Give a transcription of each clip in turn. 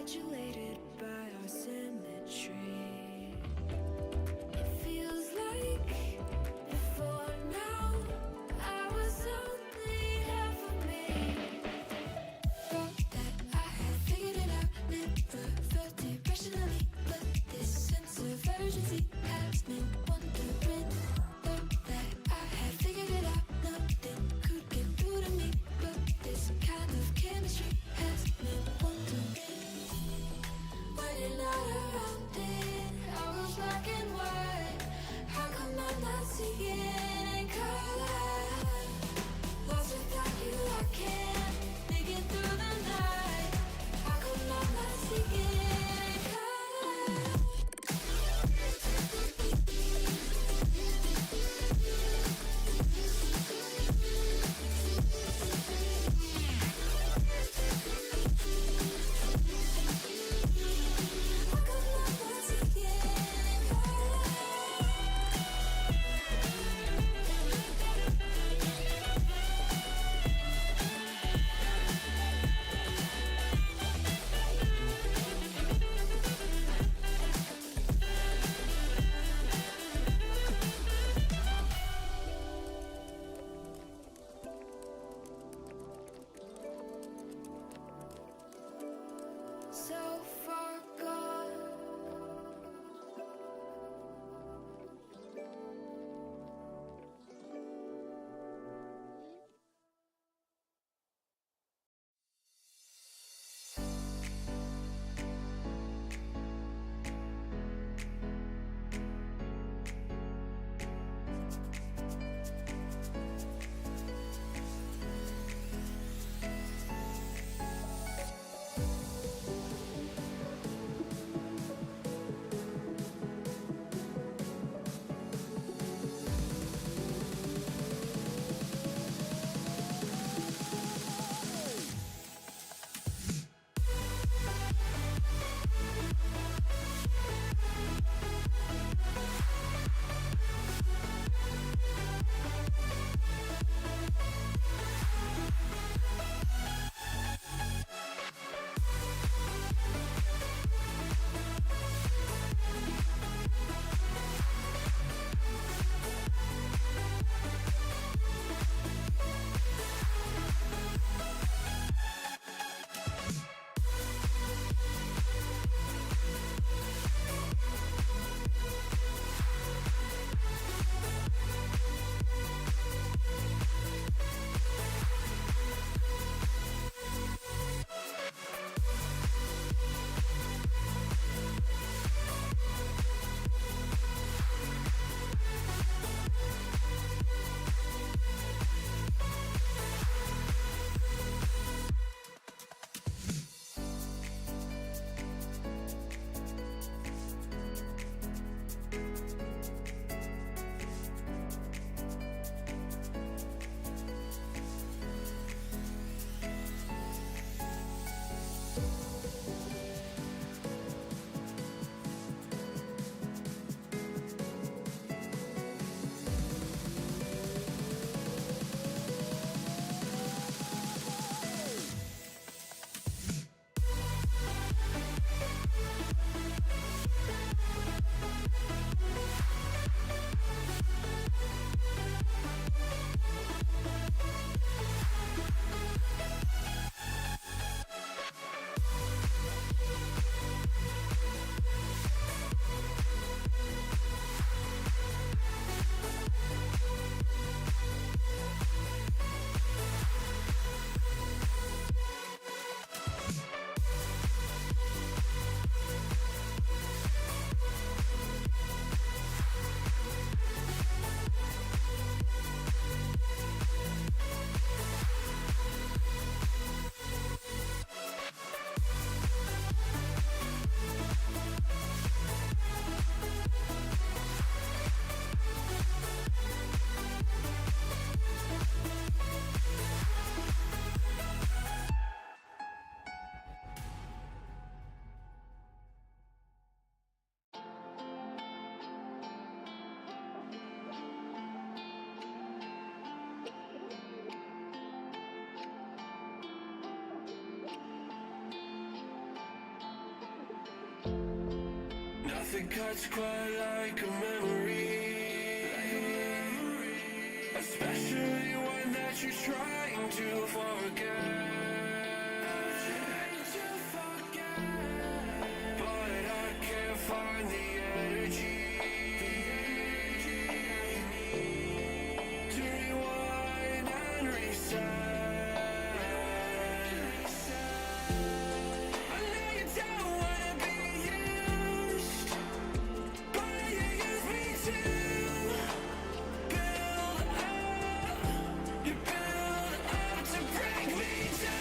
modulated by our symmetry. It feels like before now I was only half of me. Thought that I had figured it out, never felt it rationally, but this sense of urgency has me wondering. Thought that I had figured it out, nothing could get through to me, but this kind of chemistry has me wondering. When you're not around it, all goes black and white. How come I'm not seeing in color? Lost without you, I can't make it through the night. How come I'm not seeing in color? So far gone. Nothing cuts quite like a memory, especially one that you're trying to forget. But I can't find the energy to rewind and reset. I know you don't wanna be used, but you use me to build up. You build up to break me down.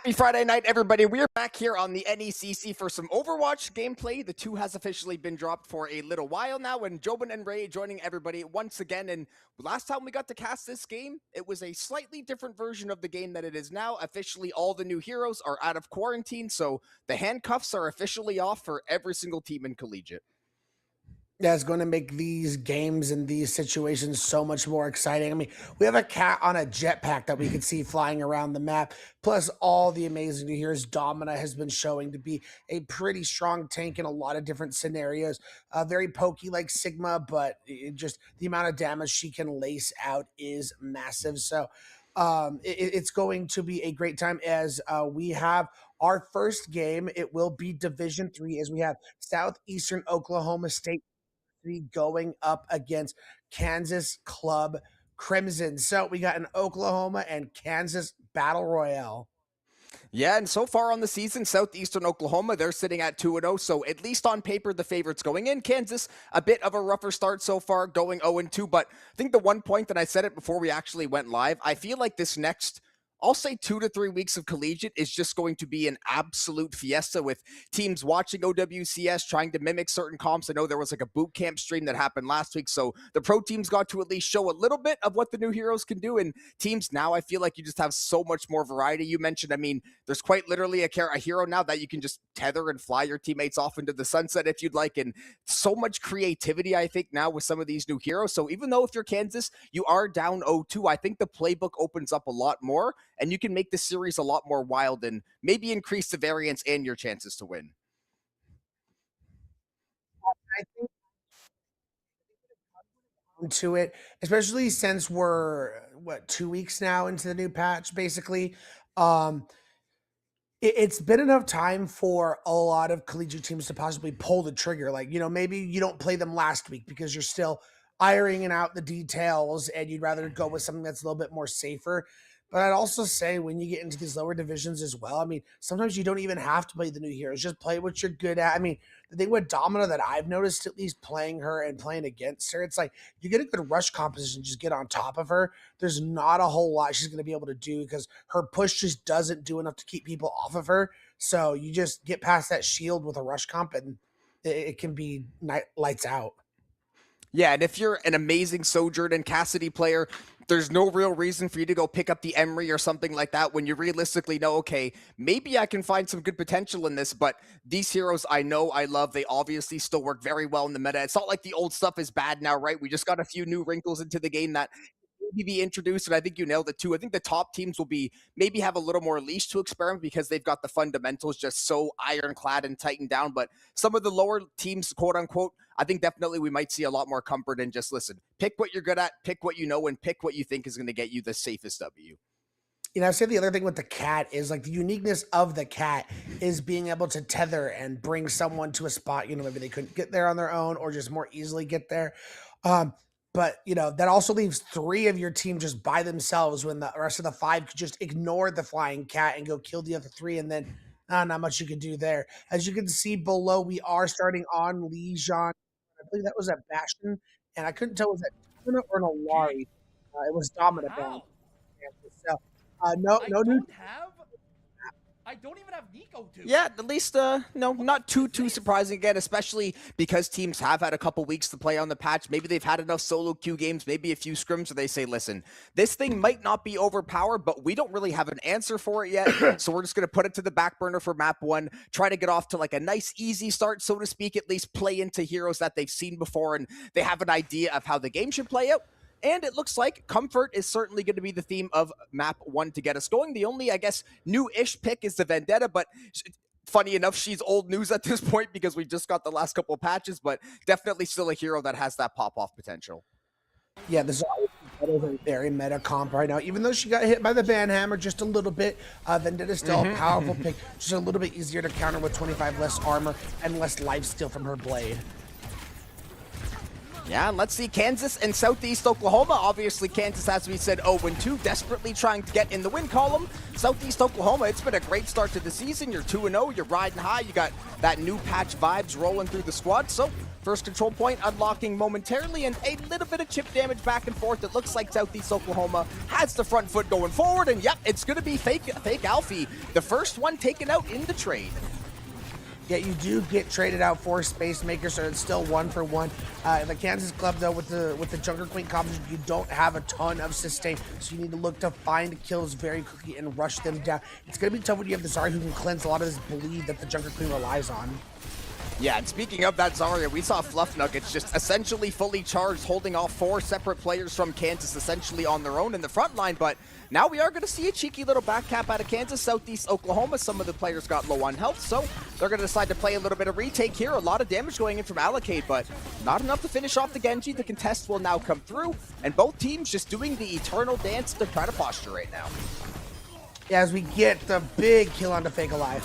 Happy Friday night, everybody. We're back here on the NECC for some Overwatch gameplay. The 2 has officially been dropped for a little while now, and Jobin and Ray joining everybody once again. And last time we got to cast this game, it was a slightly different version of the game than it is now. Officially, all the new heroes are out of quarantine, so the handcuffs are officially off for every single team in Collegiate. That's going to make these games and these situations so much more exciting. I mean, we have a cat on a jetpack that we can see flying around the map, plus all the amazing new heroes. Domina has been showing to be a pretty strong tank in a lot of different scenarios. Very pokey like Sigma, but just the amount of damage she can lace out is massive. So it's going to be a great time as we have our first game. It will be Division 3 as we have Southeastern Oklahoma State going up against Kansas Club Crimson. So we got an Oklahoma and Kansas battle royale. Yeah, and so far on the season, Southeastern Oklahoma, they're sitting at 2-0, so at least on paper, the favorites going in. Kansas, a bit of a rougher start so far, going 0-2, but I think the one point that I said it before we actually went live, I feel like this next, I'll say 2 to 3 weeks of Collegiate is just going to be an absolute fiesta with teams watching OWCS, trying to mimic certain comps. I know there was like a boot camp stream that happened last week, so the pro teams got to at least show a little bit of what the new heroes can do, and teams now, I feel like you just have so much more variety. You mentioned, I mean, there's quite literally a hero now that you can just tether and fly your teammates off into the sunset if you'd like, and so much creativity, I think, now with some of these new heroes. So even though if you're Kansas, you are down 0-2, I think the playbook opens up a lot more, and you can make the series a lot more wild and maybe increase the variance and your chances to win. I think to it, especially since we're 2 weeks now into the new patch, basically. It's been enough time for a lot of collegiate teams to possibly pull the trigger. Like, maybe you don't play them last week because you're still ironing out the details and you'd rather go with something that's a little bit more safer. But I'd also say when you get into these lower divisions as well, I mean, sometimes you don't even have to play the new heroes. Just play what you're good at. I mean, the thing with Domina that I've noticed, at least playing her and playing against her, it's like you get a good rush composition, just get on top of her. There's not a whole lot she's going to be able to do because her push just doesn't do enough to keep people off of her. So you just get past that shield with a rush comp and it can be lights out. Yeah, and if you're an amazing Sojourn and Cassidy player, there's no real reason for you to go pick up the Emery or something like that when you realistically know, okay, maybe I can find some good potential in this, but these heroes I know, I love, they obviously still work very well in the meta. It's not like the old stuff is bad now, right? We just got a few new wrinkles into the game that maybe be introduced, and I think you nailed it too. I think the top teams will be maybe have a little more leash to experiment because they've got the fundamentals just so ironclad and tightened down. But some of the lower teams, quote unquote, I think definitely we might see a lot more comfort and just listen, pick what you're good at, pick what you know, and pick what you think is going to get you the safest W. I'd say the other thing with the cat is like the uniqueness of the cat is being able to tether and bring someone to a spot, maybe they couldn't get there on their own or just more easily get there. But, that also leaves 3 of your team just by themselves when the rest of the 5 could just ignore the flying cat and go kill the other 3. And then not much you can do there. As you can see below, we are starting on Legion. I believe that was at Bastion. And I couldn't tell, was that Domina or an Alari? It was Domina. So, no new. I don't even have Nico to. Yeah, at least, no, not too surprising again, especially because teams have had a couple weeks to play on the patch. Maybe they've had enough solo queue games, maybe a few scrims where they say, listen, this thing might not be overpowered, but we don't really have an answer for it yet. So we're just going to put it to the back burner for map 1, try to get off to like a nice, easy start, so to speak, at least play into heroes that they've seen before and they have an idea of how the game should play out. And it looks like comfort is certainly going to be the theme of map 1 to get us going. The only, I guess, new-ish pick is the Vendetta, but funny enough, she's old news at this point because we just got the last couple of patches, but definitely still a hero that has that pop-off potential. Yeah, this is a very meta comp right now. Even though she got hit by the banhammer just a little bit, Vendetta's still a powerful pick. Just a little bit easier to counter with 25 less armor and less lifesteal from her blade. Yeah, and let's see Kansas and Southeast Oklahoma. Obviously, Kansas, as we said, 0-2, desperately trying to get in the win column. Southeast Oklahoma, it's been a great start to the season. You're 2-0, you're riding high. You got that new patch vibes rolling through the squad. So, first control point unlocking momentarily, and a little bit of chip damage back and forth. It looks like Southeast Oklahoma has the front foot going forward, and yep, it's going to be fake Alfie, the first one taken out in the trade. Yeah, you do get traded out for Space Maker, so it's still 1-for-1. The Kansas club, though, with the Junker Queen composition, you don't have a ton of sustain, so you need to look to find kills very quickly and rush them down. It's going to be tough when you have the Zarya who can cleanse a lot of this bleed that the Junker Queen relies on. Yeah, and speaking of that Zarya, we saw Fluff Nuggets just essentially fully charged, holding off 4 separate players from Kansas essentially on their own in the front line, but now we are going to see a cheeky little back cap out of Kansas. Southeast Oklahoma, some of the players got low on health, so they're going to decide to play a little bit of retake here. A lot of damage going in from Allocate, but not enough to finish off the Genji. The contest will now come through, and both teams just doing the eternal dance to try to posture right now. Yeah, as we get the big kill onto Fake Alive.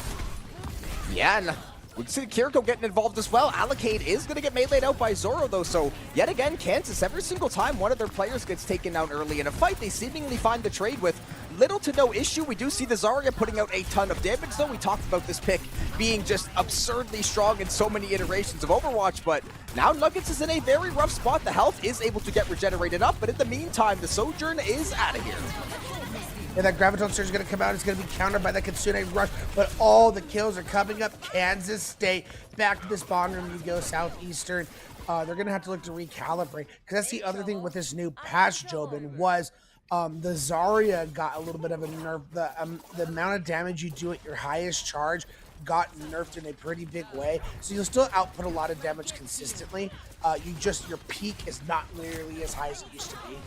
Yeah, and we can see Kiriko getting involved as well. Allocate is going to get meleeed out by Zoro, though, so yet again, Kansas, every single time one of their players gets taken down early in a fight, they seemingly find the trade with little to no issue. We do see the Zarya putting out a ton of damage, though. We talked about this pick being just absurdly strong in so many iterations of Overwatch, but now Nuggets is in a very rough spot. The health is able to get regenerated up, but in the meantime, the Sojourn is out of here. Yeah, that Graviton Surge is going to come out. It's going to be countered by that Kitsune Rush, but all the kills are coming up. Kansas State, back to the spawn room. You go Southeastern. They're going to have to look to recalibrate, because that's the other thing with this new patch, Jobin, was the Zarya got a little bit of a nerf. The amount of damage you do at your highest charge got nerfed in a pretty big way, so you'll still output a lot of damage consistently. Your peak is not nearly as high as it used to be.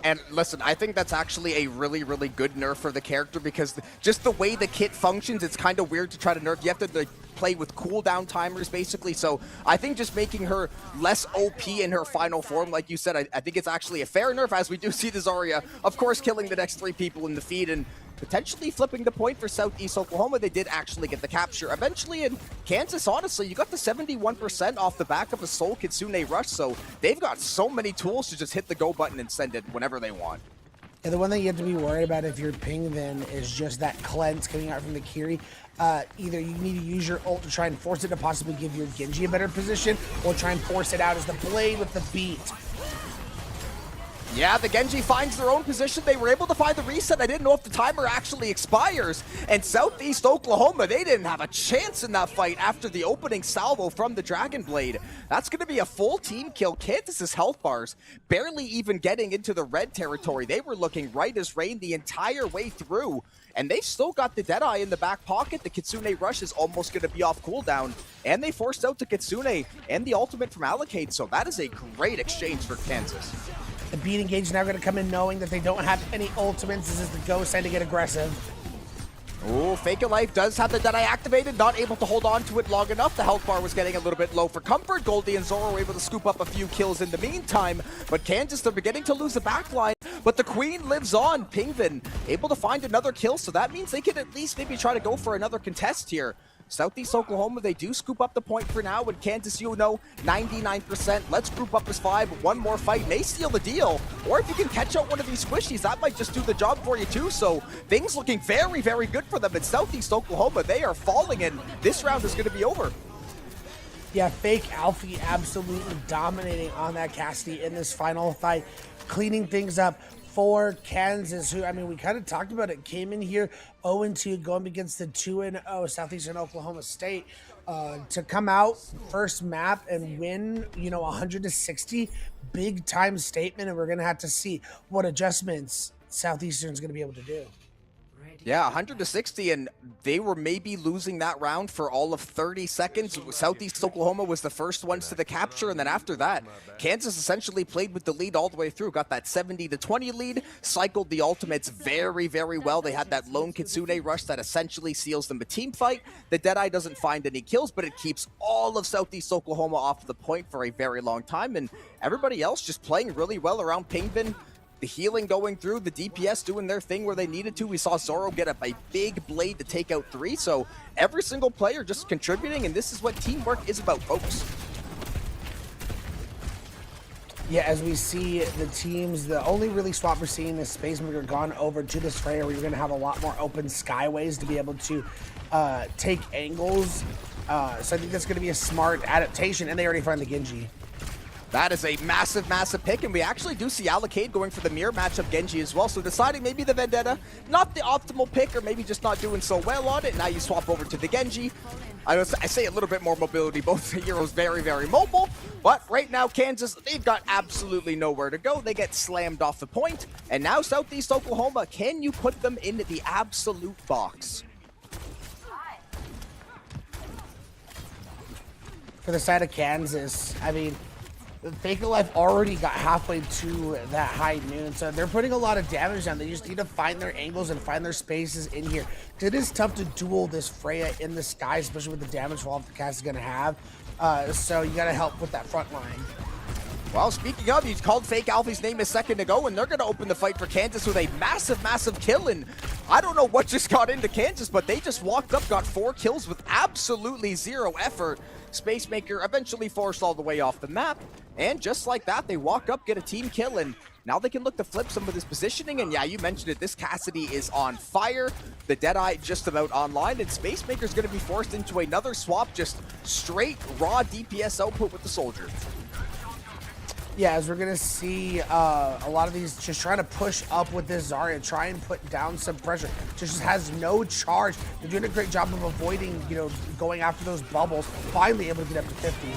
And listen, I think that's actually a really, really good nerf for the character, because just the way the kit functions, it's kind of weird to try to nerf. You have to play with cooldown timers, basically. So I think just making her less OP in her final form, like you said, I think it's actually a fair nerf, as we do see the Zarya, of course, killing the next 3 people in the feed and potentially flipping the point for Southeast Oklahoma. They did actually get the capture eventually, and Kansas, honestly, you got the 71% off the back of a Soul Kitsune Rush, so they've got so many tools to just hit the go button and send it whenever they want. Yeah, the one thing you have to be worried about if you're Ping then is just that cleanse coming out from the Kiri. Either you need to use your ult to try and force it to possibly give your Genji a better position, or try and force it out as the blade with the beat. Yeah, the Genji finds their own position. They were able to find the reset. I didn't know if the timer actually expires. And Southeast Oklahoma, they didn't have a chance in that fight after the opening salvo from the Dragon Blade. That's going to be a full team kill. Kansas's health bars barely even getting into the red territory. They were looking right as rain the entire way through. And they've still got the Deadeye in the back pocket. The Kitsune Rush is almost going to be off cooldown. And they forced out the Kitsune and the ultimate from Allocate. So that is a great exchange for Kansas. The beat engage now going to come in knowing that they don't have any ultimates. This is the go sign to get aggressive. Oh, Fake a Life does have the Deadeye activated, not able to hold on to it long enough. The health bar was getting a little bit low for comfort. Goldie and Zoro were able to scoop up a few kills in the meantime, but Kansas, they're beginning to lose the backline, but the Queen lives on. Pingvin able to find another kill, so that means they can at least maybe try to go for another contest here. Southeast Oklahoma, they do scoop up the point for now, and Kansas, 99%. Let's group up as 5, one more fight, may seal the deal. Or if you can catch out one of these squishies, that might just do the job for you too. So things looking very, very good for them. In Southeast Oklahoma, they are falling, and this round is going to be over. Yeah, Fake Alfie absolutely dominating on that Cassidy in this final fight, cleaning things up for Kansas, who, I mean, we kind of talked about it, came in here 0-2, going against the 2-0 Southeastern Oklahoma State. To come out first map and win, 100-60, big time statement, and we're going to have to see what adjustments Southeastern is going to be able to do. Yeah, 100-60, and they were maybe losing that round for all of 30 seconds. Southeast Oklahoma was the first ones to the capture, and then after that, Kansas essentially played with the lead all the way through, got that 70-20 lead, cycled the ultimates very, very well. They had that lone Kitsune Rush that essentially seals them a team fight. The Deadeye doesn't find any kills, but it keeps all of Southeast Oklahoma off the point for a very long time, and everybody else just playing really well around Pingvin. The healing going through, the DPS doing their thing where they needed to. We saw Zoro get up a big blade to take out 3, so every single player just contributing, and this is what teamwork is about, folks. Yeah, as we see the teams, the only really swap we're seeing is Spacemaker gone over to this Freya, where you're going to have a lot more open skyways to be able to take angles. So I think that's going to be a smart adaptation, and they already find the Genji. That is a massive, massive pick, and we actually do see Allocade going for the mirror matchup Genji as well, so deciding maybe the Vendetta, not the optimal pick, or maybe just not doing so well on it. Now you swap over to the Genji. I say a little bit more mobility. Both heroes very, very mobile, but right now Kansas, they've got absolutely nowhere to go. They get slammed off the point, and now Southeast Oklahoma, can you put them in the absolute box? For the side of Kansas, I mean, Fake Alive already got halfway to that high noon, so they're putting a lot of damage down. They just need to find their angles and find their spaces in here. It is tough to duel this Freya in the sky, especially with the damage fall the cast is going to have. So you got to help with that front line. Well, speaking of, you called Fake Alfie's name a second ago, and they're going to open the fight for Kansas with a massive, massive kill. And I don't know what just got into Kansas, but they just walked up, got 4 kills with absolutely zero effort. Spacemaker eventually forced all the way off the map. And just like that, they walk up, get a team kill, and now they can look to flip some of this positioning. And yeah, you mentioned it, this Cassidy is on fire. The Deadeye just about online, and Spacemaker's going to be forced into another swap, just straight raw DPS output with the Soldier. Yeah, as we're going to see a lot of these just trying to push up with this Zarya, try and put down some pressure. Just has no charge. They're doing a great job of avoiding, going after those bubbles. Finally able to get up to 50.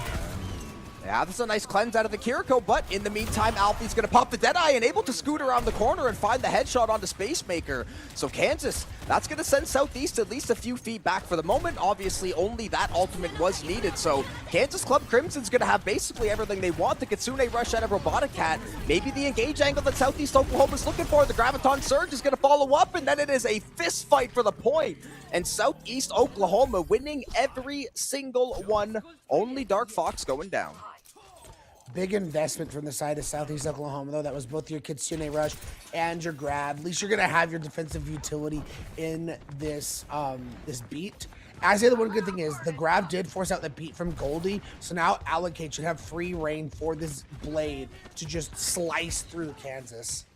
Yeah, this is a nice cleanse out of the Kiriko, but in the meantime, Alfie's going to pop the Deadeye and able to scoot around the corner and find the headshot onto Spacemaker. So Kansas, that's going to send Southeast at least a few feet back for the moment. Obviously, only that ultimate was needed. So Kansas Club Crimson's going to have basically everything they want. The Kitsune rush out of Robotic Cat. Maybe the engage angle that Southeast Oklahoma's looking for. The Graviton Surge is going to follow up, and then it is a fist fight for the point. And Southeast Oklahoma winning every single one. Only Dark Fox going down. Big investment from the side of Southeast Oklahoma, though. That was both your Kitsune Rush and your grab. At least you're going to have your defensive utility in this this beat. I say the one good thing is the grab did force out the beat from Goldie, so now Allocate should have free reign for this blade to just slice through Kansas.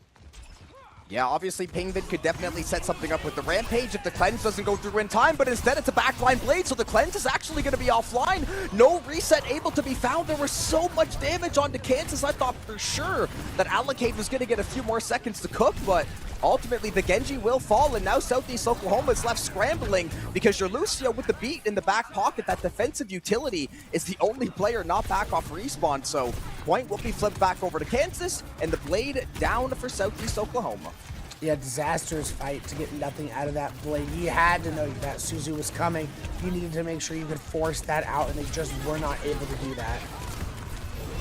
Yeah, obviously Pingvin could definitely set something up with the Rampage if the cleanse doesn't go through in time, but instead it's a backline blade, so the cleanse is actually going to be offline. No reset able to be found. There was so much damage onto Kansas. I thought for sure that Allocate was going to get a few more seconds to cook, but ultimately the Genji will fall, and now Southeast Oklahoma is left scrambling because your Lucio with the beat in the back pocket, that defensive utility, is the only player not back off respawn. So point will be flipped back over to Kansas, and the blade down for Southeast Oklahoma. Yeah, disastrous fight to get nothing out of that blade. You had to know that Suzu was coming. You needed to make sure you could force that out, and they just were not able to do that.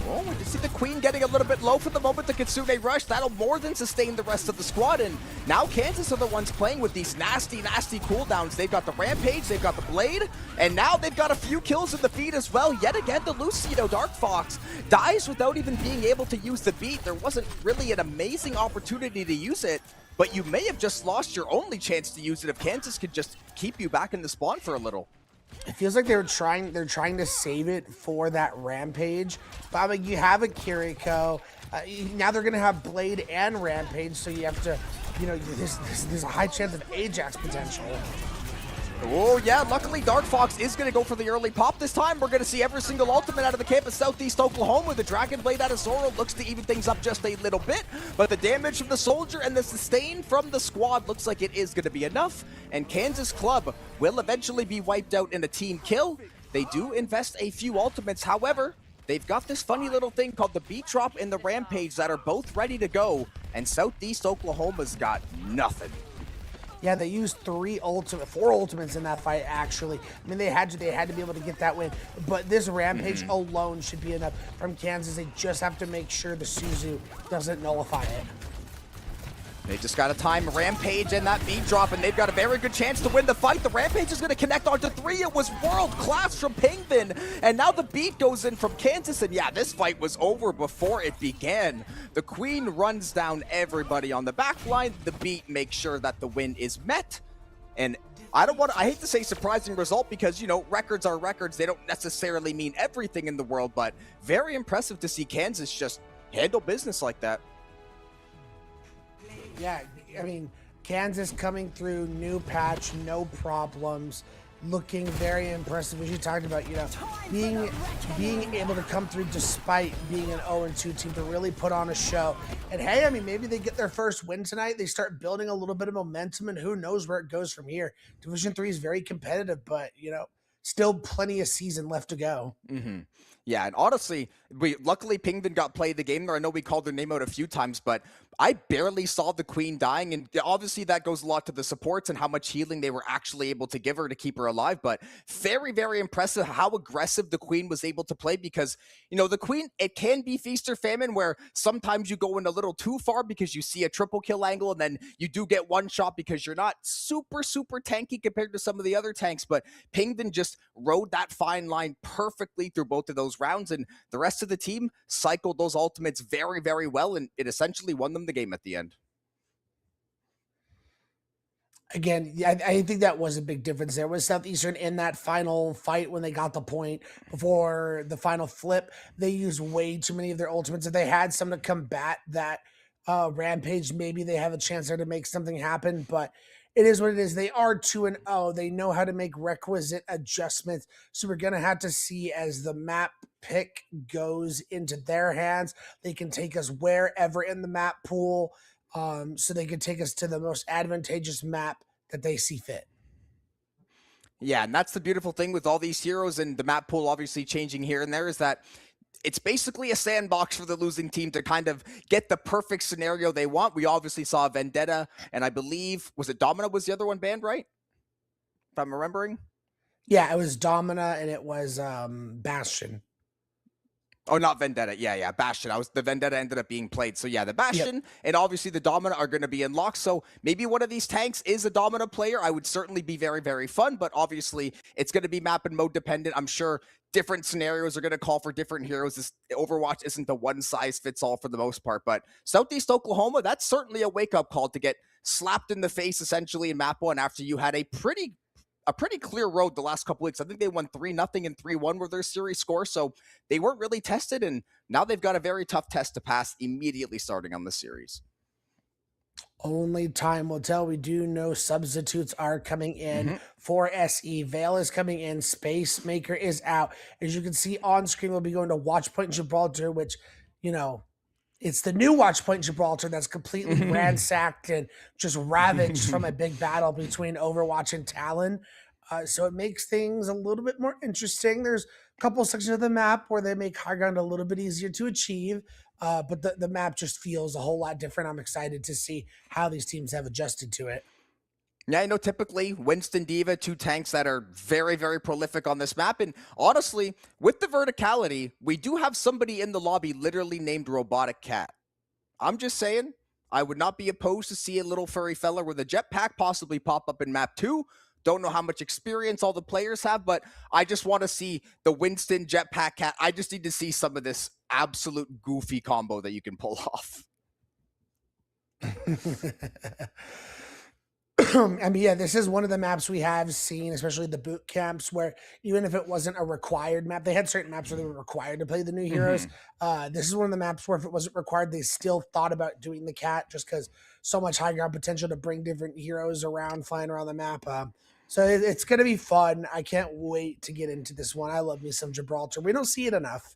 Oh, we see the Queen getting a little bit low for the moment. The Kitsune Rush, that'll more than sustain the rest of the squad. And now Kansas are the ones playing with these nasty, nasty cooldowns. They've got the Rampage, they've got the Blade, and now they've got a few kills in the feed as well. Yet again, the Lucio Dark Fox dies without even being able to use the beat. There wasn't really an amazing opportunity to use it, but you may have just lost your only chance to use it if Kansas could just keep you back in the spawn for a little. It feels like they're trying to save it for that Rampage. But I mean, you have a Kiriko. Now they're going to have Blade and Rampage, so you have to, there's a high chance of Ajax potential. Oh yeah, luckily Dark Fox is going to go for the early pop this time. We're going to see every single ultimate out of the camp of Southeast Oklahoma. The Dragon Blade out of Zoro looks to even things up just a little bit, but the damage from the Soldier and the sustain from the squad looks like it is going to be enough, and Kansas Club will eventually be wiped out in a team kill. They do invest a few ultimates, however, they've got this funny little thing called the Beat Drop and the Rampage that are both ready to go, and Southeast Oklahoma's got nothing. Yeah, they used 4 ultimates in that fight, actually. I mean, they had to be able to get that win. But this Rampage alone should be enough from Kansas. They just have to make sure the Suzu doesn't nullify it. They just got to time Rampage and that beat drop, and they've got a very good chance to win the fight. The Rampage is going to connect onto 3. It was world class from Pingvin, and now the beat goes in from Kansas, and yeah, this fight was over before it began. The Queen runs down everybody on the back line. The beat makes sure that the win is met, and I hate to say surprising result because, records are records. They don't necessarily mean everything in the world, but very impressive to see Kansas just handle business like that. Yeah, I mean, Kansas coming through, new patch, no problems, looking very impressive. As you talked about, being able to come through despite being an 0-2 team to really put on a show. And hey, I mean, maybe they get their first win tonight. They start building a little bit of momentum, and who knows where it goes from here. Division 3 is very competitive, but still plenty of season left to go. Mm-hmm. Yeah, and honestly, luckily Pingvin got played the game there. I know we called their name out a few times, but I barely saw the Queen dying, and obviously that goes a lot to the supports and how much healing they were actually able to give her to keep her alive. But very, very impressive how aggressive the Queen was able to play, because the Queen, it can be feast or famine, where sometimes you go in a little too far because you see a triple kill angle, and then you do get one shot because you're not super, super tanky compared to some of the other tanks. But Pingvin just rode that fine line perfectly through both of those rounds, and the rest of the team cycled those ultimates very, very well, and it essentially won them the game at the end. Again, I think that was a big difference there with Southeastern in that final fight when they got the point before the final flip. They used way too many of their ultimates. If they had some to combat that Rampage, maybe they have a chance there to make something happen, but it is what it is. They are 2-0. They know how to make requisite adjustments. So we're going to have to see as the map pick goes into their hands. They can take us wherever in the map pool. So they can take us to the most advantageous map that they see fit. Yeah, and that's the beautiful thing with all these heroes and the map pool obviously changing here and there, is that it's basically a sandbox for the losing team to kind of get the perfect scenario they want. We obviously saw Vendetta, and I believe, was it Domina was the other one banned, right? If I'm remembering. Yeah, it was Domina and it was Bastion. Oh, not Vendetta. Yeah, Bastion. The Vendetta ended up being played. So yeah, the Bastion and obviously the Domina are going to be unlocked. So maybe one of these tanks is a Domina player. I would certainly be very, very fun, but obviously it's going to be map and mode dependent. I'm sure different scenarios are going to call for different heroes. This Overwatch isn't the one size fits all for the most part, but Southeast Oklahoma, that's certainly a wake up call to get slapped in the face essentially in map one after you had a pretty clear road the last couple weeks. I think they won 3-0 and 3-1 were their series score, so they weren't really tested, and now they've got a very tough test to pass immediately starting on the series. Only time will tell. We do know substitutes are coming in for SE. Vale is coming in. Space Maker is out. As you can see on screen, we'll be going to Watch Point Gibraltar, which, it's the new Watch Point Gibraltar that's completely ransacked and just ravaged from a big battle between Overwatch and Talon. So it makes things a little bit more interesting. There's a couple sections of the map where they make high ground a little bit easier to achieve, but the map just feels a whole lot different. I'm excited to see how these teams have adjusted to it. Yeah, typically Winston, D.Va, two tanks that are very, very prolific on this map. And honestly, with the verticality, we do have somebody in the lobby literally named Robotic Cat. I'm just saying, I would not be opposed to see a little furry fella with a jetpack possibly pop up in map 2. Don't know how much experience all the players have, but I just want to see the Winston jetpack cat. I just need to see some of this absolute goofy combo that you can pull off. I mean, yeah, this is one of the maps we have seen, especially the boot camps, where even if it wasn't a required map, they had certain maps where they were required to play the new heroes. This is one of the maps where if it wasn't required, they still thought about doing the cat just because so much high ground potential to bring different heroes around, flying around the map. So it's going to be fun. I can't wait to get into this one. I love me some Gibraltar. We don't see it enough.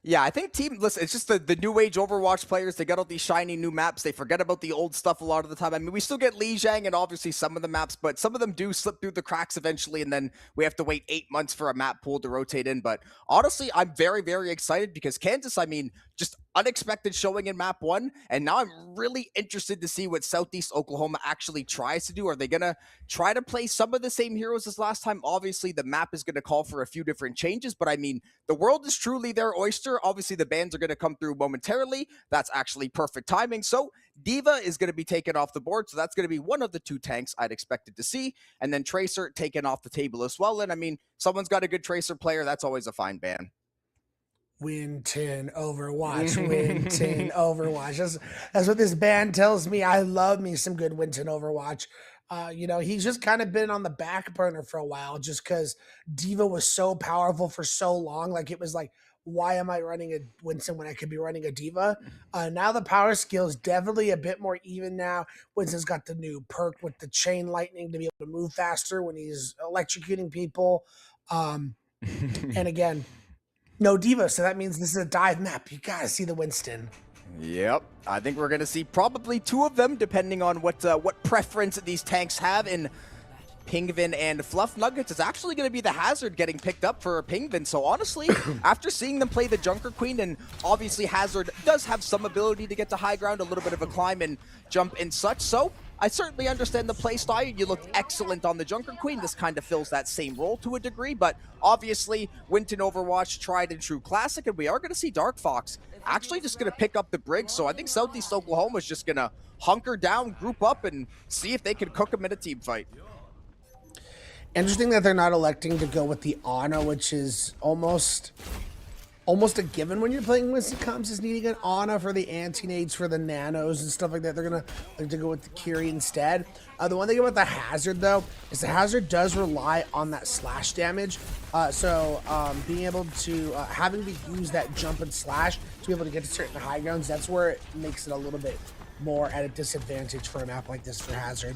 Yeah, I think listen, it's just the new age Overwatch players. They got all these shiny new maps. They forget about the old stuff a lot of the time. I mean, we still get Lijiang and obviously some of the maps, but some of them do slip through the cracks eventually, and then we have to wait 8 months for a map pool to rotate in. But honestly, I'm very, very excited because Kansas, I mean, just unexpected showing in map 1, and now I'm really interested to see what Southeast Oklahoma actually tries to do. Are they going to try to play some of the same heroes as last time? Obviously, the map is going to call for a few different changes, but I mean, the world is truly their oyster. Obviously, the bans are going to come through momentarily. That's actually perfect timing. So D.Va is going to be taken off the board, so that's going to be one of the two tanks I'd expected to see, and then Tracer taken off the table as well. And I mean, someone's got a good Tracer player. That's always a fine ban. Winton Overwatch, Winton Overwatch. That's what this band tells me. I love me some good Winton Overwatch. He's just kind of been on the back burner for a while just because D.Va was so powerful for so long. Like, it was like, why am I running a Winston when I could be running a Diva? Now the power skill is definitely a bit more even now. Winston's got the new perk with the chain lightning to be able to move faster when he's electrocuting people. And again, no Diva, so that means this is a dive map. You gotta see the Winston. Yep, I think we're gonna see probably two of them, depending on what preference these tanks have. In Pingvin and Fluff Nuggets, it's actually going to be the Hazard getting picked up for Pingvin. So honestly, after seeing them play the Junker Queen, and obviously Hazard does have some ability to get to high ground, a little bit of a climb and jump and such. So I certainly understand the play style. You looked excellent on the Junker Queen. This kind of fills that same role to a degree, but obviously Winton Overwatch, tried and true classic, and we are going to see Dark Fox actually just going to pick up the Brig. So I think Southeast Oklahoma is just going to hunker down, group up, and see if they can cook them in a team fight. Interesting that they're not electing to go with the Ana, which is almost a given when you're playing Winston Comps, is needing an Ana for the anti-nades, for the nanos and stuff like that. They're going to like to go with the Kiri instead. The one thing about the Hazard, though, is the Hazard does rely on that slash damage. So being able to, having to use that jump and slash to be able to get to certain high grounds, that's where it makes it a little bit more at a disadvantage for a map like this for Hazard.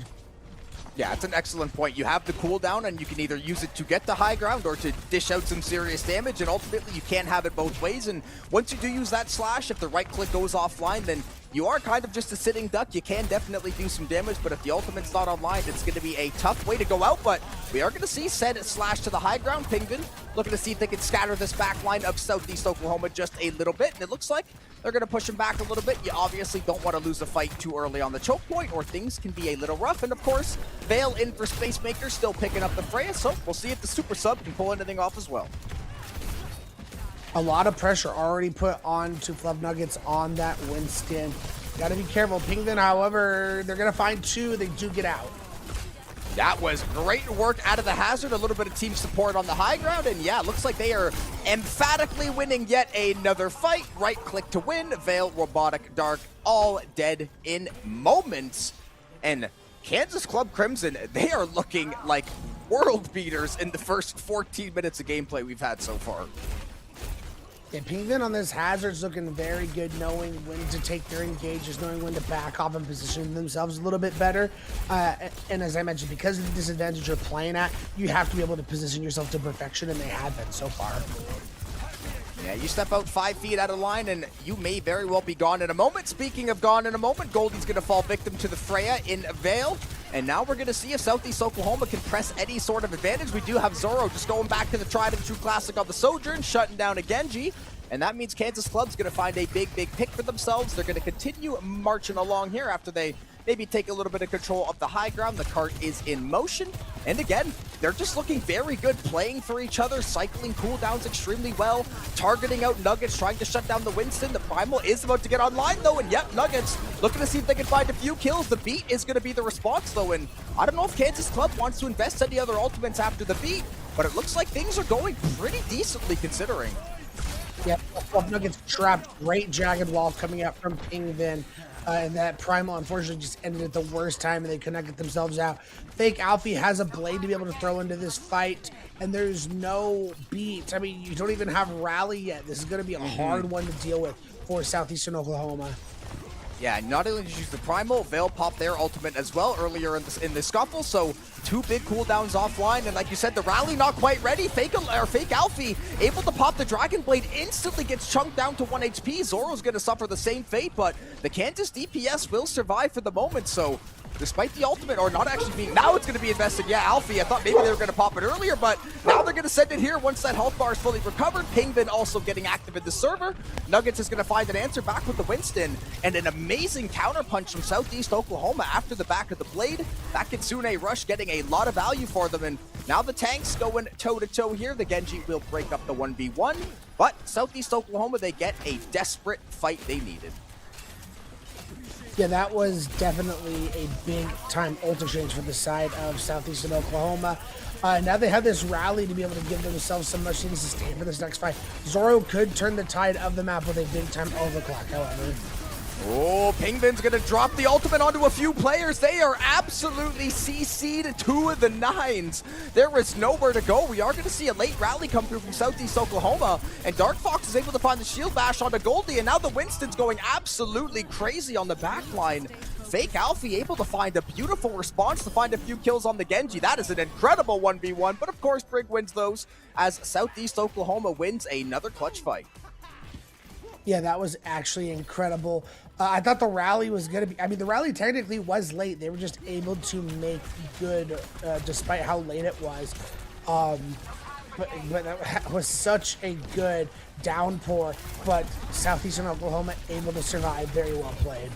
Yeah, it's an excellent point. You have the cooldown, and you can either use it to get the high ground or to dish out some serious damage, and ultimately you can't have it both ways. And once you do use that slash, if the right click goes offline, then you are kind of just a sitting duck. You can definitely do some damage, but if the ultimate's not online, it's going to be a tough way to go out. But we are going to see said slash to the high ground. Pingvin looking to see if they can scatter this back line of Southeast Oklahoma just a little bit, and it looks like they're going to push him back a little bit. You obviously don't want to lose a fight too early on the choke point, or things can be a little rough. And of course, Vale in for Space Maker, still picking up the Freya, so we'll see if the Super Sub can pull anything off as well. A lot of pressure already put on to Fluff Nuggets on that Winston. Got to be careful. Pingvin, however, they're going to find two. They do get out. That was great work out of the Hazard. A little bit of team support on the high ground. And yeah, looks like they are emphatically winning yet another fight. Right click to win. Vale, Robotic, Dark, all dead in moments. And Kansas Club Crimson, they are looking like world beaters in the first 14 minutes of gameplay we've had so far. Yeah, Pingvin on this Hazard's looking very good, knowing when to take their engages, knowing when to back off and position themselves a little bit better. And as I mentioned, because of the disadvantage you're playing at, you have to be able to position yourself to perfection, and they have been so far. Yeah, you step out 5 feet out of line, and you may very well be gone in a moment. Speaking of gone in a moment, Goldie's going to fall victim to the Freya in Vale. And now we're going to see if Southeast Oklahoma can press any sort of advantage. We do have Zoro just going back to the tried and true classic on the Sojourn, shutting down a Genji. And that means Kansas Club's going to find a big pick for themselves. They're going to continue marching along here after they maybe take a little bit of control of the high ground. The cart is in motion. And again, they're just looking very good, playing for each other, cycling cooldowns extremely well, targeting out Nuggets, trying to shut down the Winston. The Primal is about to get online, though, and yep, Nuggets looking to see if they can find a few kills. The beat is going to be the response, though, and I don't know if Kansas Club wants to invest any other ultimates after the beat, but it looks like things are going pretty decently considering. Yeah, Fluff Nuggets trapped. Great Jagged Wall coming out from Pingvin. And that Primal, unfortunately, just ended at the worst time, and they connected themselves out. Fake Alfie has a blade to be able to throw into this fight, and there's no beat. I mean, you don't even have Rally yet. This is going to be a hard one to deal with for Southeastern Oklahoma. Yeah, not only did you use the Primal, Vale popped their ultimate as well earlier in the scuffle, so 2 big cooldowns offline, and like you said, the Rally not quite ready. Fake Alfie able to pop the Dragon Blade, instantly gets chunked down to 1 HP. Zoro's going to suffer the same fate, but the Kansas DPS will survive for the moment, so despite the ultimate, or not actually being, now it's going to be invested. Yeah, Alfie, I thought maybe they were going to pop it earlier, but now they're going to send it here once that health bar is fully recovered. Pingvin also getting active in the server. Nuggets is going to find an answer back with the Winston, and an amazing counterpunch from Southeast Oklahoma after the back of the blade. That Kitsune rush getting a lot of value for them, and now the tanks going toe-to-toe here. The Genji will break up the 1v1, but Southeast Oklahoma, they get a desperate fight they needed. Yeah, that was definitely a big-time ult exchange for the side of Southeastern Oklahoma. Now they have this rally to be able to give themselves some much-needed sustain for this next fight. Zoro could turn the tide of the map with a big-time overclock, however. Oh, Pingvin's gonna drop the ultimate onto a few players. They are absolutely CC'd 2 of the 9s. There is nowhere to go. We are gonna see a late rally come through from Southeast Oklahoma, and Dark Fox is able to find the shield bash onto Goldie, and now the Winston's going absolutely crazy on the backline. Fake Alfie able to find a beautiful response to find a few kills on the Genji. That is an incredible 1v1, but of course Brig wins those as Southeast Oklahoma wins another clutch fight. Yeah, that was actually incredible. I thought the rally was going to be, I mean, the rally technically was late. They were just able to make good, despite how late it was. But that was such a good downpour, but Southeastern Oklahoma able to survive. Very well played.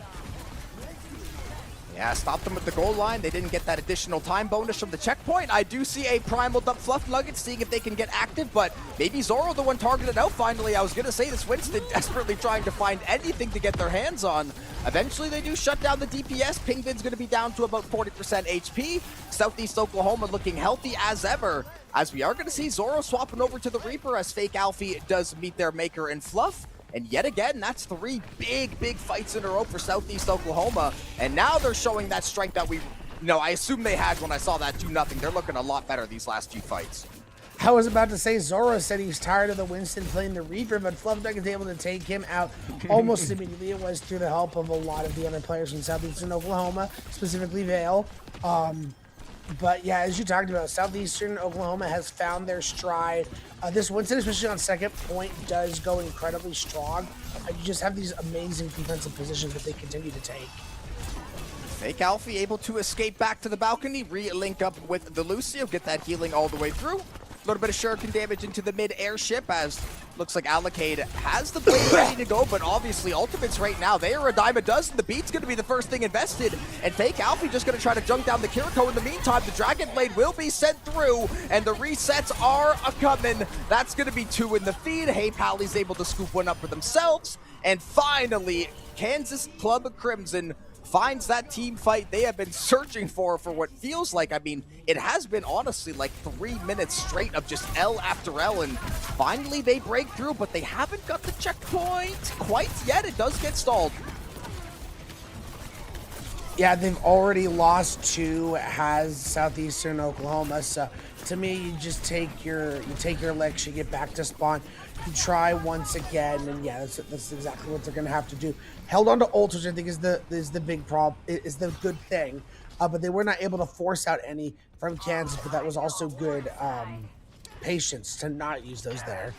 Yeah, stopped them at the goal line. They didn't get that additional time bonus from the checkpoint. I do see a primal up Fluff Nugget, seeing if they can get active, but maybe Zoro the one targeted out finally. I was going to say this Winston desperately trying to find anything to get their hands on. Eventually, they do shut down the DPS. Pingvin's going to be down to about 40% HP. Southeast Oklahoma looking healthy as ever, as we are going to see Zoro swapping over to the Reaper as Fake Alfie does meet their maker in Fluff. And yet again, that's 3 big fights in a row for Southeast Oklahoma. And now they're showing that strength that I assume they had when I saw that 2-0. They're looking a lot better these last few fights. I was about to say Zoro said he's tired of the Winston playing the Reaper, but Fluff Nugget's able to take him out almost immediately. It was through the help of a lot of the other players from Southeastern Oklahoma, specifically Vale. But yeah, as you talked about, Southeastern Oklahoma has found their stride. This Winston, especially on second point, does go incredibly strong. You just have these amazing defensive positions that they continue to take. Fake Alfie able to escape back to the balcony, re-link up with the Lucio, get that healing all the way through. A little bit of shuriken damage into the mid-airship as looks like Allocade has the blade ready to go, but obviously ultimates right now, they are a dime a dozen. The beat's going to be the first thing invested, and Fake Alfie just going to try to junk down the Kiriko. In the meantime, the Dragon Blade will be sent through, and the resets are a-coming. That's going to be 2 in the feed. Hey Pally's able to scoop one up for themselves, and finally, Kansas Club Crimson finds that team fight they have been searching for what feels like, I mean, it has been honestly like 3 minutes straight of just L after L, and finally they break through, but they haven't got the checkpoint quite yet. It does get stalled. Yeah, they've already lost 2, has Southeastern Oklahoma. So to me, you just take your licks, you get back to spawn, you try once again, and yeah, that's exactly what they're gonna have to do. Held on to ult, which I think is the big problem, is the good thing. But they were not able to force out any from Kansas, but that was also good patience to not use those there.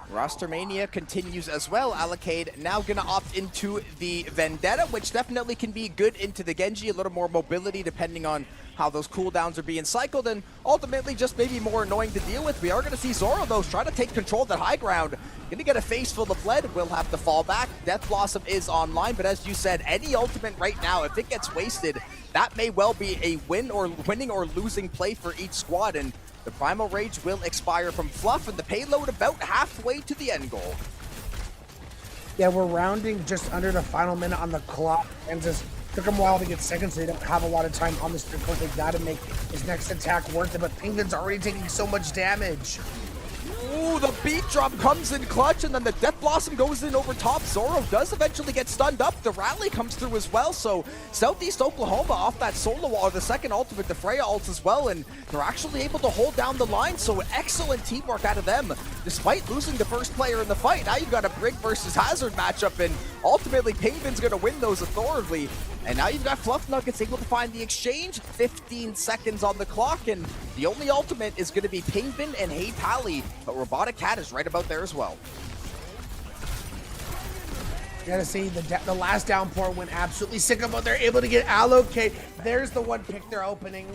Roster Mania continues as well. Allocade now going to opt into the Vendetta, which definitely can be good into the Genji. A little more mobility depending on how those cooldowns are being cycled, and ultimately just maybe more annoying to deal with. We are going to see Zoro, though, try to take control of that high ground. Going to get a face full of lead. Will have to fall back. Death Blossom is online, but as you said, any ultimate right now, if it gets wasted, that may well be a winning or losing play for each squad, and the Primal Rage will expire from Fluff, and the payload about halfway to the end goal. Yeah, we're rounding just under the final minute on the clock. Kansas took them a while to get seconds, so they don't have a lot of time on this court. They got to make his next attack worth it, but Penguin's already taking so much damage. Ooh, the beat drop comes in clutch, and then the Death Blossom goes in over top. Zoro does eventually get stunned up. The rally comes through as well, so Southeast Oklahoma off that solo wall, or the second ultimate, the Freya ults as well, and they're actually able to hold down the line, so excellent teamwork out of them, despite losing the first player in the fight. Now you've got a Brig versus Hazard matchup, and ultimately Penguin's going to win those authoritatively. And now you've got Fluff Nuggets able to find the exchange. 15 seconds on the clock, and the only ultimate is going to be Penguin and Hey Pally, but Robotic Cat is right about there as well. You gotta see the last downpour went absolutely sick, but they're able to get Allocate. There's the one pick they're opening.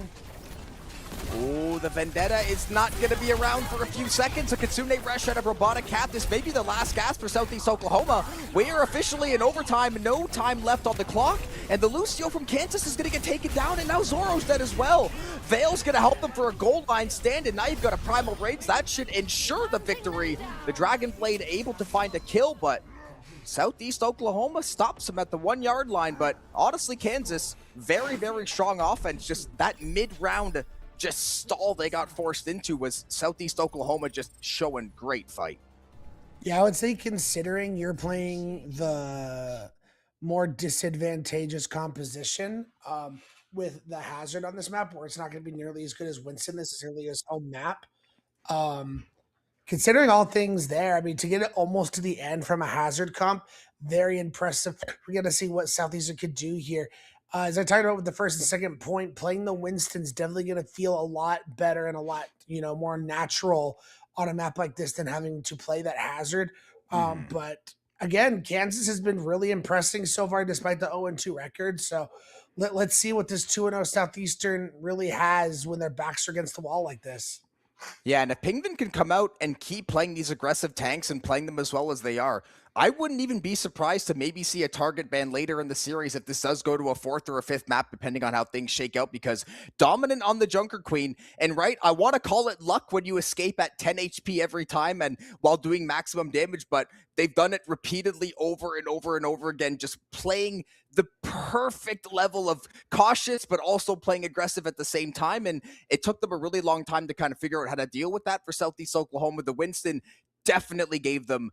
Ooh, the Vendetta is not going to be around for a few seconds. A Kitsune Rush out of Robotic Cat. This may be the last gasp for Southeast Oklahoma. We are officially in overtime. No time left on the clock. And the Lucio from Kansas is going to get taken down. And now Zoro's dead as well. Vale's going to help them for a goal line stand. And now you've got a Primal Rage. That should ensure the victory. The Dragon Blade able to find a kill, but Southeast Oklahoma stops him at the 1 yard line. But honestly, Kansas, very, very strong offense. Just that mid-round just stall they got forced into was Southeast Oklahoma just showing great fight. Yeah, I would say considering you're playing the more disadvantageous composition with the hazard on this map, where it's not going to be nearly as good as Winston necessarily his home map. Um, Considering all things there, I mean, to get it almost to the end from a hazard comp, very impressive. We're going to see what Southeastern could do here. As I talked about with the first and second point, playing the Winston's definitely going to feel a lot better and a lot, more natural on a map like this than having to play that hazard. But again, Kansas has been really impressing so far, despite the 0-2 record. So let's see what this 2-0 Southeastern really has when their backs are against the wall like this. Yeah, and if Pingvin can come out and keep playing these aggressive tanks and playing them as well as they are, I wouldn't even be surprised to maybe see a target ban later in the series if this does go to a fourth or a fifth map, depending on how things shake out, because dominant on the Junker Queen, and right, I want to call it luck when you escape at 10 HP every time and while doing maximum damage, but they've done it repeatedly over and over and over again, just playing the perfect level of cautious, but also playing aggressive at the same time, and it took them a really long time to kind of figure out how to deal with that for Southeast Oklahoma. The Winston definitely gave them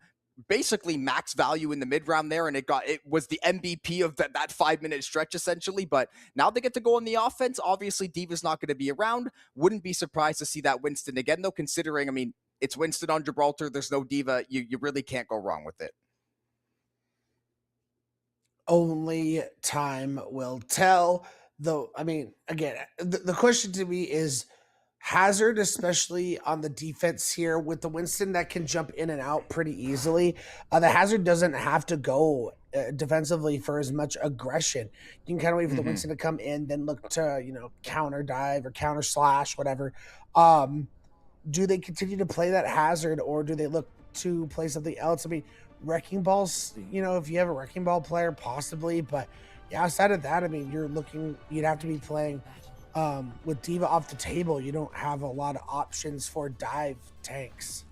basically max value in the mid round there, and it was the MVP of that 5-minute stretch essentially. But now they get to go on the offense. Obviously Diva's not going to be around. Wouldn't be surprised to see that Winston again though, considering, I mean, it's Winston on Gibraltar, there's no Diva, you really can't go wrong with it. Only time will tell, though. I mean, again, the question to me is hazard, especially on the defense here with the Winston that can jump in and out pretty easily. The hazard doesn't have to go defensively for as much aggression. You can kind of wait for the Winston to come in, then look to counter dive or counter slash, whatever. Do they continue to play that hazard, or do they look to play something else? I mean, wrecking balls, if you have a wrecking ball player, possibly, but yeah, outside of that, I mean, you'd have to be playing with Diva off the table. You don't have a lot of options for dive tanks.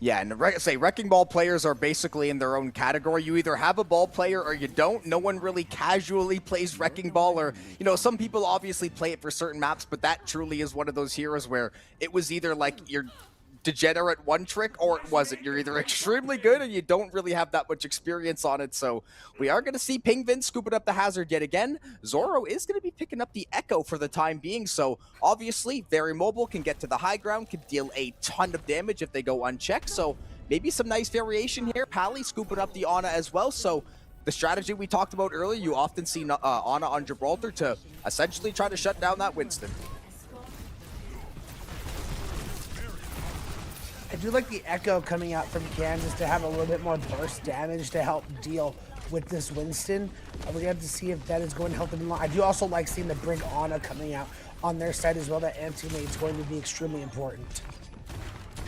Yeah, and wrecking ball players are basically in their own category. You either have a ball player or you don't. No one really casually plays wrecking ball, or some people obviously play it for certain maps, but that truly is one of those heroes where it was either like you're degenerate one trick or it wasn't. You're either extremely good or you don't really have that much experience on it. So we are going to see Pingvin scooping up the hazard yet again. Zoro is going to be picking up the Echo for the time being. So obviously very mobile, can get to the high ground, can deal a ton of damage if they go unchecked. So maybe some nice variation here. Pally scooping up the Ana as well. So the strategy we talked about earlier, you often see Ana on Gibraltar to essentially try to shut down that Winston. I do like the Echo coming out from Kansas to have a little bit more burst damage to help deal with this Winston. We're going to have to see if that is going to help them. I do also like seeing the Brig Ana coming out on their side as well. That anti-mate is going to be extremely important.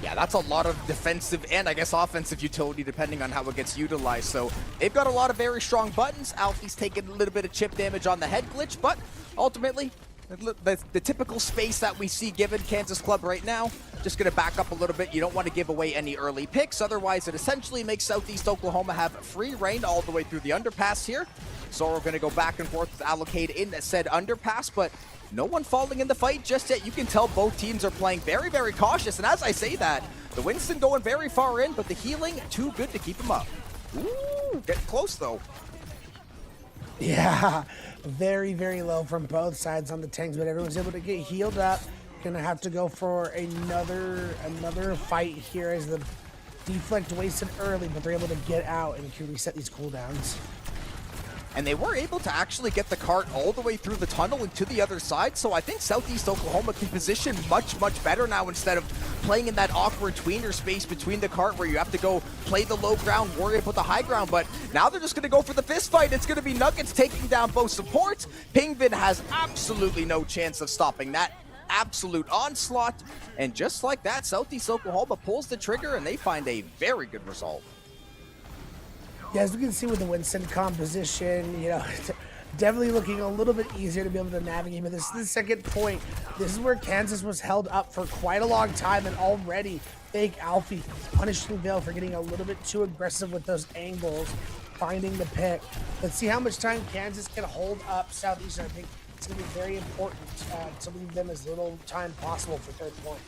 Yeah, that's a lot of defensive and I guess offensive utility depending on how it gets utilized. So they've got a lot of very strong buttons. Alfie's taking a little bit of chip damage on the head glitch, but ultimately the typical space that we see given Kansas Club right now. Just going to back up a little bit. You don't want to give away any early picks. Otherwise, it essentially makes Southeast Oklahoma have free reign all the way through the underpass here. So we're going to go back and forth with Allocate in said underpass, but no one falling in the fight just yet. You can tell both teams are playing very, very cautious. And as I say that, the Winston going very far in, but the healing too good to keep him up. Ooh, getting close though. Yeah, very, very low from both sides on the tanks, but everyone's able to get healed up. Gonna have to go for another fight here as the deflect wasted early, but they're able to get out and can reset these cooldowns. And they were able to actually get the cart all the way through the tunnel and to the other side. So I think Southeast Oklahoma can position much, much better now instead of playing in that awkward tweener space between the cart where you have to go play the low ground, worry about the high ground. But now they're just going to go for the fist fight. It's going to be Nuggets taking down both supports. Pingvin has absolutely no chance of stopping that absolute onslaught. And just like that, Southeast Oklahoma pulls the trigger and they find a very good result. Yeah, as we can see with the Winston composition, definitely looking a little bit easier to be able to navigate. But this is the second point. This is where Kansas was held up for quite a long time, and already Fake Alfie punishing Vale for getting a little bit too aggressive with those angles, finding the pick. Let's see how much time Kansas can hold up Southeastern. I think it's going to be very important to leave them as little time possible for third point.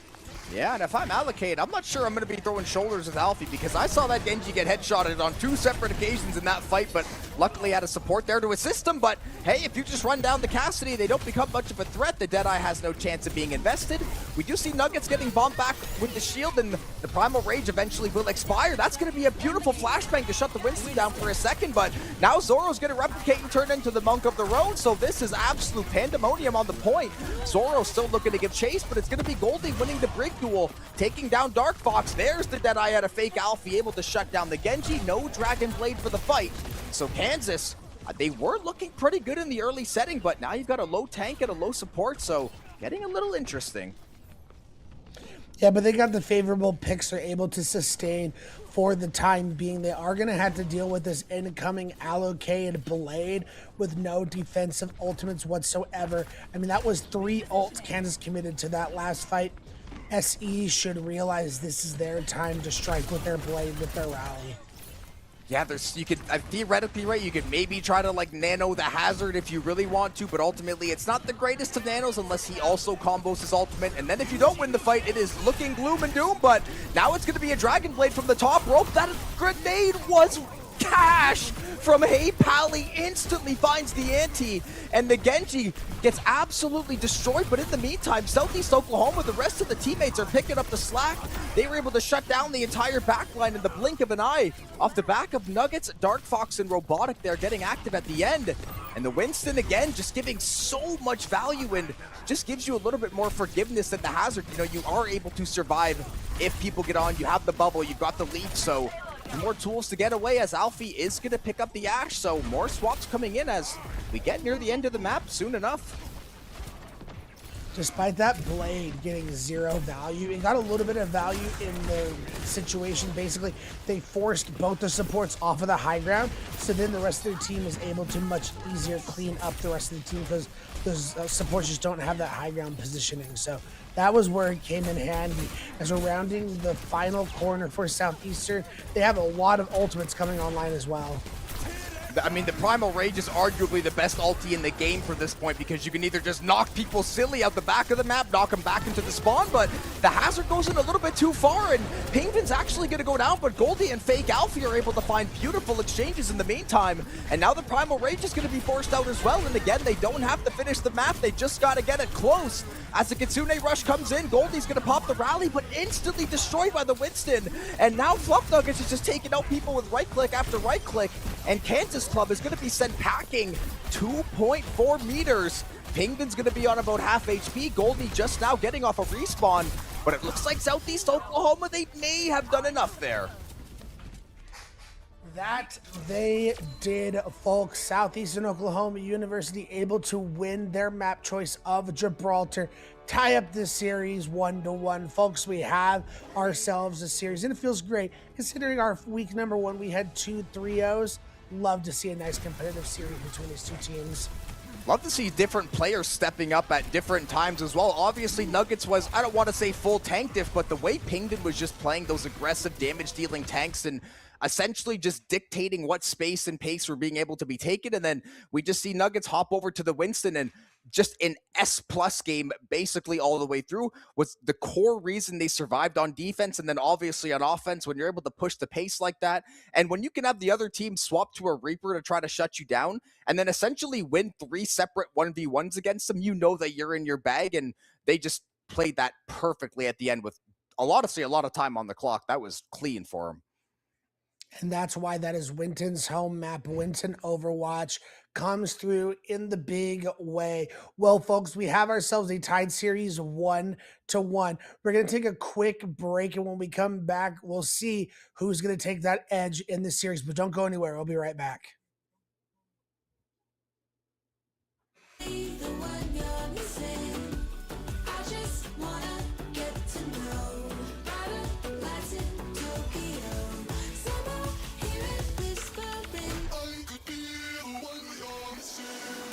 Yeah, and if I'm allocated, I'm not sure I'm going to be throwing shoulders with Alfie because I saw that Genji get headshotted on 2 separate occasions in that fight, but luckily had a support there to assist him. But hey, if you just run down the Cassidy, they don't become much of a threat. The Deadeye has no chance of being invested. We do see Nuggets getting bombed back with the shield, and the Primal Rage eventually will expire. That's going to be a beautiful flashbang to shut the Winston down for a second, but now Zoro's going to replicate and turn into the Monk of the Road, so this is absolute pandemonium on the point. Zoro still looking to give chase, but it's going to be Goldie winning the Brig duel, taking down Dark Fox. There's the Deadeye at a fake Alfie, able to shut down the Genji. No Dragon Blade for the fight. So Kansas, they were looking pretty good in the early setting, but now you've got a low tank and a low support, so getting a little interesting. Yeah, but they got the favorable picks. They're able to sustain for the time being. They are going to have to deal with this incoming allocated Blade with no defensive ultimates whatsoever. I mean, that was 3 ults Kansas committed to that last fight. SE should realize this is their time to strike with their Blade, with their rally. Yeah, you could theoretically, right, you could maybe try to like nano the Hazard if you really want to, but ultimately it's not the greatest of nanos unless he also combos his ultimate, and then if you don't win the fight, it is looking gloom and doom. But now it's going to be a Dragon Blade from the top rope. That grenade was cash from Hey Pally, instantly finds the ante, and the Genji gets absolutely destroyed. But in the meantime, Southeast Oklahoma, the rest of the teammates are picking up the slack. They were able to shut down the entire backline in the blink of an eye off the back of Nuggets, Dark Fox, and Robotic there getting active at the end. And the Winston, again, just giving so much value and just gives you a little bit more forgiveness than the Hazard. You know, you are able to survive if people get on. You have the bubble, you've got the lead, so more tools to get away as Alfie is going to pick up the Ash, so more swaps coming in as we get near the end of the map soon enough. Despite that Blade getting 0 value, it got a little bit of value in the situation. Basically, they forced both the supports off of the high ground, so then the rest of their team is able to much easier clean up the rest of the team because those supports just don't have that high ground positioning. So that was where it came in handy. As we're rounding the final corner for Southeastern, they have a lot of ultimates coming online as well. I mean, the Primal Rage is arguably the best ulti in the game for this point because you can either just knock people silly out the back of the map, knock them back into the spawn, but the Hazard goes in a little bit too far, and Pingvin's actually going to go down, but Goldie and Fake Alfie are able to find beautiful exchanges in the meantime, and now the Primal Rage is going to be forced out as well, and again, they don't have to finish the map, they just got to get it close. As the Kitsune Rush comes in, Goldie's going to pop the rally, but instantly destroyed by the Winston, and now Fluff Nuggets is just taking out people with right-click after right-click, and Kansas Club is going to be sent packing 2.4 meters. Pingvin's going to be on about half HP. Goldie just now getting off a respawn, but it looks like Southeast Oklahoma, they may have done enough there. That they did, folks. Southeastern Oklahoma University able to win their map choice of Gibraltar, tie up this series 1-1. Folks, we have ourselves a series, and it feels great. Considering our week number 1, we had 2 3-0s. Love to see a nice competitive series between these two teams. Love to see different players stepping up at different times as well. Obviously, Nuggets was, I don't want to say full tank diff, but the way Pingdon was just playing those aggressive damage-dealing tanks and essentially just dictating what space and pace were being able to be taken. And then we just see Nuggets hop over to the Winston, and just an S+ game basically all the way through was the core reason they survived on defense. And then obviously on offense, when you're able to push the pace like that, and when you can have the other team swap to a Reaper to try to shut you down, and then essentially win 3 separate 1v1s against them, you know that you're in your bag, and they just played that perfectly at the end with a lot of time on the clock. That was clean for them. And that's why that is Winton's home map. Winton Overwatch comes through in the big way. Well, folks, we have ourselves a tied series 1-1. We're going to take a quick break, and when we come back, we'll see who's going to take that edge in the series. But don't go anywhere. We'll be right back. The one you're missing. I just wanna get to know. Brighter lights in Tokyo. Somehow hear it whispering. I could be the one you're missing.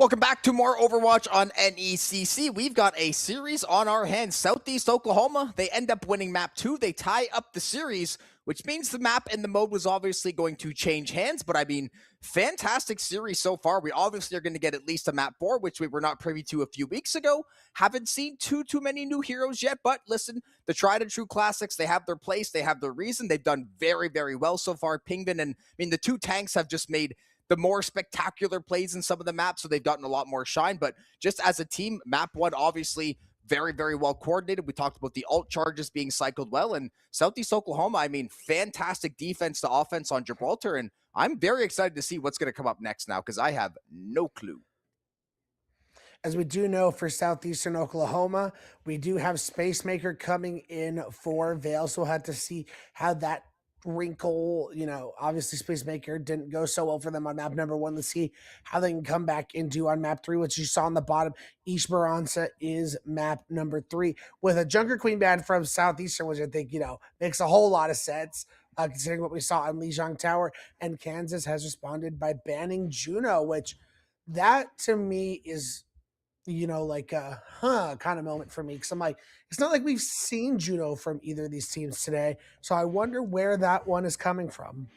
Welcome back to more Overwatch on NECC. We've got a series on our hands. Southeast Oklahoma, they end up winning map 2. They tie up the series, which means the map and the mode was obviously going to change hands. But I mean, fantastic series so far. We obviously are going to get at least a map 4, which we were not privy to a few weeks ago. Haven't seen too many new heroes yet, but listen, the tried and true classics, they have their place, they have their reason. They've done very well so far. Pingvin and, I mean, the two tanks have just made the more spectacular plays in some of the maps, so they've gotten a lot more shine. But just as a team, map 1 obviously very well coordinated. We talked about the ult charges being cycled well, and Southeast Oklahoma, I mean, fantastic defense to offense on Gibraltar, and I'm very excited to see what's going to come up next now, because I have no clue. As we do know for Southeastern Oklahoma, we do have Spacemaker coming in for Vale, so we'll have to see how that wrinkle. Obviously Space Maker didn't go so well for them on map number 1. Let's see how they can come back into on map 3, which you saw on the bottom. Esperanza is map number 3 with a Junker Queen band from Southeastern, which I think, makes a whole lot of sense. Considering what we saw on Lijiang Tower, and Kansas has responded by banning Juno, which that to me is, like a kind of moment for me, because I'm like, it's not like we've seen Juno from either of these teams today, so I wonder where that one is coming from.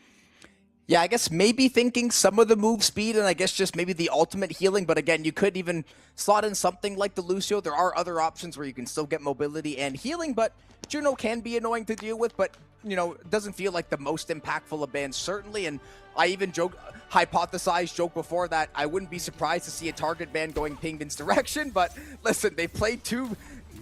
Yeah, I guess maybe thinking some of the move speed and I guess just maybe the ultimate healing. But again, you could even slot in something like the Lucio. There are other options where you can still get mobility and healing, but Juno can be annoying to deal with, but it doesn't feel like the most impactful of bans, certainly. And I even joke before that I wouldn't be surprised to see a target ban going Pingvin's direction. But listen, they played 2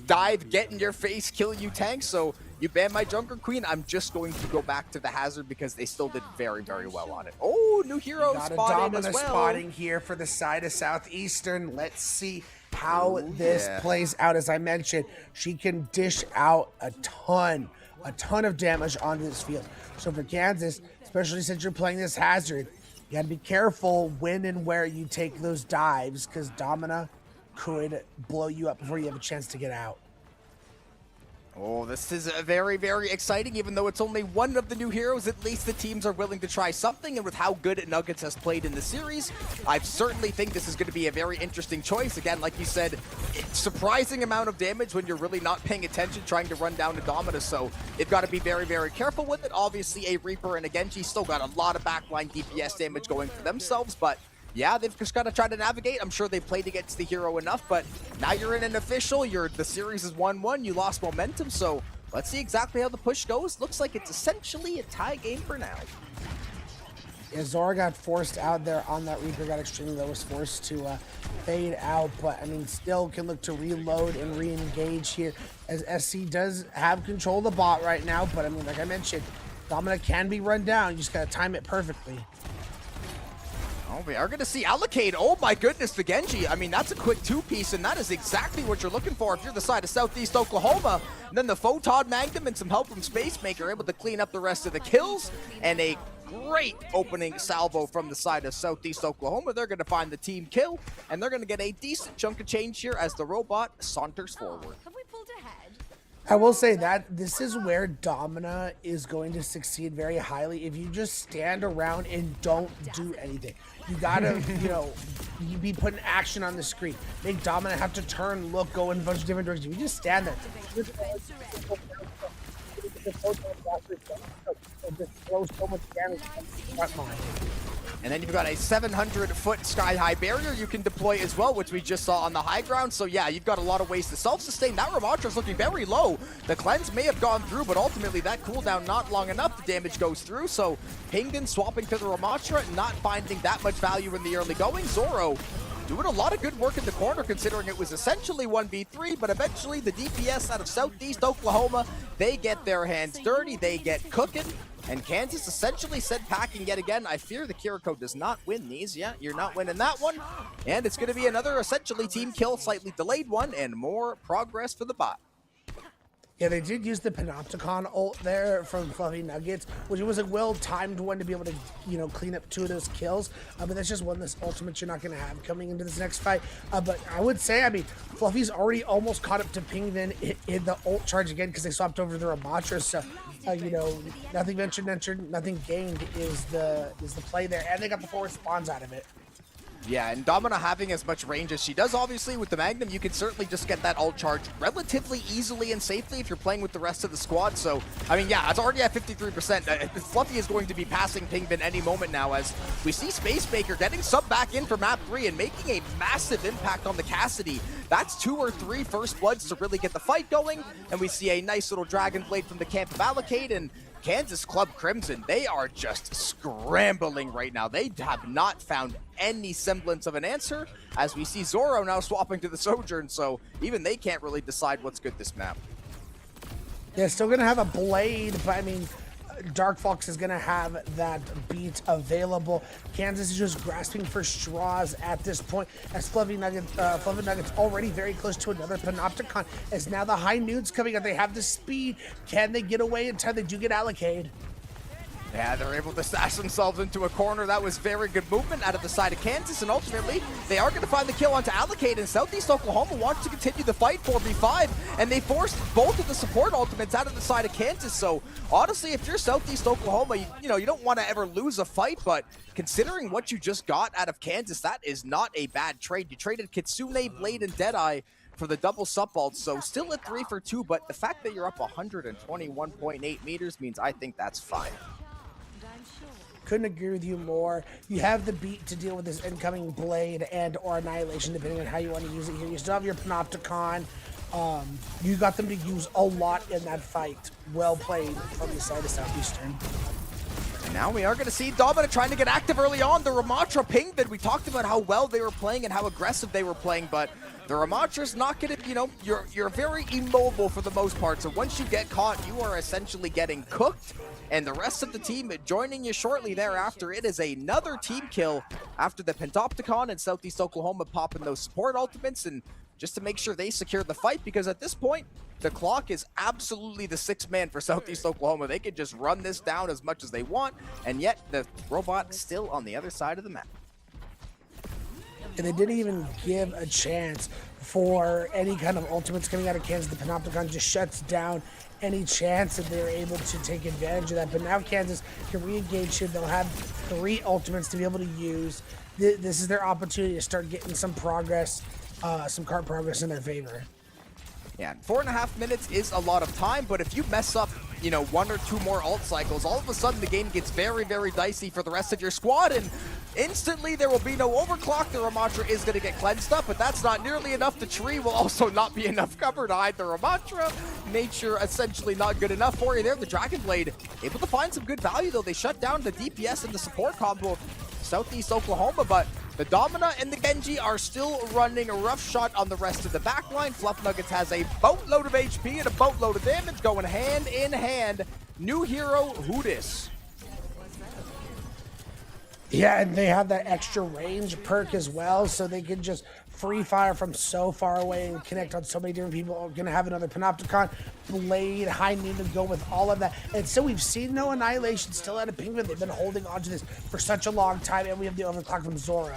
dive, get in your face, kill you tanks, so you ban my Junker Queen, I'm just going to go back to the Hazard because they still did very, very well on it. Oh, new hero spotted as well. Spotting here for the side of Southeastern. Let's see how this plays out. As I mentioned, she can dish out a ton of damage onto this field. So for Kansas, especially since you're playing this Hazard, you gotta be careful when and where you take those dives, because Domina could blow you up before you have a chance to get out. Oh, this is very, very exciting. Even though it's only one of the new heroes, at least the teams are willing to try something. And with how good Nuggets has played in the series, I certainly think this is going to be a very interesting choice. Again, like you said, surprising amount of damage when you're really not paying attention, trying to run down a Dominus. So they've got to be very, very careful with it. Obviously, a Reaper and a Genji still got a lot of backline DPS damage going for themselves, but yeah, they've just got to try to navigate. I'm sure they've played against the hero enough, but now you're in an official. The series is 1-1. You lost momentum, so let's see exactly how the push goes. Looks like it's essentially a tie game for now. Yeah, Zora got forced out there on that Reaper, got extremely low, was forced to fade out, but I mean, still can look to reload and re-engage here, as SC does have control of the bot right now, but I mean, like I mentioned, Domina can be run down. You just got to time it perfectly. Oh, we are going to see Allocate. Oh my goodness, the Genji. I mean, that's a quick 2-piece, and that is exactly what you're looking for if you're the side of Southeast Oklahoma. And then the Photod Magnum and some help from Space Maker able to clean up the rest of the kills, and a great opening salvo from the side of Southeast Oklahoma. They're going to find the team kill, and they're going to get a decent chunk of change here as the robot saunters forward. Have we pulled ahead? I will say that this is where Domina is going to succeed very highly if you just stand around and don't do anything. You gotta, you be putting action on the screen. Make Domina have to turn, look, go in a bunch of different directions. You just stand there. Just throw so much damage on the front line. And then you've got a 700-foot sky-high barrier you can deploy as well, which we just saw on the high ground. So yeah, you've got a lot of ways to self-sustain. That Ramatra's looking very low. The cleanse may have gone through, but ultimately that cooldown not long enough. The damage goes through. So Pingdon swapping to the Ramatra, not finding that much value in the early going. Zoro doing a lot of good work in the corner, considering it was essentially 1v3, but eventually the DPS out of Southeast Oklahoma, they get their hands dirty, they get cooking, and Kansas essentially sent packing yet again. I fear the Kiriko does not win these. Yeah, you're not winning that one. And it's going to be another essentially team kill, slightly delayed one, and more progress for the bot. Yeah, they did use the Panopticon ult there from Fluffy Nuggets, which was a well-timed one to be able to, clean up 2 of those kills. But that's just one of those ultimates you're not going to have coming into this next fight. But I would say, I mean, Fluffy's already almost caught up to Pingvin in the ult charge again because they swapped over to the Ramatra. So, nothing ventured, nothing gained is the play there. And they got the forward spawns out of it. Yeah, and Domina having as much range as she does, obviously, with the Magnum, you can certainly just get that ult charge relatively easily and safely if you're playing with the rest of the squad. So, I mean, yeah, it's already at 53%. Fluffy is going to be passing Pingvin any moment now as we see Space Maker getting sub back in for map 3 and making a massive impact on the Cassidy. That's 2 or 3 first bloods to really get the fight going, and we see a nice little Dragon Blade from the camp of Allocate, and Kansas Club Crimson, they are just scrambling right now. They have not found any semblance of an answer, as we see Zoro now swapping to the Sojourn, so even they can't really decide what's good this map. Yeah, still going to have a Blade, but I mean, Dark Fox is going to have that beat available. Kansas is just grasping for straws at this point, as Fluffy Nuggets already very close to another Panopticon, as now the high nudes coming up. They have the speed. Can they get away in time? They do get allocated. Yeah, they're able to stash themselves into a corner. That was very good movement out of the side of Kansas, and ultimately, they are going to find the kill onto Allocate, and Southeast Oklahoma wants to continue the fight 4v5, and they forced both of the support ultimates out of the side of Kansas. So, honestly, if you're Southeast Oklahoma, you don't want to ever lose a fight, but considering what you just got out of Kansas, that is not a bad trade. You traded Kitsune, Blade, and Deadeye for the double sub-ult, so still at 3 for 2, but the fact that you're up 121.8 meters means I think that's fine. Couldn't agree with you more. You have the beat to deal with this incoming Blade and or Annihilation, depending on how you want to use it here. You still have your Panopticon. You got them to use a lot in that fight. Well played from the side of Southeastern. And now we are going to see Domina trying to get active early on. The Ramatra pinged it. We talked about how well they were playing and how aggressive they were playing, but the Ramatra's not going to, you're very immobile for the most part. So once you get caught, you are essentially getting cooked. And the rest of the team joining you shortly thereafter. It is another team kill after the Pentopticon and Southeast Oklahoma popping those support ultimates, and just to make sure they secure the fight, because at this point, the clock is absolutely the sixth man for Southeast Oklahoma. They could just run this down as much as they want, and yet the robot still on the other side of the map. And they didn't even give a chance for any kind of ultimates coming out of Kansas. The Panopticon just shuts down any chance that they're able to take advantage of that. But now Kansas can re-engage here. They'll have 3 ultimates to be able to use. This is their opportunity to start getting some progress, some card progress in their favor. Yeah, 4.5 minutes is a lot of time, but if you mess up, 1 or 2 more ult cycles, all of a sudden the game gets very, very dicey for the rest of your squad, and instantly there will be no overclock. The Ramatra is going to get cleansed up, but that's not nearly enough. The tree will also not be enough cover to hide the Ramatra. Nature essentially not good enough for you there. The Dragon Blade able to find some good value, though. They shut down the DPS and the support combo of Southeast Oklahoma, but the Domina and the Genji are still running a rough shot on the rest of the backline. Fluff Nuggets has a boatload of HP and a boatload of damage going hand in hand. New hero, Hootis. Yeah, and they have that extra range perk as well, so they can just free fire from so far away and connect on so many different people. Are going to have another Panopticon, Blade, High Need to go with all of that. And so we've seen no Annihilation still out of Penguin. They've been holding on to this for such a long time, and we have the overclock from Zoro.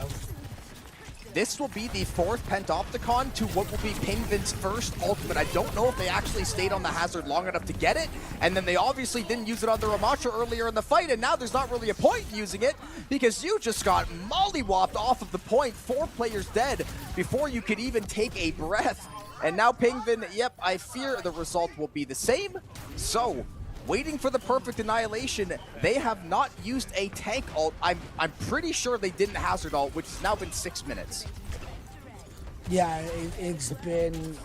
This will be the 4th Pentopticon to what will be Penguin's first ultimate. I don't know if they actually stayed on the hazard long enough to get it, and then they obviously didn't use it on the Ramatra earlier in the fight, and now there's not really a point using it because you just got mollywopped off of the point. 4 players dead before you could even take a breath. And now Penguin, yep, I fear the result will be the same. So, waiting for the perfect Annihilation, they have not used a tank ult. I'm pretty sure they didn't hazard ult, which has now been 6 minutes. Yeah, it's been,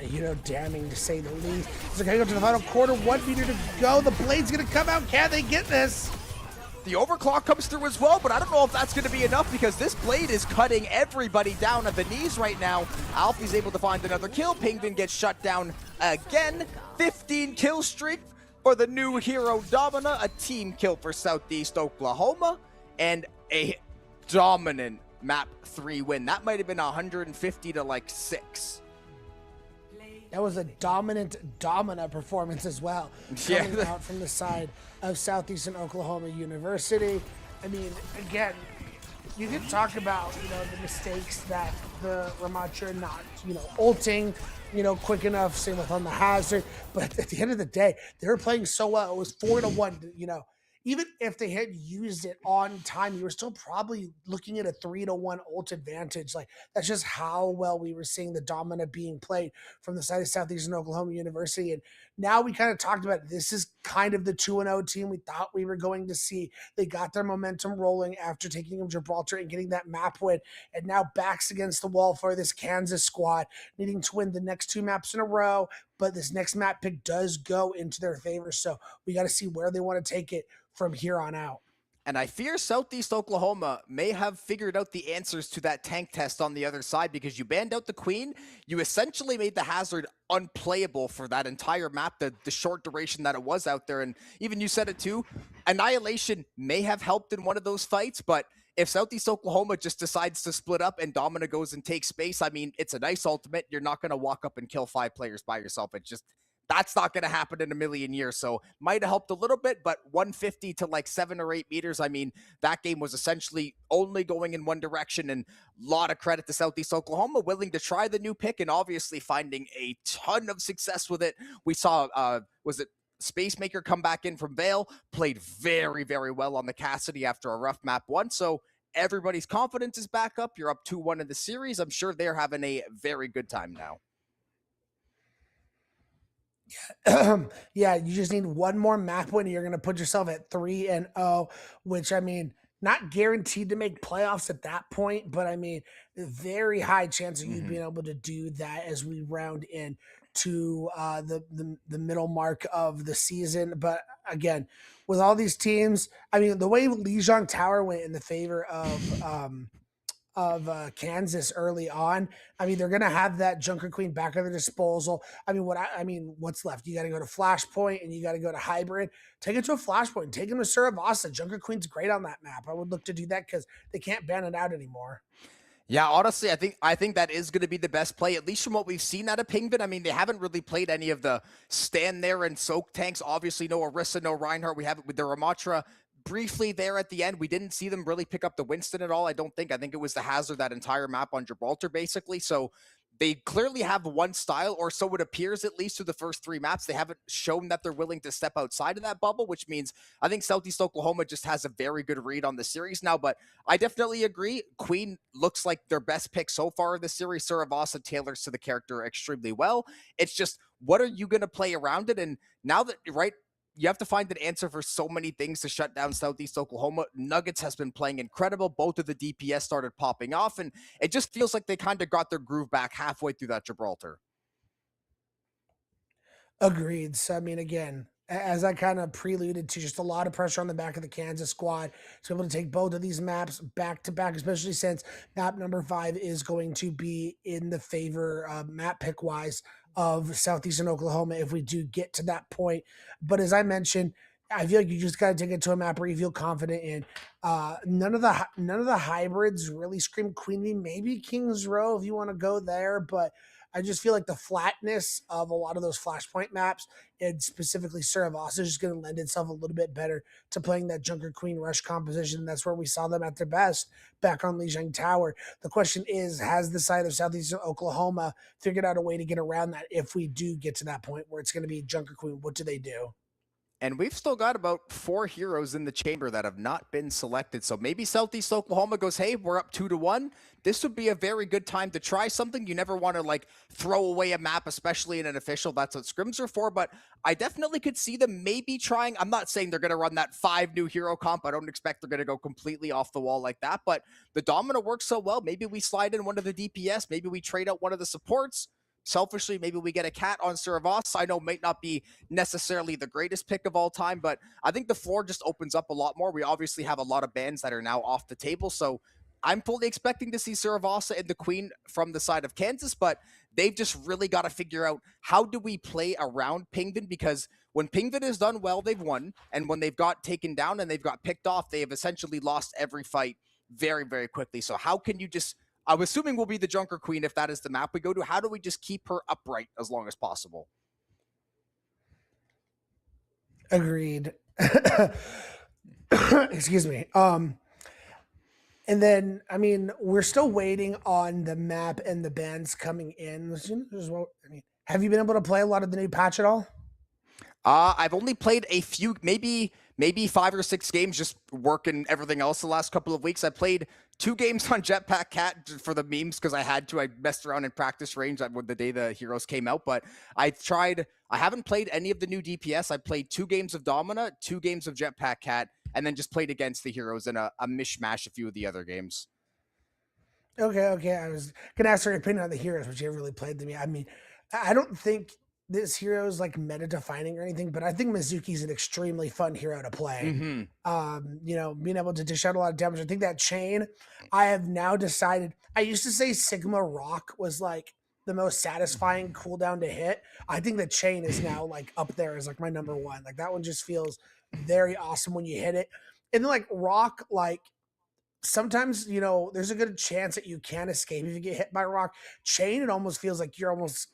damning to say the least. So going to go to the final quarter, 1 meter to go. The Blade's going to come out. Can they get this? The overclock comes through as well, but I don't know if that's going to be enough because this Blade is cutting everybody down at the knees right now. Alfie's able to find another kill. Penguin gets shut down again. 15 kill streak for the new hero Domina, a team kill for Southeast Oklahoma, and a dominant map 3 win. That might have been 150 to 6. That was a dominant Domina performance as well, coming out from the side of Southeastern Oklahoma University. I mean, again, you could talk about, the mistakes that the Ramatra not, ulting, quick enough, same with on the hazard. But at the end of the day, they were playing so well. It was 4-1, even if they had used it on time, you were still probably looking at a 3-1 ult advantage. That's just how well we were seeing the Domina being played from the side of Southeastern Oklahoma University. And now we kind of talked about this is kind of the 2-0 team we thought we were going to see. They got their momentum rolling after taking them Gibraltar and getting that map win. And now backs against the wall for this Kansas squad, needing to win the next 2 maps in a row. But this next map pick does go into their favor. So we got to see where they want to take it from here on out. And I fear Southeast Oklahoma may have figured out the answers to that tank test on the other side because you banned out the Queen. You essentially made the hazard unplayable for that entire map, the short duration that it was out there. And even you said it too, Annihilation may have helped in one of those fights, but if Southeast Oklahoma just decides to split up and Domina goes and takes space, I mean, it's a nice ultimate. You're not going to walk up and kill 5 players by yourself. It just That's not going to happen in a million years. So might have helped a little bit, but 150 to like 7 or 8 meters. I mean, that game was essentially only going in one direction. And a lot of credit to Southeast Oklahoma, willing to try the new pick and obviously finding a ton of success with it. We saw, was it Spacemaker come back in from Vale, played very, very well on the Cassidy after a rough map one. So everybody's confidence is back up. You're up 2-1 in the series. I'm sure they're having a very good time now. Yeah, you just need one more map win. You're going to put yourself at 3-0, which I mean, not guaranteed to make playoffs at that point, but I mean, very high chance of you being able to do that as we round in to the middle mark of the season. But again, with all these teams, I mean, the way Lijiang Tower went in the favor of Kansas early on. I mean, they're going to have that Junker Queen back at their disposal. I mean, what's left? You got to go to Flashpoint and you got to go to Hybrid. Take it to a Flashpoint. Take them to Suravasa. Junker Queen's great on that map. I would look to do that because they can't ban it out anymore. Yeah, honestly, I think that is going to be the best play, at least from what we've seen out of Pingvin. I mean, they haven't really played any of the stand there and soak tanks. Obviously, no Orisa, no Reinhardt. We have it with the Ramatra briefly there at the end. We didn't see them really pick up the Winston at all, I don't think. I think it was the Hazard that entire map on Gibraltar, basically. So they clearly have one style, or so it appears, at least through the first 3 maps. They haven't shown that they're willing to step outside of that bubble, which means I think Southeast Oklahoma just has a very good read on the series now. But I definitely agree. Queen looks like their best pick so far in the series. Suravasa tailors to the character extremely well. It's just, what are you going to play around it? And now that, right, you have to find an answer for so many things to shut down Southeast Oklahoma. Nuggets has been playing incredible. Both of the DPS started popping off, and it just feels like they kind of got their groove back halfway through that Gibraltar. Agreed. So, I mean, again, as I kind of preluded to, just a lot of pressure on the back of the Kansas squad to be able to take both of these maps back to back, especially since map number 5 is going to be in the favor, map pick wise, of Southeastern Oklahoma if we do get to that point. But as I mentioned, I feel like you just got to take it to a map where you feel confident in. None of the hybrids really scream Queenie. Maybe Kings Row if you want to go there, but I just feel like the flatness of a lot of those Flashpoint maps, and specifically Suravasa, is just going to lend itself a little bit better to playing that Junker Queen Rush composition. That's where we saw them at their best back on Lijiang Tower. The question is, has the side of Southeastern Oklahoma figured out a way to get around that if we do get to that point where it's going to be Junker Queen? What do they do? And we've still got about 4 heroes in the chamber that have not been selected. So maybe Southeast Oklahoma goes, hey, we're up 2-1. This would be a very good time to try something. You never want to like throw away a map, especially in an official. That's what scrims are for. But I definitely could see them maybe trying. I'm not saying they're going to run that 5 new hero comp. I don't expect they're going to go completely off the wall like that. But the Domino works so well. Maybe we slide in one of the DPS. Maybe we trade out one of the supports. Selfishly, maybe we get a cat on Suravasa. I know might not be necessarily the greatest pick of all time, but I think the floor just opens up a lot more. We obviously have a lot of bans that are now off the table, so I'm fully expecting to see Suravasa and the Queen from the side of Kansas, but they've just really got to figure out how do we play around Pingvin, because when Pingvin has done well, they've won, and when they've got taken down and they've got picked off, they have essentially lost every fight very, very quickly. So how can you just... I'm assuming we'll be the Junker Queen if that is the map we go to. How do we just keep her upright as long as possible? Agreed. Excuse me. And then, I mean, we're still waiting on the map and the bands coming in. Have you been able to play a lot of the new patch at all? I've only played a few, maybe 5 or 6 games, just working everything else the last couple of weeks. I played 2 games on Jetpack Cat for the memes because I had to. I messed around in practice range the day the heroes came out, but I haven't played any of the new DPS. I played 2 games of Domina, 2 games of Jetpack Cat, and then just played against the heroes in a mishmash a few of the other games. Okay. I was going to ask your opinion on the heroes, but you haven't really played them yet. I mean, I don't think this hero is like meta defining or anything, but I think Mizuki's an extremely fun hero to play. Being able to dish out a lot of damage. I think that chain, I have now decided, I used to say Sigma Rock was like the most satisfying cooldown to hit. I think the chain is now like up there as like my number 1. Like that one just feels very awesome when you hit it. And then like Rock, like sometimes, there's a good chance that you can escape if you get hit by Rock. Chain, it almost feels like you're almost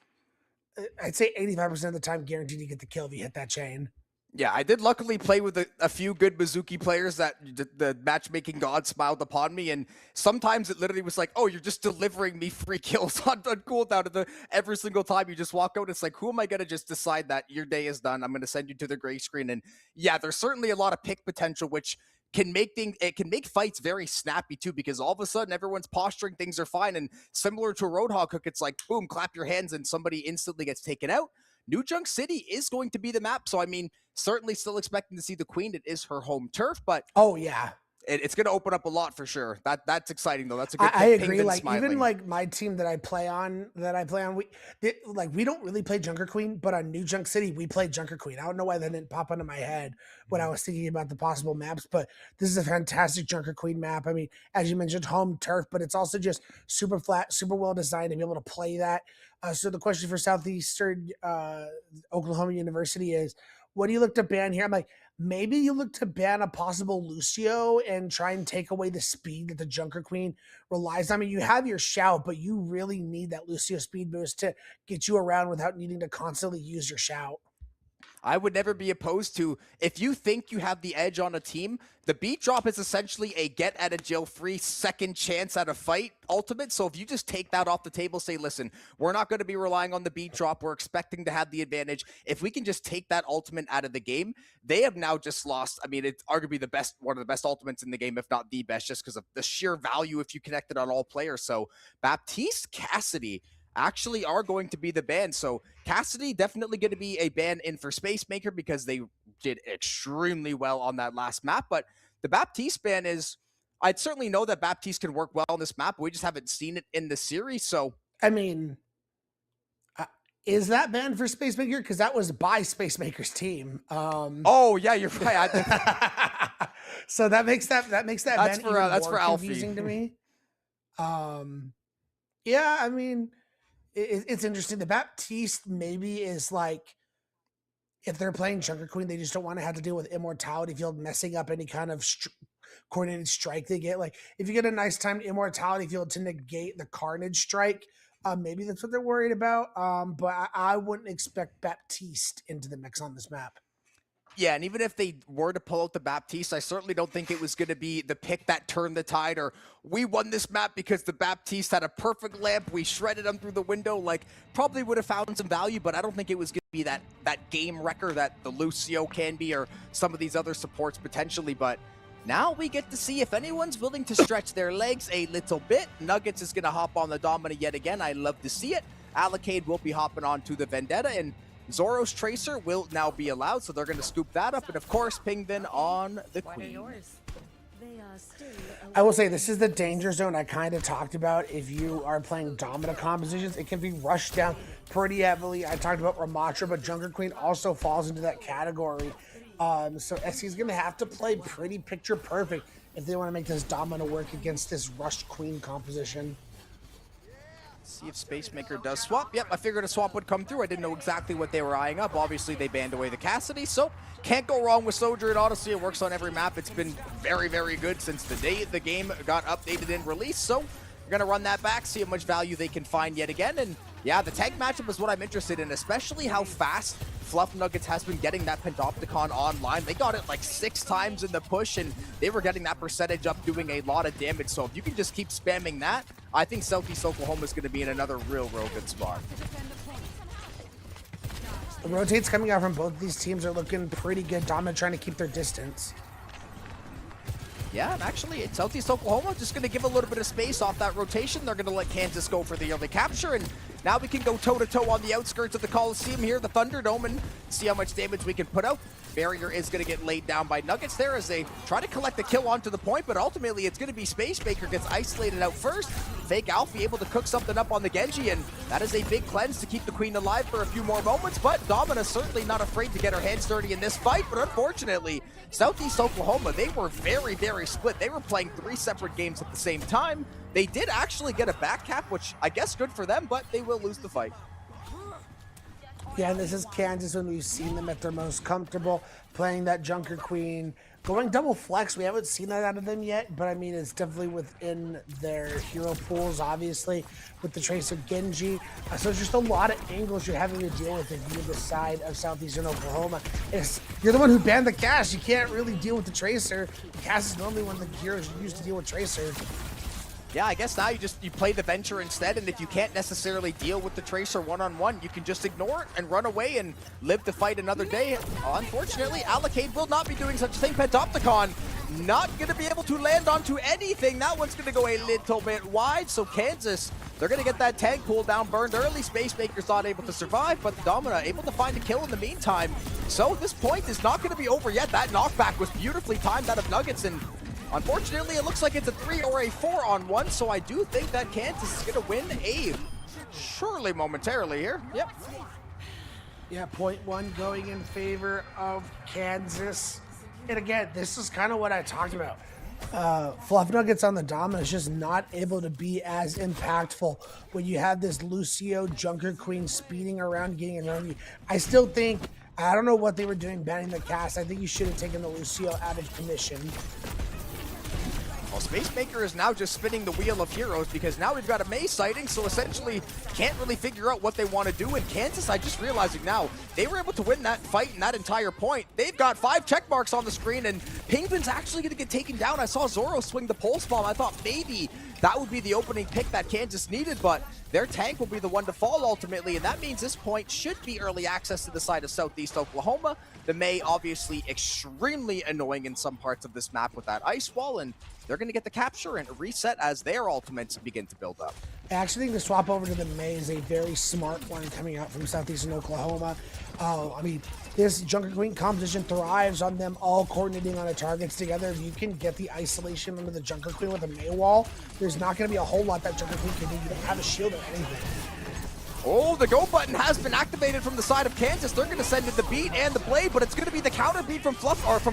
I'd say 85% of the time guaranteed to get the kill if you hit that chain. Yeah, I did luckily play with a few good Mizuki players that the matchmaking god smiled upon me, and sometimes it literally was like, oh, you're just delivering me free kills on cooldown every single time you just walk out. It's like, who am I going to just decide that your day is done? I'm going to send you to the gray screen. And yeah, there's certainly a lot of pick potential, which can make fights very snappy too, because all of a sudden everyone's posturing, things are fine. And similar to a Roadhog hook, it's like, boom, clap your hands and somebody instantly gets taken out. New Junk City is going to be the map. So, I mean, certainly still expecting to see the Queen. It is her home turf, but oh yeah, it's going to open up a lot for sure. That's exciting though. That's a good. I agree. Like even like my team that I play on, we don't really play Junker Queen, but on New Junk City we play Junker Queen. I don't know why that didn't pop into my head when I was thinking about the possible maps, but this is a fantastic Junker Queen map. I mean, as you mentioned, home turf, but it's also just super flat, super well designed to be able to play that. So the question for Southeastern Oklahoma University is, what do you look to ban here? I'm like, maybe you look to ban a possible Lucio and try and take away the speed that the Junker Queen relies on. I mean, you have your shout, but you really need that Lucio speed boost to get you around without needing to constantly use your shout. I would never be opposed to, if you think you have the edge on a team, the beat drop is essentially a get out of jail free second chance at a fight ultimate. So if you just take that off the table, say, listen, we're not going to be relying on the beat drop. We're expecting to have the advantage. If we can just take that ultimate out of the game, they have now just lost. I mean, it's arguably one of the best ultimates in the game, if not the best, just because of the sheer value if you connect it on all players. So Baptiste Cassidy actually are going to be the ban. So Cassidy definitely going to be a ban in for Spacemaker because they did extremely well on that last map. But the Baptiste ban is, I'd certainly know that Baptiste can work well on this map. We just haven't seen it in the series. So, I mean, is that ban for Spacemaker? Because that was by Spacemaker's team. Oh yeah, you're right. So that makes that ban that's for confusing Alfie. to me. Yeah, I mean, it's interesting. The Baptiste maybe is like, if they're playing Junker Queen, they just don't want to have to deal with Immortality Field messing up any kind of coordinated strike they get. Like, if you get a nice timed Immortality Field to negate the Carnage strike, maybe that's what they're worried about. But I wouldn't expect Baptiste into the mix on this map. Yeah, and even if they were to pull out the Baptiste, I certainly don't think it was going to be the pick that turned the tide, or we won this map because the Baptiste had a perfect lamp, we shredded them through the window. Like, probably would have found some value, but I don't think it was going to be that game wrecker that the Lucio can be, or some of these other supports potentially. But now we get to see if anyone's willing to stretch their legs a little bit. Nuggets is going to hop on the Domina yet again. I love to see it. Alacade will be hopping on to the Vendetta, and Zoro's Tracer will now be allowed, so they're going to scoop that up. And of course, Pingvin on the Queen. I will say, this is the danger zone I kind of talked about. If you are playing Domina compositions, it can be rushed down pretty heavily. I talked about Ramatra, but Junker Queen also falls into that category. So SC is going to have to play pretty picture perfect if they want to make this Domina work against this rushed Queen composition. See if Spacemaker does swap. Yep, I figured a swap would come through. I didn't know exactly what they were eyeing up. Obviously, they banned away the Cassidy, so can't go wrong with Soldier and Odyssey. It works on every map. It's been very, very good since the day the game got updated and released, so we're going to run that back, see how much value they can find yet again. And yeah, the tank matchup is what I'm interested in, especially how fast Fluff Nuggets has been getting that Pentopticon online. They got it like 6 times in the push, and they were getting that percentage up, doing a lot of damage. So if you can just keep spamming that, I think Southeast Oklahoma is going to be in another real good spot. The rotates coming out from both of these teams are looking pretty good. Domina trying to keep their distance. Yeah, and actually, Southeast Oklahoma just going to give a little bit of space off that rotation. They're going to let Kansas go for the early capture, and now we can go toe-to-toe on the outskirts of the Coliseum here, the Thunderdome, and see how much damage we can put out. Barrier is going to get laid down by Nuggets there as they try to collect the kill onto the point, but ultimately it's going to be Spacemaker gets isolated out first. Fake Alfie able to cook something up on the Genji, and that is a big cleanse to keep the Queen alive for a few more moments, but Domina certainly not afraid to get her hands dirty in this fight, but unfortunately, Southeast Oklahoma, they were very, very split. They were playing 3 separate games at the same time. They did actually get a back cap, which I guess good for them, but they will lose the fight. Yeah, and this is Kansas when we've seen them at their most comfortable, playing that Junker Queen, Going double flex, we haven't seen that out of them yet, but I mean, it's definitely within their hero pools, obviously, with the Tracer Genji. So it's just a lot of angles you're having to deal with if you're the side of Southeastern Oklahoma. You're the one who banned the cast. You can't really deal with the Tracer. The cast is normally one of the heroes used to deal with Tracer. Yeah, I guess now you play the Venture instead, and if you can't necessarily deal with the Tracer one-on-one, you can just ignore it and run away and live to fight another day. Unfortunately, Allocate will not be doing such a thing. Pentopticon not going to be able to land onto anything. That one's going to go a little bit wide, so Kansas, they're going to get that tank cooldown burned early. Space Maker's not able to survive, but the Domina able to find a kill in the meantime. So this point is not going to be over yet. That knockback was beautifully timed out of Nuggets, and unfortunately, it looks like it's a 3 or a 4-on-1, so I do think that Kansas is going to win surely momentarily here. Yep. Yeah, point one going in favor of Kansas. And again, this is kind of what I talked about. Fluff Nuggets on the Domina is just not able to be as impactful when you have this Lucio Junker Queen speeding around, getting in front of you. I still think, I don't know what they were doing banning the cast. I think you should have taken the Lucio out of commission. Well, Space Maker is now just spinning the wheel of heroes because now we've got a Mei sighting, so essentially can't really figure out what they want to do. In Kansas, I just realizing now, they were able to win that fight in that entire point. They've got 5 check marks on the screen, and Pingvin's actually going to get taken down. I saw Zoro swing the pulse bomb. I thought maybe that would be the opening pick that Kansas needed, but their tank will be the one to fall ultimately, and that means this point should be early access to the side of Southeast Oklahoma. The Mei obviously extremely annoying in some parts of this map with that ice wall, and they're going to get the capture and reset as their ultimates begin to build up. I actually think the swap over to the Mei is a very smart one coming out from Southeastern Oklahoma. I mean, this Junker Queen composition thrives on them all coordinating on the targets together. If you can get the isolation under the Junker Queen with a Mei wall, there's not going to be a whole lot that Junker Queen can do. You don't have a shield or anything. Oh, the go button has been activated from the side of Kansas. They're going to send in the beat and the blade, but it's going to be the counter beat from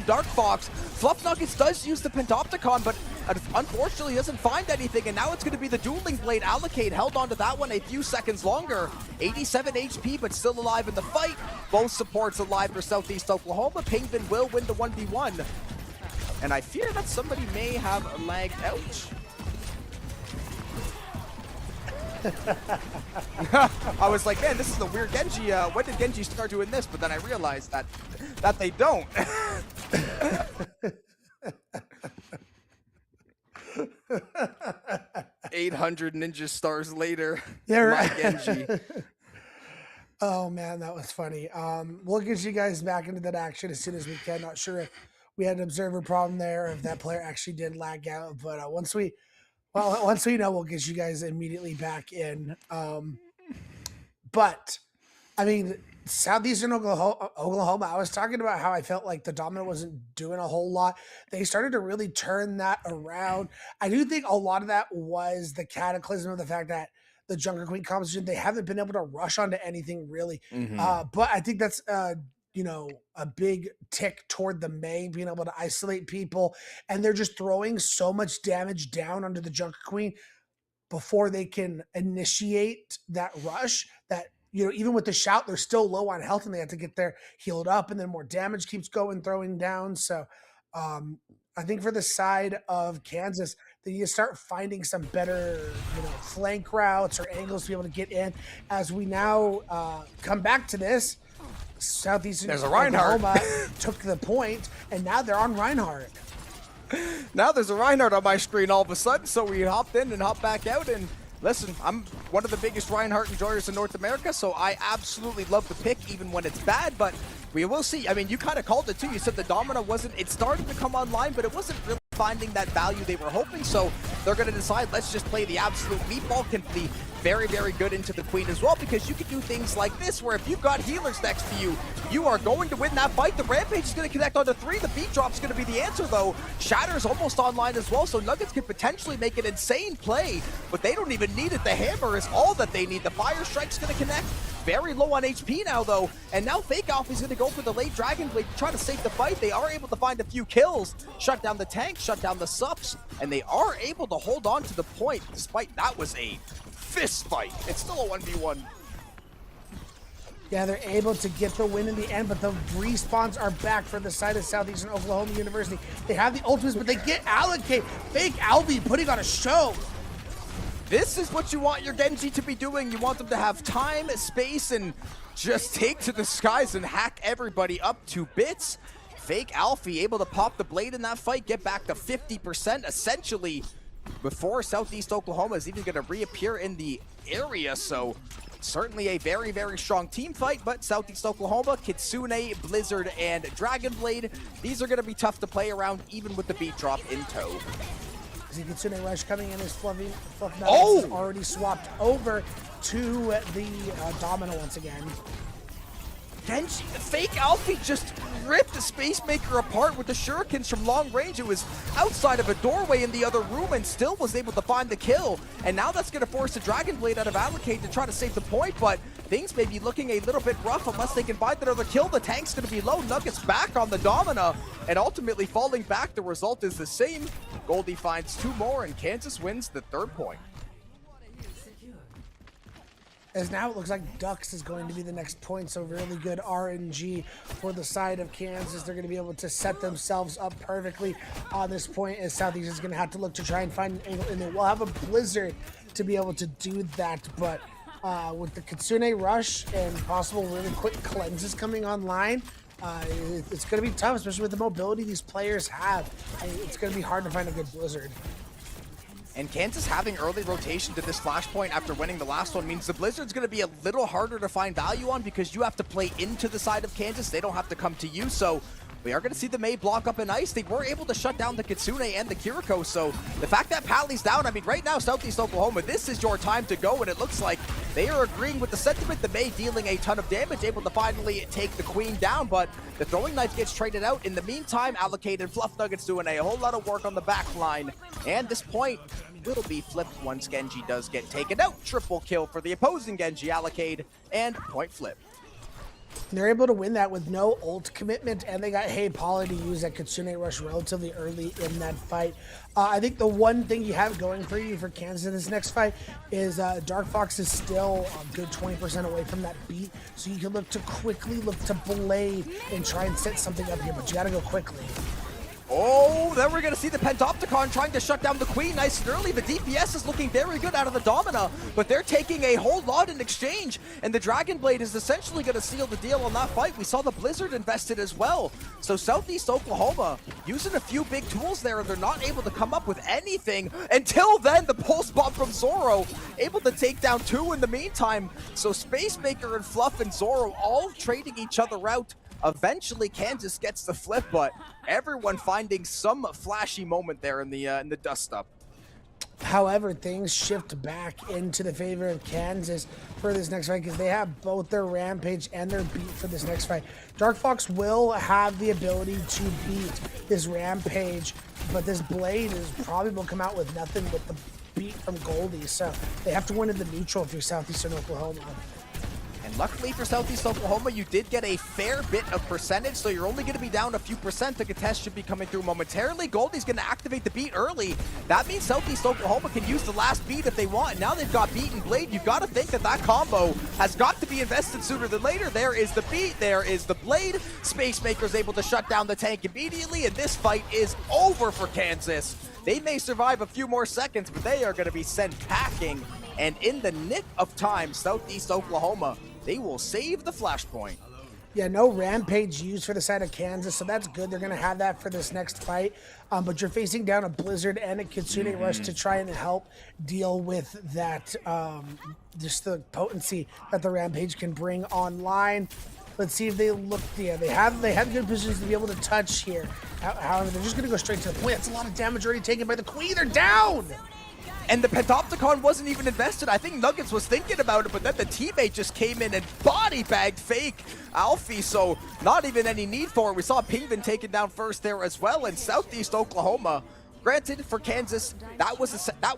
Dark Fox. Fluff Nuggets does use the Pentopticon, but unfortunately doesn't find anything, and now it's going to be the dueling blade. Allocate held onto that one a few seconds longer. 87 HP, but still alive in the fight. Both supports alive for Southeast Oklahoma. Pingvin will win the 1v1, and I fear that somebody may have lagged out. I was like, man, this is a weird Genji. When did Genji start doing this? But then I realized that they don't. 800 ninja stars later. Yeah, right. My Genji. Oh man, that was funny. We'll get you guys back into that action as soon as we can. Not sure if we had an observer problem there, or if that player actually did lag out. But once we know, we'll get you guys immediately back in. But I mean, Southeastern Oklahoma, I was talking about how I felt like the Domina wasn't doing a whole lot. They started to really turn that around. I do think a lot of that was the cataclysm of the fact that the Junker Queen composition, they haven't been able to rush onto anything really. But I think that's a big tick toward the Mei being able to isolate people, and they're just throwing so much damage down onto the Junker Queen before they can initiate that rush that, even with the shout, they're still low on health and they have to get there healed up, and then more damage keeps throwing down. So I think for the side of Kansas, they need to start finding some better, flank routes or angles to be able to get in. As we now come back to this, Southeastern Oklahoma took the point, and now they're on Reinhardt. Now there's a Reinhardt on my screen all of a sudden, so we hopped in and hopped back out. And listen, I'm one of the biggest Reinhardt enjoyers in North America, so I absolutely love the pick even when it's bad, but we will see. I mean, you kind of called it too. You said the Domina it started to come online, but it wasn't really finding that value they were hoping, so they're going to decide, let's just play the absolute meatball, can be very, very good into the Queen as well, because you can do things like this, where if you've got healers next to you, you are going to win that fight. The Rampage is going to connect onto 3. The beat drop's going to be the answer, though. Shatter's almost online as well, so Nuggets could potentially make an insane play, but they don't even need it. The hammer is all that they need. The Fire Strike's going to connect. Very low on HP now, though, and now Fake Off is going to go for the late Dragon Blade to try to save the fight. They are able to find a few kills, shut down the tank, shut down the subs, and they are able to hold on to the point, despite that was a fist fight. It's still a 1v1. Yeah, they're able to get the win in the end, but the respawns are back for the side of Southeastern Oklahoma University. They have the ultimates, but they get allocated. Fake Albi putting on a show. This is what you want your Genji to be doing. You want them to have time, space, and just take to the skies and hack everybody up to bits. Fake Alfie able to pop the blade in that fight, get back to 50% essentially before Southeast Oklahoma is even going to reappear in the area. So certainly a very, very strong team fight, but Southeast Oklahoma, Kitsune, Blizzard, and Dragon Blade, these are going to be tough to play around even with the beat drop in tow. See Kitsune Rush coming in as Fluff Oh! is already swapped over to the Domino once again. Genji, Fake Alfie just ripped the Space Maker apart with the shurikens from long range. It was outside of a doorway in the other room and still was able to find the kill. And now that's going to force the Dragon Blade out of Allocate to try to save the point, but things may be looking a little bit rough unless they can find another kill. The tank's going to be low. Nuggets back on the Domina and ultimately falling back. The result is the same. Goldie finds 2 more and Kansas wins the 3rd point. As now it looks like Ducks is going to be the next point, so really good RNG for the side of Kansas. They're going to be able to set themselves up perfectly on this point, as Southeast is going to have to look to try and find an angle, and they will have a Blizzard to be able to do that. But with the Kitsune Rush and possible really quick cleanses coming online, it's going to be tough, especially with the mobility these players have. It's going to be hard to find a good Blizzard. And Kansas having early rotation to this flashpoint after winning the last one means the Blizzard's going to be a little harder to find value on because you have to play into the side of Kansas. They don't have to come to you, so we are going to see the May block up in ice. They were able to shut down the Kitsune and the Kiriko, so the fact that Pally's down, I mean, right now, Southeast Oklahoma, this is your time to go, and it looks like they are agreeing with the sentiment. The May dealing a ton of damage, able to finally take the Queen down, but the throwing knife gets traded out. In the meantime, Allocated Fluff Nuggets doing a whole lot of work on the back line, and this point will be flipped once Genji does get taken out. Triple kill for the opposing Genji. Allocate and point flip. They're able to win that with no ult commitment, and they got Hey Polly to use that Kitsune Rush relatively early in that fight. I think the one thing you have going for you for Kansas in this next fight is Dark Fox is still a good 20% away from that beat, so you can look to quickly look to Blade and try and set something up here, but you gotta go quickly. Oh, then we're going to see the Pentopticon trying to shut down the Queen nice and early. The DPS is looking very good out of the Domina, but they're taking a whole lot in exchange, and the Dragon Blade is essentially going to seal the deal on that fight. We saw the Blizzard invested as well. So Southeast Oklahoma using a few big tools there, and they're not able to come up with anything. Until then, the pulse bomb from Zoro, able to take down 2 in the meantime. So Space Maker and Fluff and Zoro all trading each other out. Eventually, Kansas gets the flip, but everyone finding some flashy moment there in the dust-up. However, things shift back into the favor of Kansas for this next fight because they have both their Rampage and their Beat for this next fight. Dark Fox will have the ability to beat this Rampage, but this Blade is probably will come out with nothing but the Beat from Goldie, so they have to win in the neutral if you're Southeastern Oklahoma. And luckily for Southeast Oklahoma, you did get a fair bit of percentage, so you're only going to be down a few percent. The contest should be coming through momentarily. Goldie's going to activate the Beat early. That means Southeast Oklahoma can use the last Beat if they want. And now they've got Beat and Blade. You've got to think that that combo has got to be invested sooner than later. There is the Beat. There is the Blade. Space Maker's able to shut down the tank immediately, and this fight is over for Kansas. They may survive a few more seconds, but they are going to be sent packing. And in the nick of time, Southeast Oklahoma, they will save the flashpoint. Yeah, no Rampage used for the side of Kansas, so that's good. They're going to have that for this next fight. But you're facing down a Blizzard and a Kitsune Rush to try and help deal with that, just the potency that the Rampage can bring online. Let's see if they look. Yeah, they have good positions to be able to touch here. However, they're just going to go straight to the point. That's a lot of damage already taken by the Queen. They're down. And the Pentopticon wasn't even invested. I think Nuggets was thinking about it, but then the teammate just came in and body bagged Fake Alfie, so not even any need for it. We saw Pingvin taken down first there as well, and Southeast Oklahoma. Granted, for Kansas, that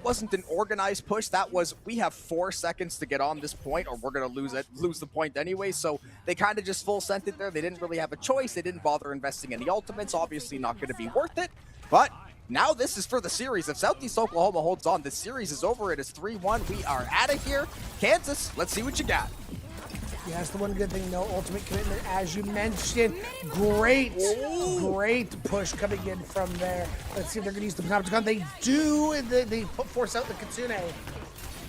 wasn't an organized push. That was, we have 4 seconds to get on this point, or we're gonna lose the point anyway. So they kind of just full sent it there. They didn't really have a choice. They didn't bother investing any ultimates. Obviously, not going to be worth it. But now this is for the series. If Southeast Oklahoma holds on, this series is over. It is 3-1. We are out of here. Kansas, let's see what you got. Yeah, that's the one good thing. No ultimate commitment, as you mentioned. Great push coming in from there. Let's see if they're going to use the Panopticon. They do. They force out the Kitsune.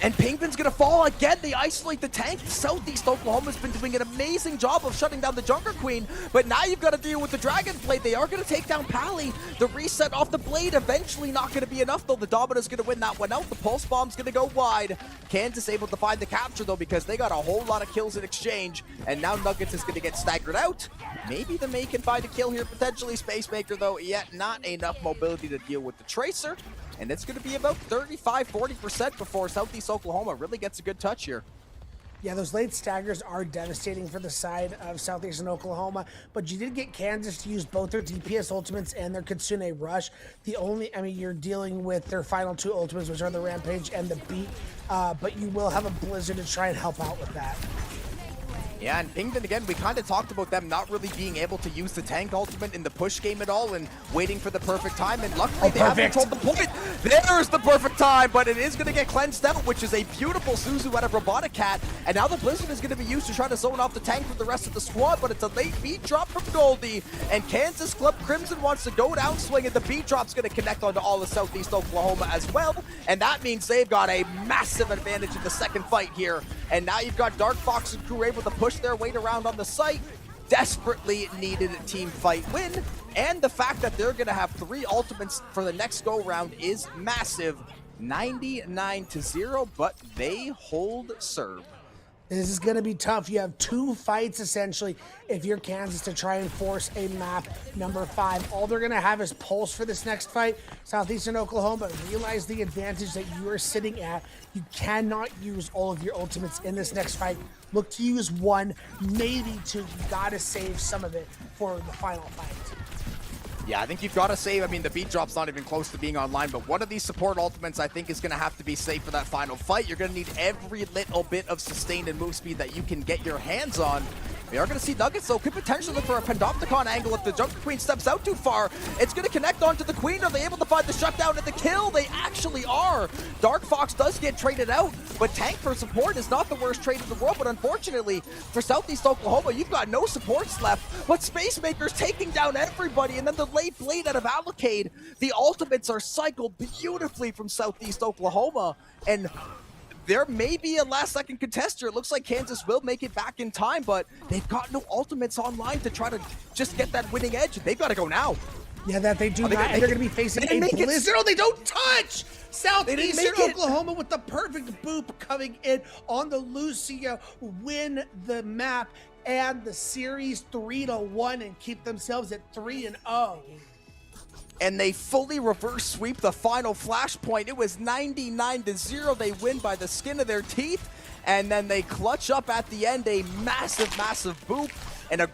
And Penguin's gonna fall again. They isolate the tank. Southeast Oklahoma's been doing an amazing job of shutting down the Junker Queen, but now you've got to deal with the Dragon Blade. They are gonna take down Pally. The reset off the blade eventually not gonna be enough though. The Domina's gonna win that one out. The Pulse Bomb's gonna go wide. Kansas able to find the capture though because they got a whole lot of kills in exchange, and now Nuggets is gonna get staggered out. Maybe the May can find a kill here potentially. Spacemaker though, yet not enough mobility to deal with the Tracer. And it's going to be about 35-40% before Southeast Oklahoma really gets a good touch here. Yeah, those late staggers are devastating for the side of Southeastern Oklahoma, but you did get Kansas to use both their DPS ultimates and their Kitsune Rush. You're dealing with their final two ultimates, which are the Rampage and the Beat, but you will have a Blizzard to try and help out with that. Yeah, and Pingdon, again, we kind of talked about them not really being able to use the tank ultimate in the push game at all and waiting for the perfect time, and luckily they have controlled the point. There's the perfect time, but it is going to get cleansed out, which is a beautiful Suzu out of Robotic Cat, and now the Blizzard is going to be used to try to zone off the tank for the rest of the squad, but it's a late beat drop from Goldie, and Kansas Club Crimson wants to go down swing, and the beat drop's going to connect onto all of Southeast Oklahoma as well, and that means they've got a massive advantage in the second fight here, and now you've got Dark Fox and crew able to push their weight around on the site. Desperately needed a team fight win, and the fact that they're going to have 3 ultimates for the next go round is massive. 99-0, but they hold serve. This is going to be tough. You have 2 fights, essentially, if you're Kansas, to try and force a map number 5. All they're going to have is Pulse for this next fight. Southeastern Oklahoma, realize the advantage that you are sitting at. You cannot use all of your ultimates in this next fight. Look to use 1, maybe 2. You got to save some of it for the final fight. Yeah, I think you've got to save. I mean, the beat drop's not even close to being online, but one of these support ultimates I think is going to have to be safe for that final fight. You're going to need every little bit of sustained and move speed that you can get your hands on. We are going to see Nuggets, though, could potentially look for a Panopticon angle if the Junker Queen steps out too far. It's going to connect onto the Queen. Are they able to find the shutdown and the kill? They actually are. Dark Fox does get traded out, but tank for support is not the worst trade in the world. But unfortunately, for Southeast Oklahoma, you've got no supports left. But Spacemaker's taking down everybody, and then the late blade out of Allocade. The ultimates are cycled beautifully from Southeast Oklahoma, and there may be a last-second contester. It looks like Kansas will make it back in time, but they've got no ultimates online to try to just get that winning edge. They've got to go now. Yeah, that they do not, and they're going to be facing a Blizzard. Oh, they don't touch! Southeastern Oklahoma with the perfect boop coming in on the Lucio, win the map and the series 3-1 and keep themselves at 3-0. And they fully reverse sweep the final flashpoint. It was 99-0. They win by the skin of their teeth, and then they clutch up at the end a massive boop and a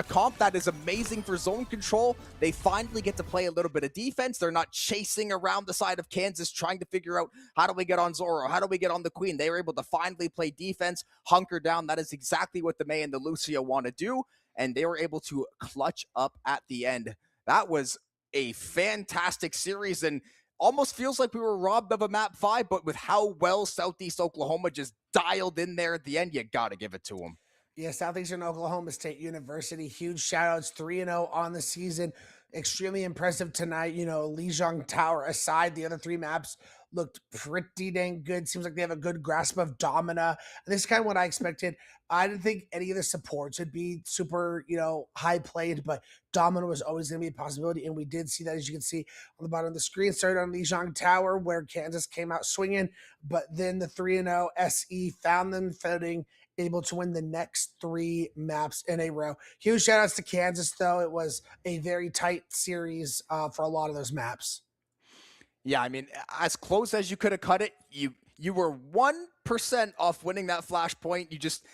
comp that is amazing for zone control. They finally get to play a little bit of defense. They're not chasing around the side of Kansas trying to figure out how do we get on Zoro, how do we get on the Queen. They were able to finally play defense, hunker down. That is exactly what the May and the Lucio want to do, and they were able to clutch up at the end. That was a fantastic series, and almost feels like we were robbed of a map 5, but with how well Southeast Oklahoma just dialed in there at the end, you gotta give it to them. Yeah, Southeastern Oklahoma State University, huge shout-outs, 3-0 on the season. Extremely impressive tonight. You know, Lijiang Tower aside, the other 3 maps looked pretty dang good. Seems like they have a good grasp of Domina. And this is kind of what I expected. I didn't think any of the supports would be super, high played, but Domina was always going to be a possibility. And we did see that, as you can see on the bottom of the screen. Started on Lijiang Tower, where Kansas came out swinging, but then the 3-0 SE found them footing, able to win the next 3 maps in a row. Huge shout outs to Kansas, though. It was a very tight series for a lot of those maps. Yeah, I mean, as close as you could have cut it, you were 1% off winning that flashpoint. You just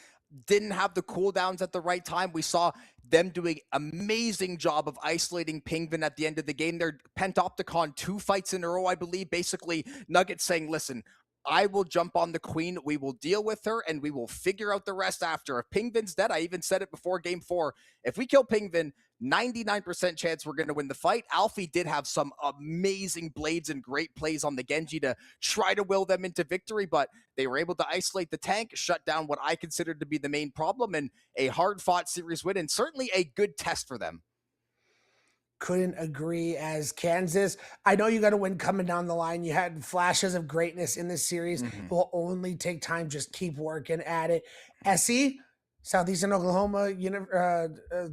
didn't have the cooldowns at the right time. We saw them doing amazing job of isolating Pingvin at the end of the game. They're Pentopticon 2 fights in a row, I believe. Basically, Nuggets saying, listen, I will jump on the Queen, we will deal with her, and we will figure out the rest after. If Pingvin's dead, I even said it before game 4, if we kill Pingvin, 99% chance we're going to win the fight. Alfie did have some amazing blades and great plays on the Genji to try to will them into victory, but they were able to isolate the tank, shut down what I considered to be the main problem, and a hard-fought series win, and certainly a good test for them. Couldn't agree. As Kansas, I know you got a win coming down the line. You had flashes of greatness in this series. It will only take time. Just keep working at it. SE, Southeastern Oklahoma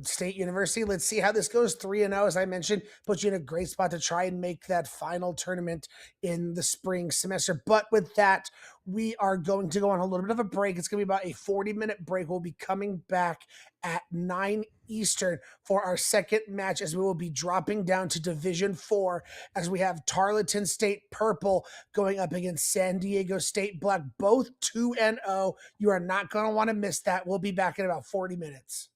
State University. Let's see how this goes. 3-0, as I mentioned, puts you in a great spot to try and make that final tournament in the spring semester. But with that, we are going to go on a little bit of a break. It's going to be about a 40-minute break. We'll be coming back at 9 Eastern for our second match, as we will be dropping down to Division 4 as we have Tarleton State Purple going up against San Diego State Black, both 2-0. You are not going to want to miss that. We'll be back in about 40 minutes.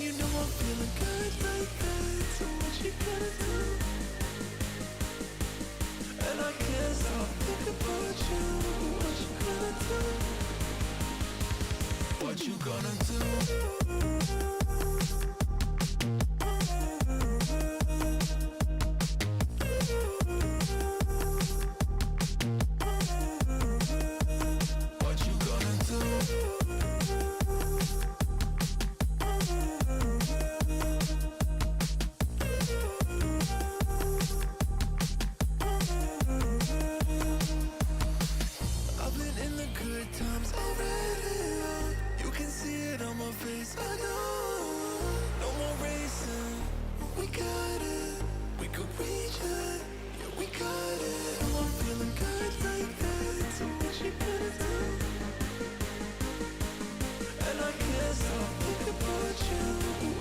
And you know I'm feeling good like that. So what you gonna do? And I can't stop thinking about you. What you gonna do? What you gonna do? I've been in the good times already. You can see it on my face. I know. No more racing. We got it. We could reach it. Yeah, we got it. Oh, I'm feeling good like that. So what you gonna do? And I can't stop thinking about you.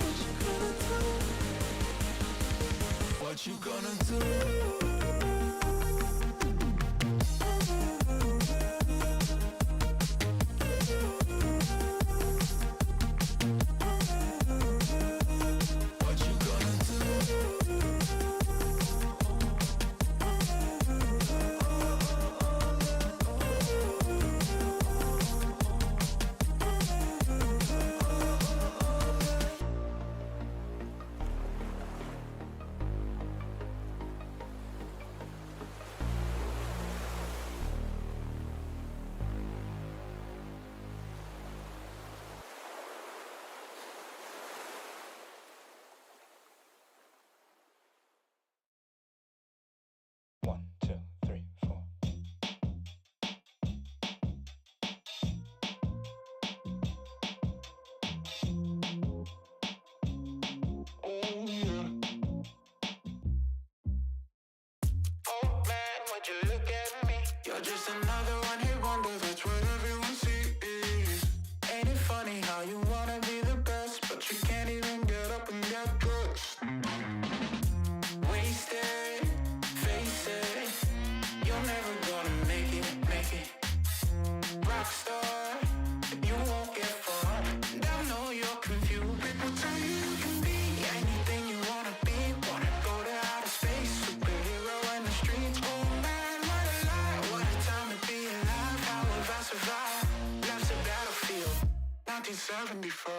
What you gonna do? What you gonna do? One, two, three, four. Oh man, would you look at me? You're just another one-hit wonder, that's what everyone sees. Ain't it funny how you wanna be the best, but you can't even get up and get dressed? Wasted, face it, you're never gonna make it. Rockstar, you won't get far. And I know you're confused. People tell you you can be anything you wanna be. Wanna go to outer space, superhero in the streets. Oh man, what a lie, what a time to be alive. How have I survived? Life's a battlefield, 1974.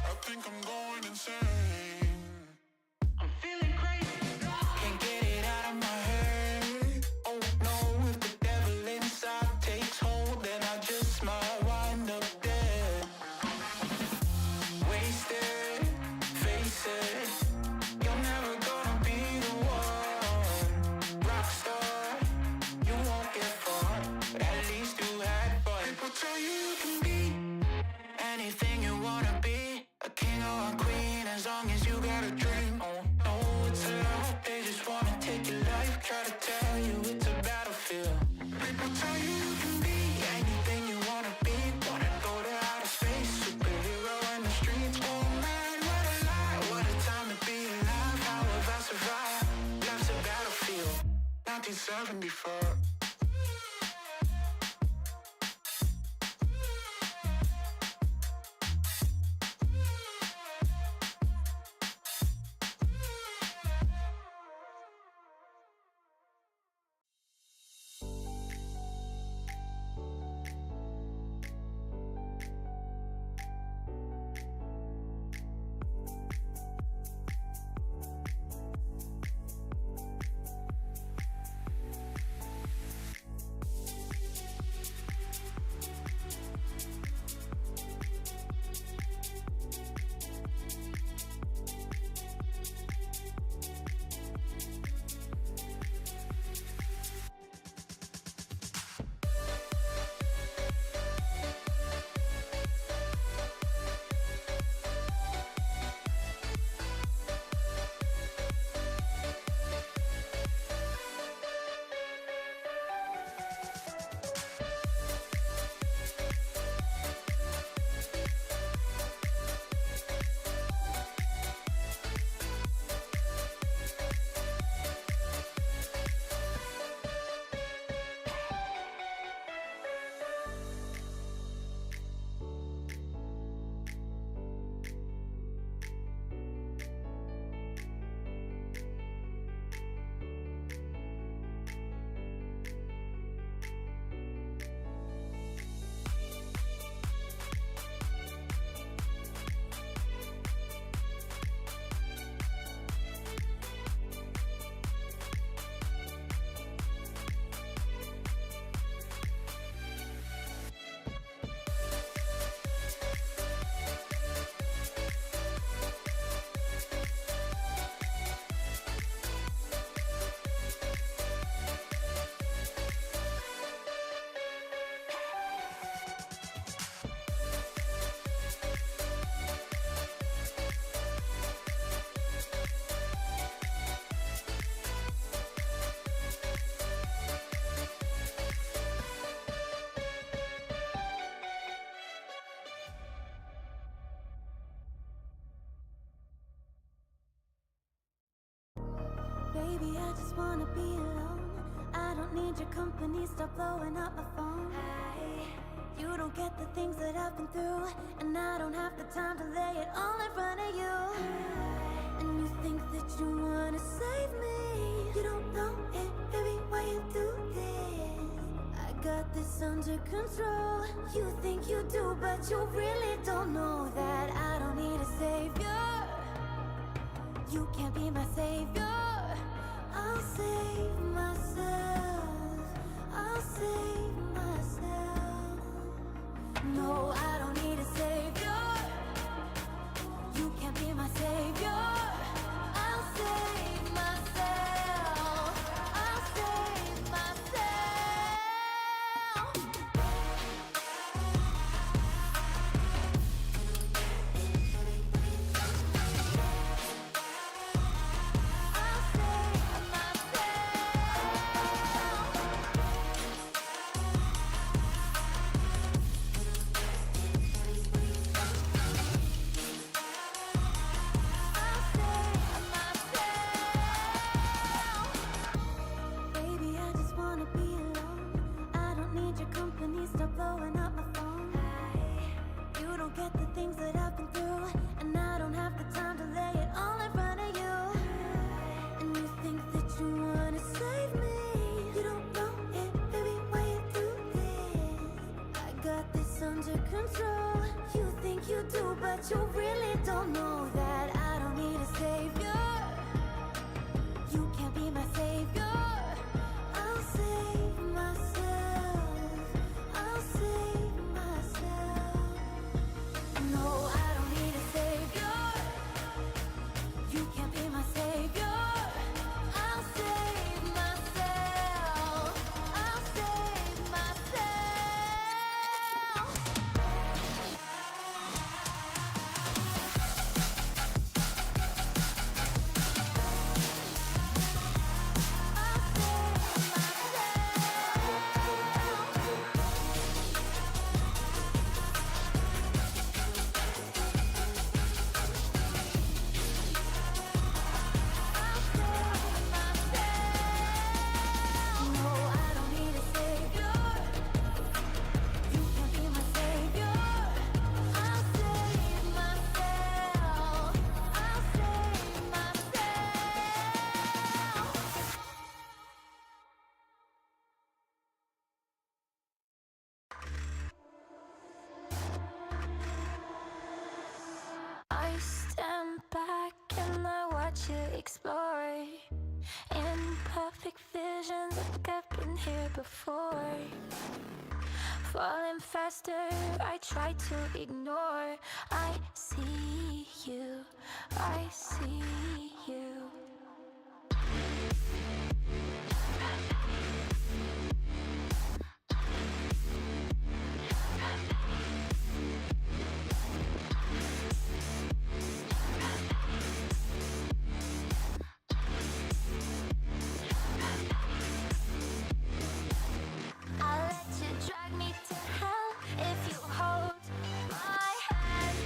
I think I'm going insane. I'm feeling crazy. Can't get it out of my head. Oh no, if the devil inside takes hold, then I just might wind up dead. Wasted, face it, you're never gonna be the one. Rockstar, you won't get far, but at least you had fun. People tell you you can be anything you wanna be, a king or a queen, as long as you got a dream. Oh no, it's a lot, they just wanna take your life, try to tell you it's a battlefield. People tell you you can be anything you wanna be, wanna go to outer space, superhero in the streets. Oh man, what a lie, what a time to be alive. How have I survived? Life's a battlefield, 1974. Baby, I just wanna be alone. I don't need your company, stop blowing up my phone. You don't get the things that I've been through, and I don't have the time to lay it all in front of you. And you think that you wanna save me. You don't know it, baby, why you do this? I got this under control. You think you do, but you really don't know that I don't need a savior. You can't be my savior. I'll save myself. I'll save myself. No, I don't need a savior. You can't be my savior. I'll save myself. I'll save myself. I'll save Baby, I just wanna be alone. I don't need your company, stop blowing up my phone. You don't get the things that I've been through, and I don't have the time to lay it all in front of you. And you think that you wanna save me. You don't know it, baby, why you do this? I got this under control. You think you do, but you really don't know that I don't need a savior. You can't be my savior. I'll save myself. I'll save myself. No, I don't need a savior. You can't be my savior. I'll save myself. I'll save myself. No, I don't need a savior. You can't be my savior. I'll save myself. I'll save myself. I stand back and I watch you explore. In perfect visions, like I've been here before. Falling faster, I try to ignore. I see you, I see you. I'll let you drag me to hell if you hold my hand.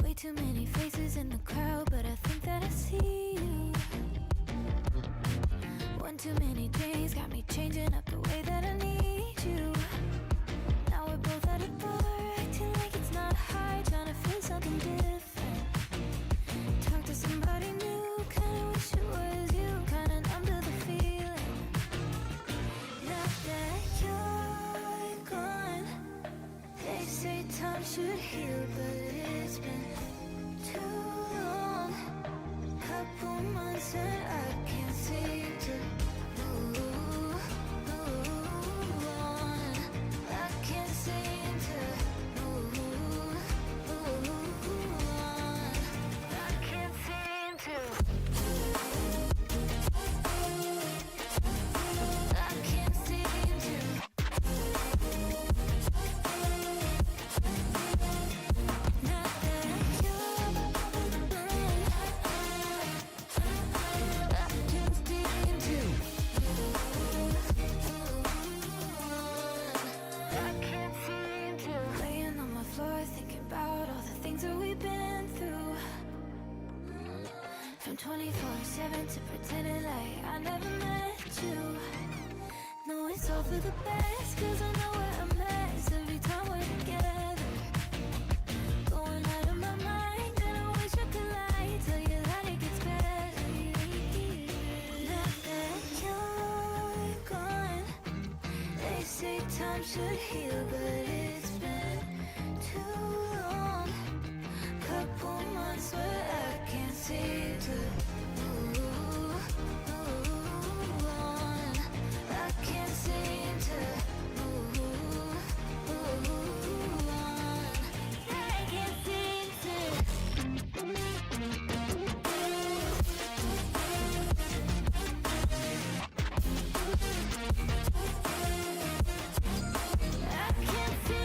Way too many faces in the crowd, but I think that I see you. One too many days got me changing up the way that I need you. Now we're both at a bar, acting like it's not hard, trying to feel something different. Talk to somebody new, kinda wish it was you, kinda numb to the feeling. Now that you're gone, they say time should heal, but it's been too long. Couple months and I can't seem to move on. I can't seem to move on. I can't seem to. I can't seem to. Not that you're gone, I can't seem to. I can't seem to. Laying on my floor, thinking about all the things that we've been through. From 24/7 to pretending like I never met you. No, it's all for the best, 'cause I know we're a mess every time we're together. Going out of my mind, and I wish I could lie, tell you that it gets better. Now that you're gone, they say time should heal, but it's been too long. Couple months where I can't seem to move on. I can't seem to move on. I can't seem to. I can't seem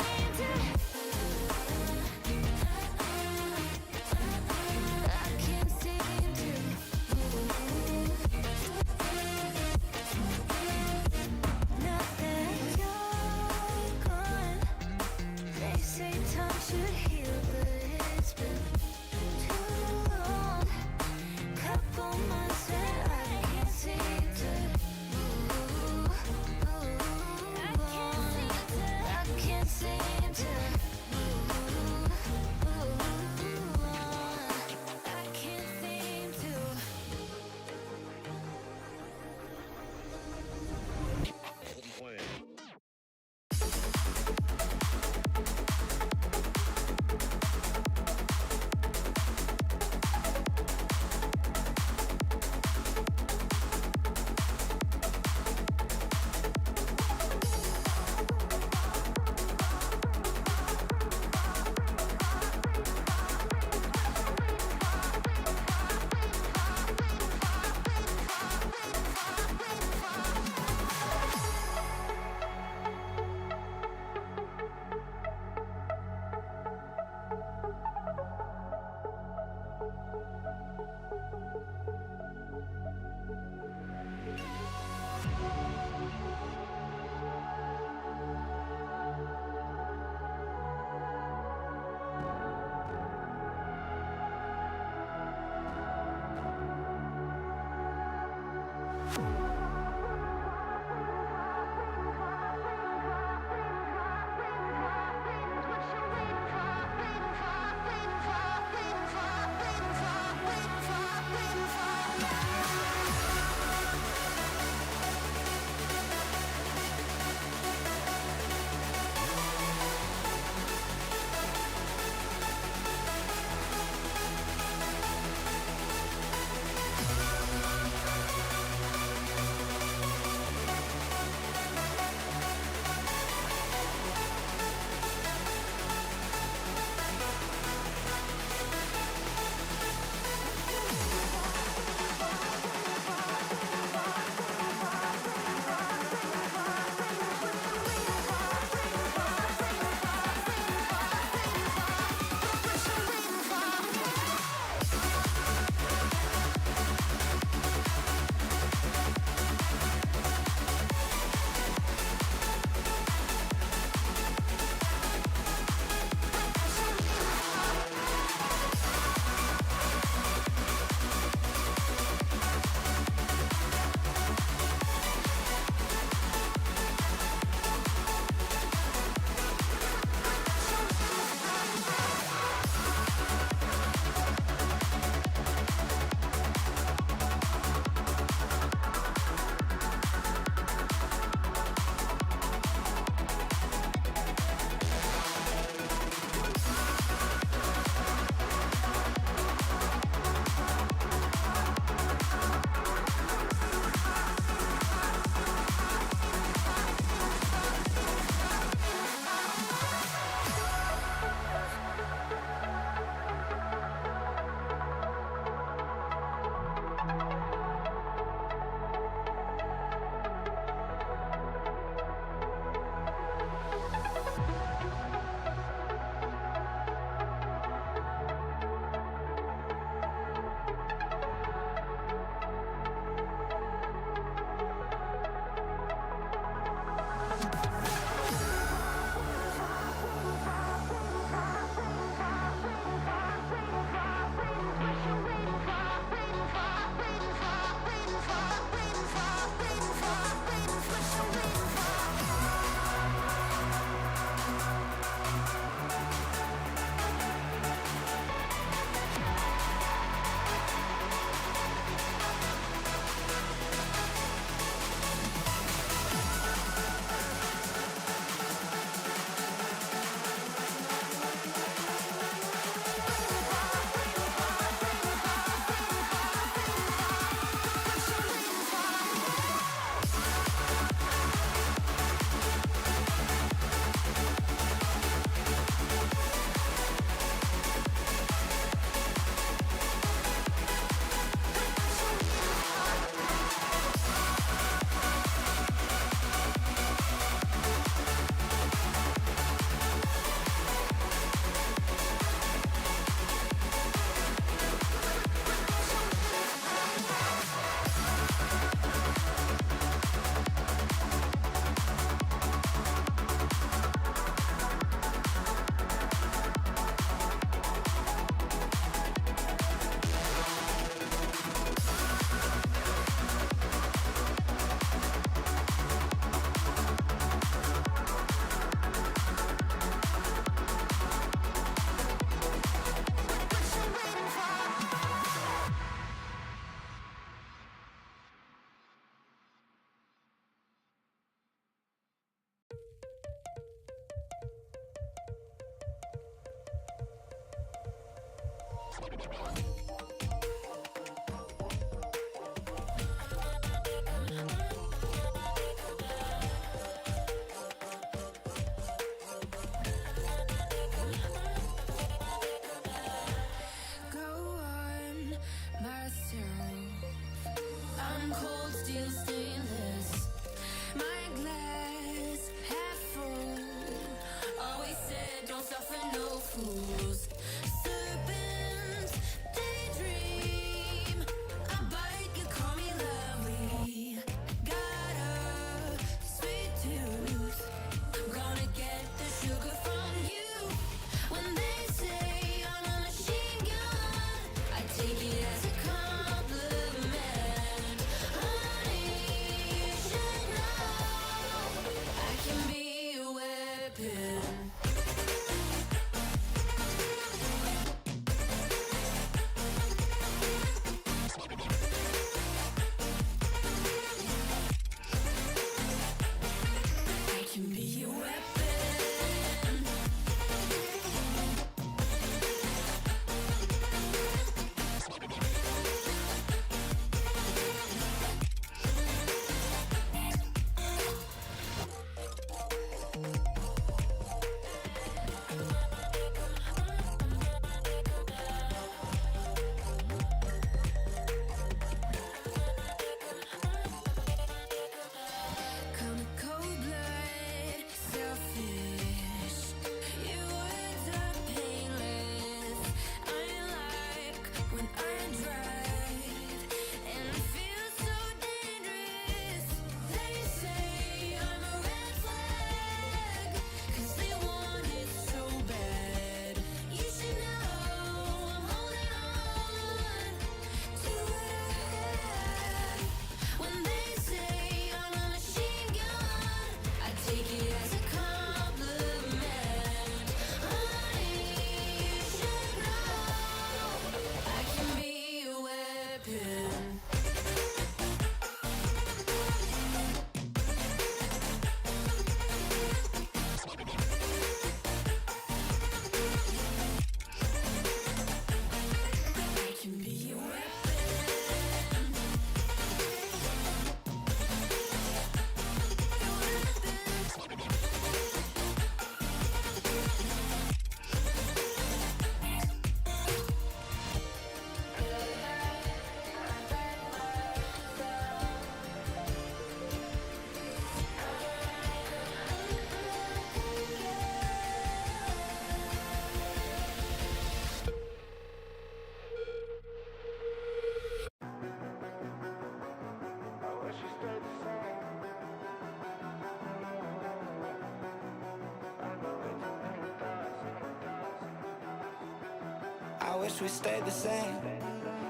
wish we stayed the same.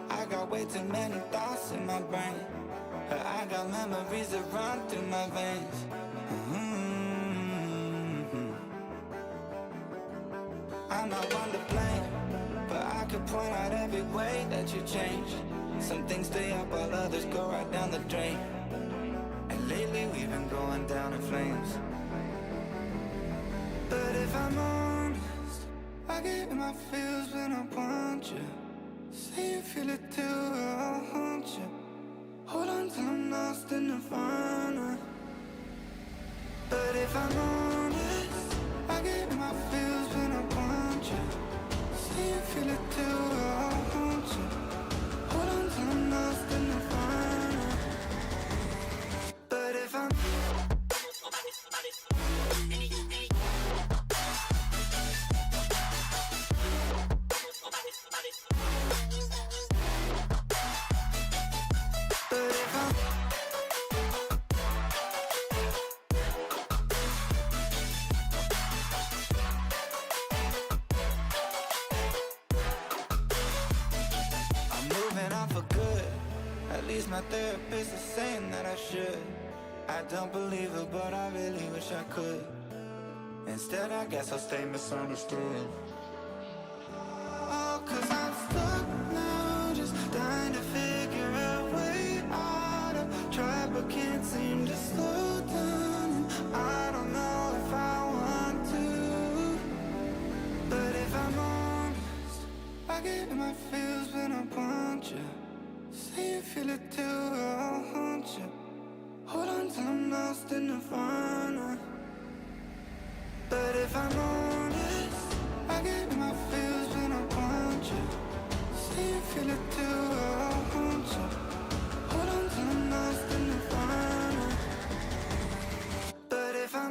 I got way too many thoughts in my brain, but I got memories that run through my veins. I'm not one to blame, but I could point out every way that you changed. Some things stay up while others go right down the drain. And lately we've been going down in flames. But if I'm honest, I get in my feels when I want you. Say you feel it too, I'll haunt you. Hold on till I'm lost in nirvana. But if I'm honest, I get in my feels when I want you. Say you feel it too, I'll haunt you. Hold on till I'm lost in nirvana. But if I'm my therapist is saying that I should. I don't believe it, but I really wish I could. Instead, I guess I'll stay misunderstood. Oh, 'cause I'm stuck now, just trying to figure a way out. I've tried but can't seem to slow down. I don't know if I want to. But if I'm honest, I get in my feels when I want you. Say you feel it too, I'll haunt you. Hold on till I'm lost in nirvana. But if I'm honest, I get in my feels when I want you. Say you feel it too, I'll haunt you. Hold on till I'm lost in nirvana. But if I'm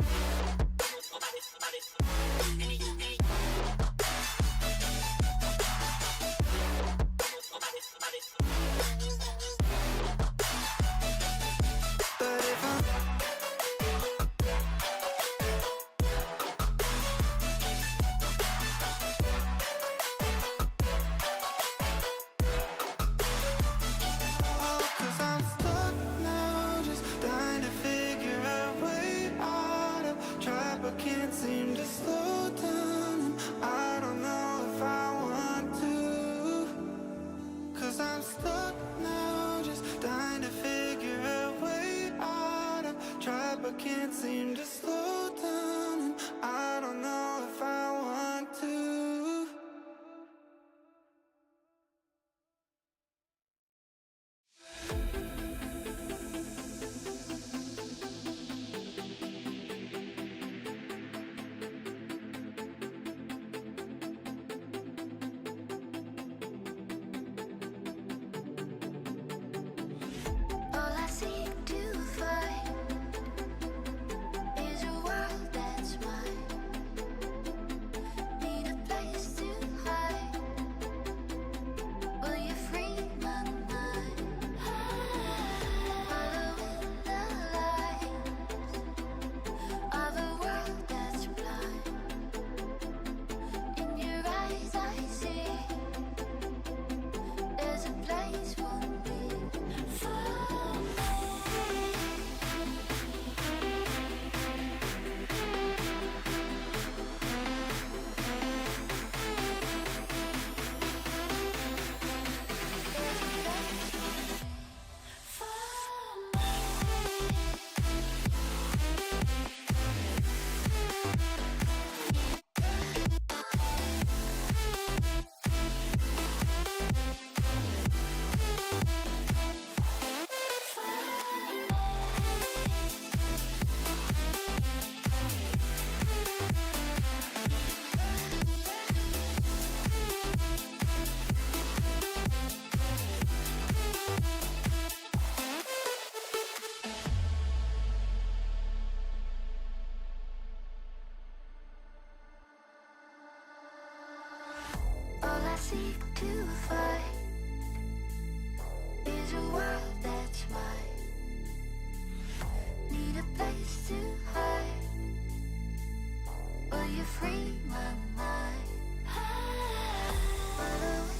seem to slow down. I don't know if I want to. 'Cause I'm stuck now, just trying to figure a way out. I've tried but can't seem to slow down. I don't know if I want to. seek to find is a world that's mine. Need a place to hide. Will you free my mind? Follow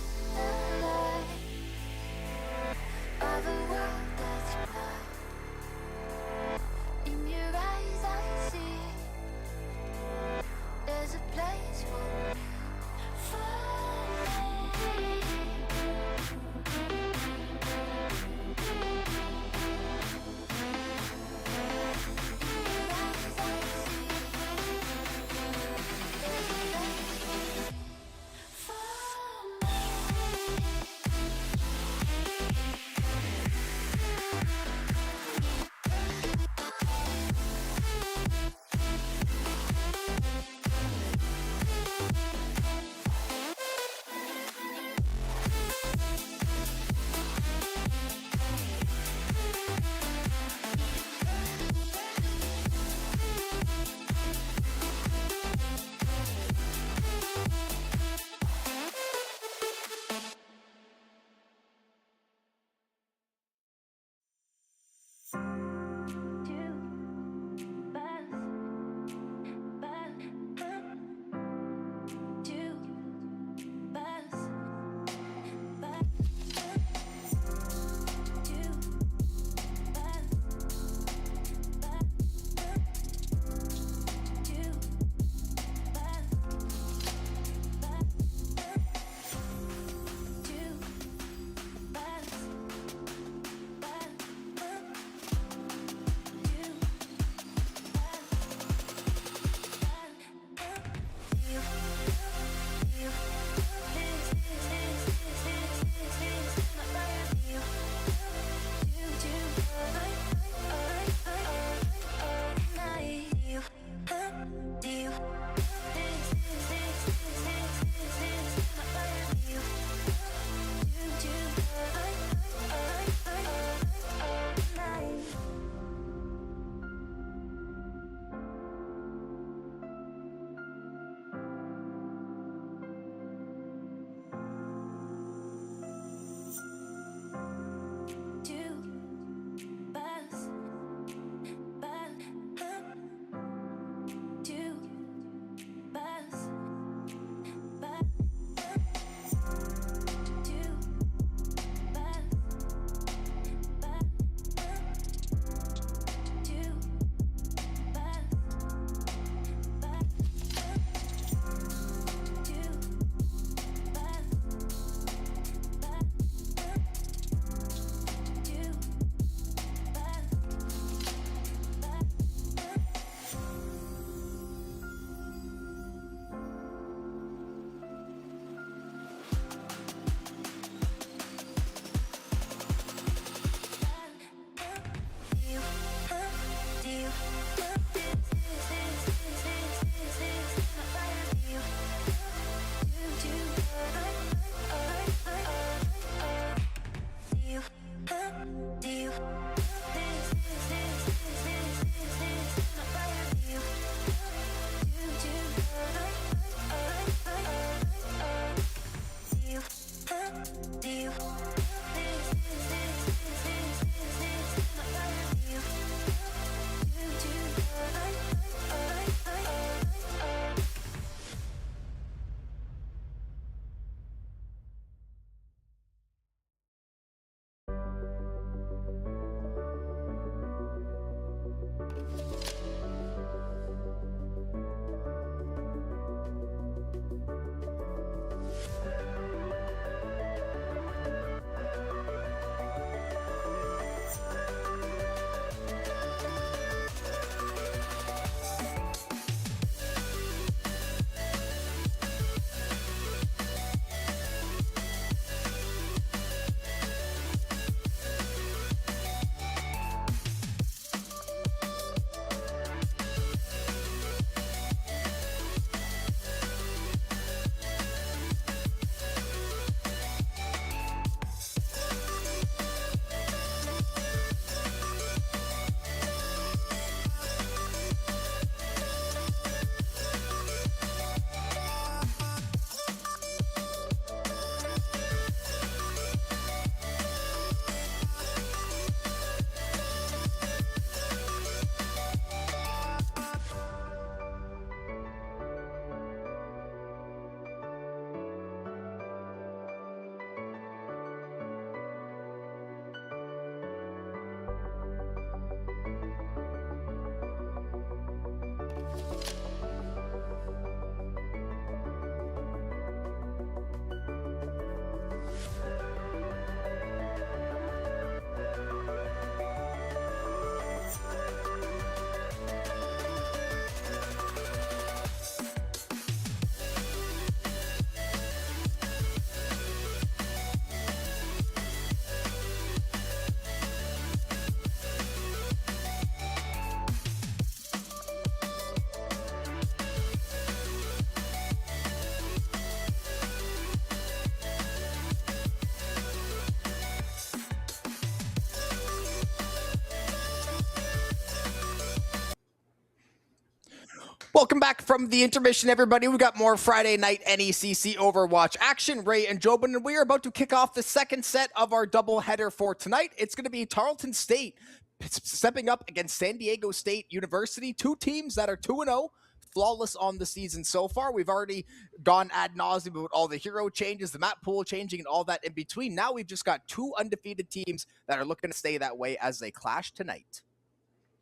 Welcome back from the intermission, everybody. We got more Friday night NECC Overwatch action. Ray and Jobin, and we are about to kick off the second set of our doubleheader for tonight. It's going to be Tarleton State stepping up against San Diego State University, two teams that are 2-0. Flawless on the season so far. We've already gone ad nauseum about all the hero changes, the map pool changing, and all that in between. Now we've just got two undefeated teams that are looking to stay that way as they clash tonight.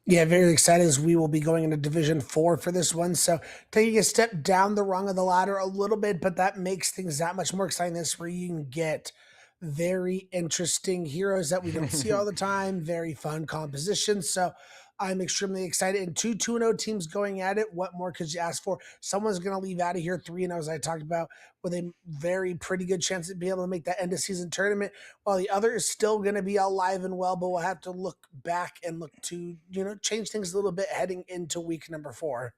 Yeah, very excited as we will be going into Division 4 for this one. So taking a step down the rung of the ladder a little bit, but that makes things that much more exciting. This where you can get very interesting heroes that we don't see all the time, very fun compositions. So I'm extremely excited. And two 2-0 teams going at it. What more could you ask for? Someone's going to leave out of here 3-0, as I talked about, with a very pretty good chance to be able to make that end of season tournament, while the other is still going to be alive and well, but we'll have to look back and look to, change things a little bit heading into week number 4.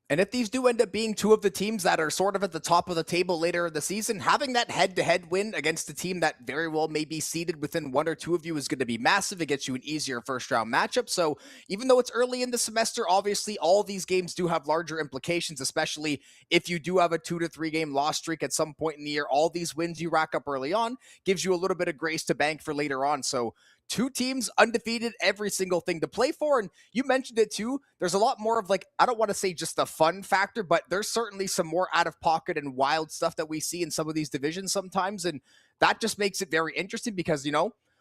And if these do end up being two of the teams that are sort of at the top of the table later in the season, having that head-to-head win against a team that very well may be seated within one or two of you is going to be massive. It gets you an easier first-round matchup. So even though it's early in the semester, obviously all these games do have larger implications, especially if you do have a 2 to 3 game loss streak at some point in the year. All these wins you rack up early on gives you a little bit of grace to bank for later on. So two teams undefeated, every single thing to play for. And you mentioned it too. There's a lot more of I don't want to say just the fun factor, but there's certainly some more out of pocket and wild stuff that we see in some of these divisions sometimes. And that just makes it very interesting because,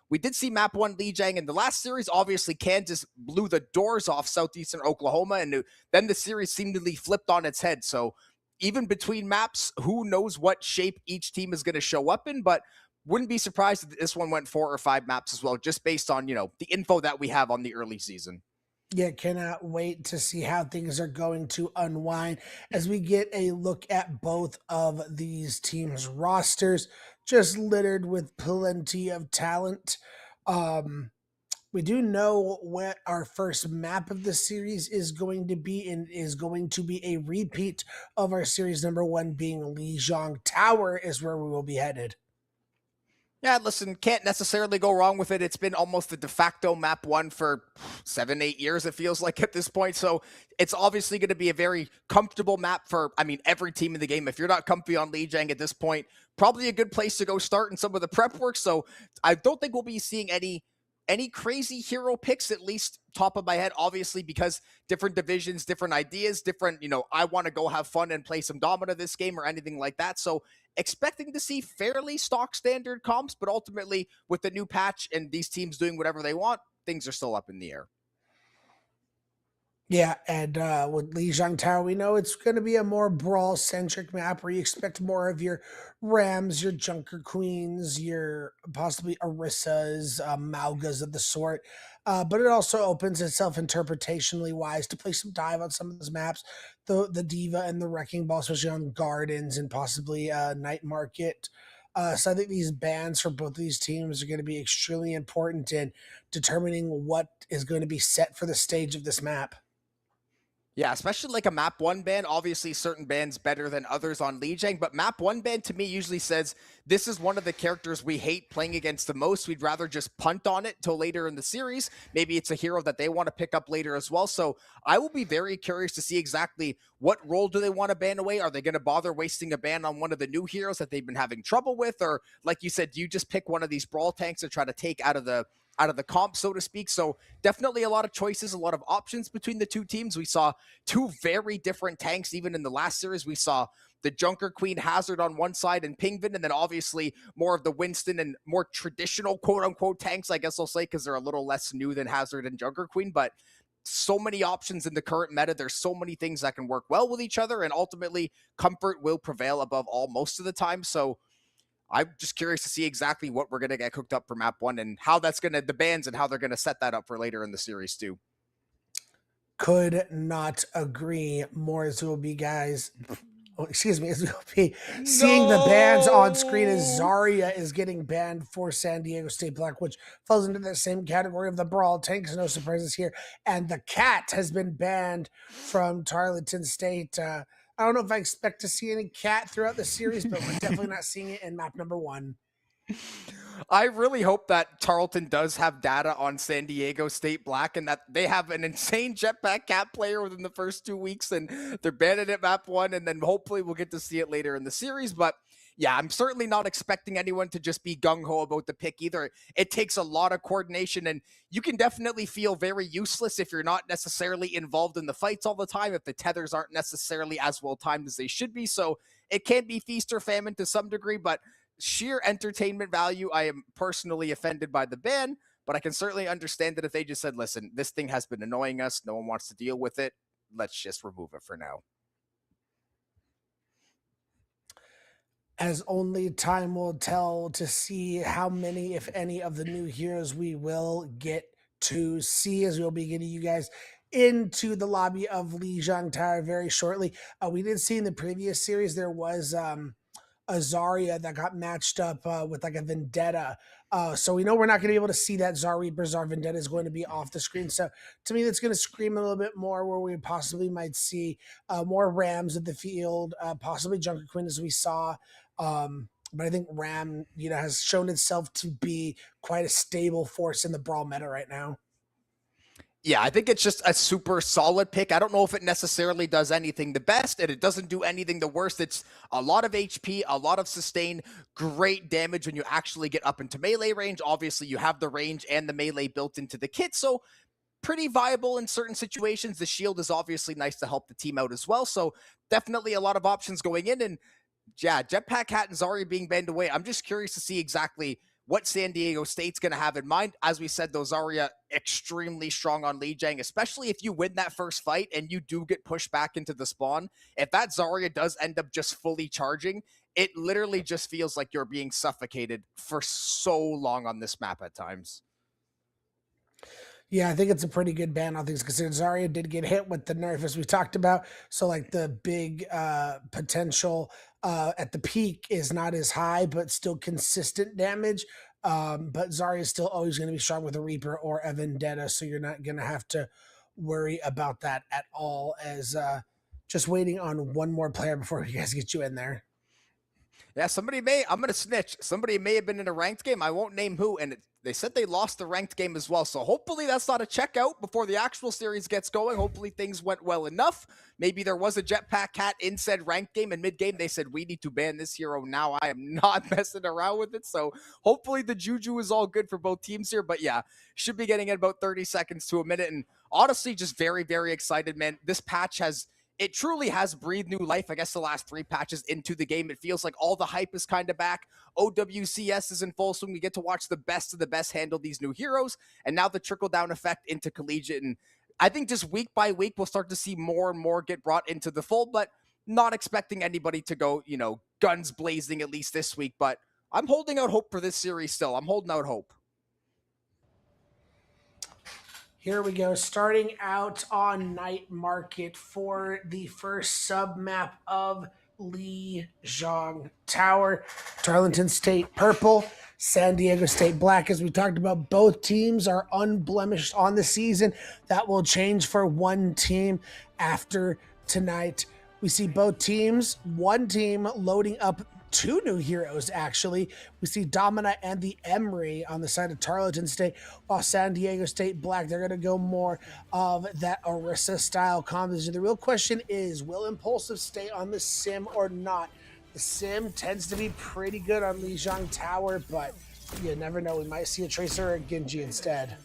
we did see map 1 Lijiang in the last series. Obviously, Kansas blew the doors off Southeastern Oklahoma, and then the series seemingly flipped on its head. So even between maps, who knows what shape each team is going to show up in, but wouldn't be surprised if this one went 4 or 5 maps as well, just based on, the info that we have on the early season. Yeah, cannot wait to see how things are going to unwind as we get a look at both of these teams' rosters, just littered with plenty of talent. We do know what our first map of the series is going to be, and is going to be a repeat of our series number 1 being Lijiang Tower is where we will be headed. Yeah, listen, can't necessarily go wrong with it. It's been almost the de facto map one for 7, 8 years, it feels like at this point. So it's obviously going to be a very comfortable map for, I mean, every team in the game. If you're not comfy on Lijiang at this point, probably a good place to go start in some of the prep work. So I don't think we'll be seeing any crazy hero picks, at least top of my head, obviously, because different divisions, different ideas, different, I want to go have fun and play some Domina this game or anything like that. So expecting to see fairly stock standard comps, but ultimately with the new patch and these teams doing whatever they want, things are still up in the air. Yeah, and with Lijiang Tower, we know it's going to be a more brawl-centric map where you expect more of your Rams, your Junker Queens, your possibly Orissas, Maugas of the sort. But it also opens itself interpretationally wise to play some dive on some of those maps. The Diva and the Wrecking Ball, especially on Gardens and possibly Night Market. So I think these bans for both of these teams are going to be extremely important in determining what is going to be set for the stage of this map. Yeah, especially like a map one ban. Obviously, certain bans better than others on Lijiang, but map one ban to me usually says this is one of the characters we hate playing against the most. We'd rather just punt on it till later in the series. Maybe it's a hero that they want to pick up later as well. So I will be very curious to see exactly what role do they want to ban away. Are they going to bother wasting a ban on one of the new heroes that they've been having trouble with? Or like you said, do you just pick one of these brawl tanks to try to take out of the comp, so to speak? So definitely a lot of choices, a lot of options between the two teams. We saw two very different tanks. Even in the last series, we saw the Junker Queen Hazard on one side and Pingvin, and then obviously more of the Winston and more traditional quote unquote tanks, I guess I'll say, because they're a little less new than Hazard and Junker Queen. But so many options in the current meta. There's so many things that can work well with each other, and ultimately comfort will prevail above all most of the time. So I'm just curious to see exactly what we're going to get cooked up for map one and how that's going to, the bans and how they're going to set that up for later in the series too. Could not agree more, as we'll be, guys. Oh, excuse me, as we'll be seeing the bans on screen as Zarya is getting banned for San Diego State Black, which falls into the same category of the Brawl tanks. No surprises here. And the Cat has been banned from Tarleton State. I don't know if I expect to see any Cat throughout the series, but we're definitely not seeing it in map number 1. I really hope that Tarleton does have data on San Diego State Black and that they have an insane Jetpack Cat player within the first 2 weeks and they're banning it map 1, and then hopefully we'll get to see it later in the series. But yeah, I'm certainly not expecting anyone to just be gung-ho about the pick either. It takes a lot of coordination, and you can definitely feel very useless if you're not necessarily involved in the fights all the time, if the tethers aren't necessarily as well timed as they should be. So it can be feast or famine to some degree, but sheer entertainment value, I am personally offended by the ban, but I can certainly understand that if they just said, listen, this thing has been annoying us, no one wants to deal with it, let's just remove it for now. As only time will tell to see how many, if any, of the new heroes we will get to see, as we'll be getting you guys into the lobby of Lijiang Tower very shortly. We did see in the previous series there was a Zarya that got matched up with like a Vendetta. So we know we're not going to be able to see that Zar Reaper. Zar Vendetta is going to be off the screen. So to me, that's going to scream a little bit more where we possibly might see more Rams in the field, possibly Junker Queen as we saw. But I think Ram, has shown itself to be quite a stable force in the Brawl meta right now. Yeah, I think it's just a super solid pick. I don't know if it necessarily does anything the best, and it doesn't do anything the worst. It's a lot of HP, a lot of sustain, great damage when you actually get up into melee range. Obviously, you have the range and the melee built into the kit, so pretty viable in certain situations. The shield is obviously nice to help the team out as well, so definitely a lot of options going in. And yeah, Jetpack Hat and Zarya being banned away, I'm just curious to see exactly what San Diego State's going to have in mind. As we said, though, Zarya extremely strong on Lijiang, especially if you win that first fight and you do get pushed back into the spawn. If that Zarya does end up just fully charging, it literally just feels like you're being suffocated for so long on this map at times. Yeah, I think it's a pretty good ban, all things considered. Zarya did get hit with the nerf, as we talked about. So, like, the big potential at the peak is not as high, but still consistent damage. But Zarya is still always going to be strong with a Reaper or a Vendetta, so you're not going to have to worry about that at all. As just waiting on one more player before you guys get you in there. Yeah, I'm going to snitch. Somebody may have been in a ranked game. I won't name who. And they said they lost the ranked game as well. So hopefully that's not a checkout before the actual series gets going. Hopefully things went well enough. Maybe there was a jetpack cat in said ranked game, and mid-game they said, we need to ban this hero now. I am not messing around with it. So hopefully the juju is all good for both teams here. But yeah, should be getting in about 30 seconds to a minute. And honestly, just very, very excited, man. This patch it truly has breathed new life, I guess, the last 3 patches into the game. It feels like all the hype is kind of back. OWCS is in full swing. We get to watch the best of the best handle these new heroes, and now the trickle-down effect into Collegiate. And I think just week by week, we'll start to see more and more get brought into the fold, but not expecting anybody to go, guns blazing at least this week. But I'm holding out hope for this series still. I'm holding out hope. Here we go, starting out on Night Market for the first sub-map of Lijiang Tower. Tarleton State purple, San Diego State black. As we talked about, both teams are unblemished on the season. That will change for one team after tonight. We see both teams, one team loading up 2 new heroes, actually. We see Domina and the Emery on the side of Tarleton State, while San Diego State black, they're going to go more of that Orisa-style composition. The real question is, will Impulsive stay on the sim or not? The sim tends to be pretty good on Lijiang Tower, but you never know. We might see a Tracer or a Genji instead.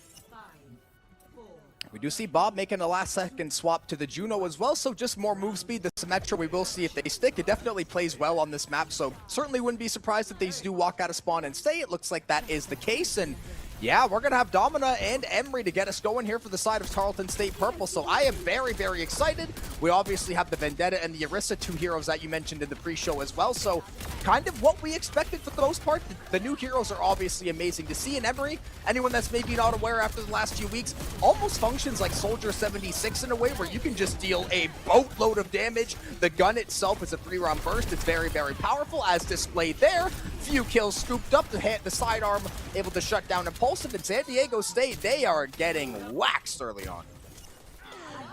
We do see Bob making a last-second swap to the Juno as well, so just more move speed. The Symmetra, we will see if they stick. It definitely plays well on this map, so certainly wouldn't be surprised if these do walk out of spawn and stay. It looks like that is the case, and yeah, we're going to have Domina and Emery to get us going here for the side of Tarleton State purple, so I am very, very excited. We obviously have the Vendetta and the Orisa, 2 heroes that you mentioned in the pre-show as well, so kind of what we expected for the most part. The new heroes are obviously amazing to see, and Emery, anyone that's maybe not aware after the last few weeks, almost functions like Soldier 76 in a way where you can just deal a boatload of damage. The gun itself is a 3-round burst. It's very, very powerful as displayed there. Few kills scooped up, the sidearm able to shut down Impulsive, and San Diego State, they are getting waxed early on.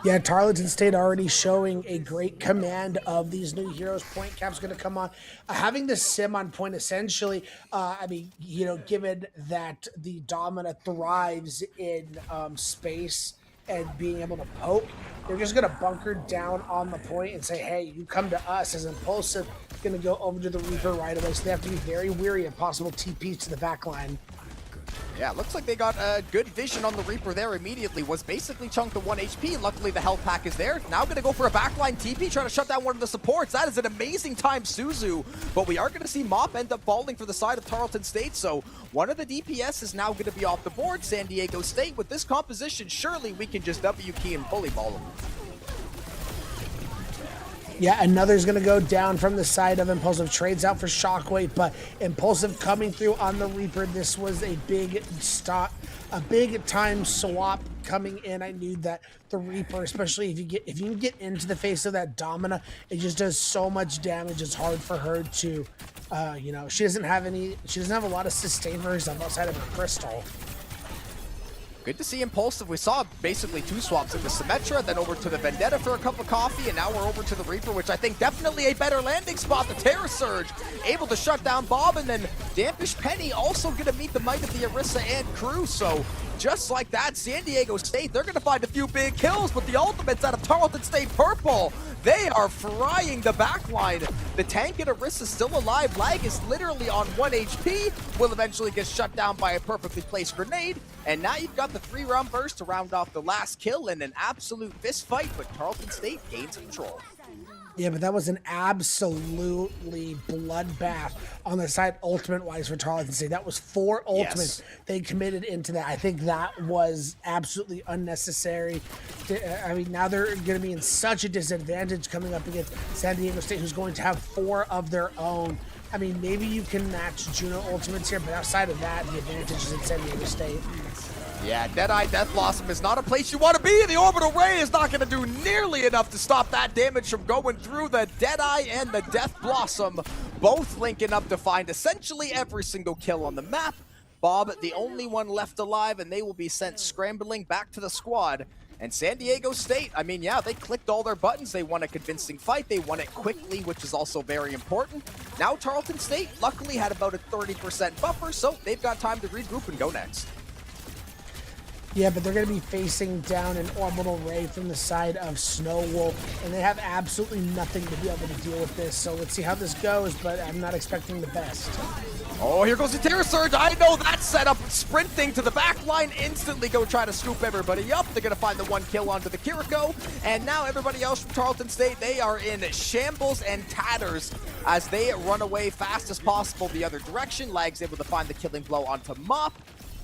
Yeah, Tarleton State already showing a great command of these new heroes. Point cap's going to come on. Having the sim on point, essentially, given that the Domina thrives in space and being able to poke, they're just going to bunker down on the point and say, hey, you come to us. As Impulsive going to go over to the Reaper right away, so they have to be very weary of possible TPs to the back line. Yeah, looks like they got a good vision on the Reaper there immediately. Was basically chunked to 1 HP. Luckily, the health pack is there. Now going to go for a backline TP, trying to shut down one of the supports. That is an amazing time, Suzu. But we are going to see Mop end up falling for the side of Tarleton State. So one of the DPS is now going to be off the board. San Diego State, with this composition, surely we can just W key and bully ball them. Yeah, another's going to go down from the side of Impulsive. Trades out for Shockwave, but Impulsive coming through on the Reaper. This was a big time swap coming in. I knew that the Reaper, especially if you can get into the face of that Domina, it just does so much damage. It's hard for her to, she doesn't have a lot of sustain for herself outside of her crystal. Good to see Impulsive. We saw basically 2 swaps in the Symmetra, then over to the Vendetta for a cup of coffee, and now we're over to the Reaper, which I think definitely a better landing spot. The Terror Surge able to shut down Bob, and then Dampish Penny also going to meet the might of the Orisa and crew. So just like that, San Diego State, they're going to find a few big kills, but the ultimates out of Tarleton State purple, they are frying the backline. The tank and Orisa still alive. Lag is literally on 1 HP. Will eventually get shut down by a perfectly placed grenade. And now you've got the 3-round burst to round off the last kill in an absolute fist fight, but Tarleton State gains control. Yeah, but that was an absolutely bloodbath on the side ultimate-wise for Tarleton State. That was 4 ultimates they committed into that. I think that was absolutely unnecessary. I mean, now they're going to be in such a disadvantage coming up against San Diego State, who's going to have 4 of their own. I mean, maybe you can match Juno ultimates here, but outside of that, the advantage is in San Diego State. Yeah, Deadeye Death Blossom is not a place you want to be. The Orbital Ray is not going to do nearly enough to stop that damage from going through. The Deadeye and the Death Blossom both linking up to find essentially every single kill on the map. Bob, the only one left alive, and they will be sent scrambling back to the squad. And San Diego State, I mean, yeah, they clicked all their buttons. They won a convincing fight. They won it quickly, which is also very important. Now Tarleton State luckily had about a 30% buffer, so they've got time to regroup and go next. Yeah, but they're going to be facing down an orbital ray from the side of Snow Wolf, and they have absolutely nothing to be able to deal with this. So let's see how this goes, but I'm not expecting the best. Oh, here goes the Terror Surge. I know that setup. Sprinting to the back line, instantly go try to scoop everybody up. They're going to find the one kill onto the Kiriko. And now everybody else from Tarleton State, they are in shambles and tatters as they run away fast as possible the other direction. Lag's able to find the killing blow onto Mop.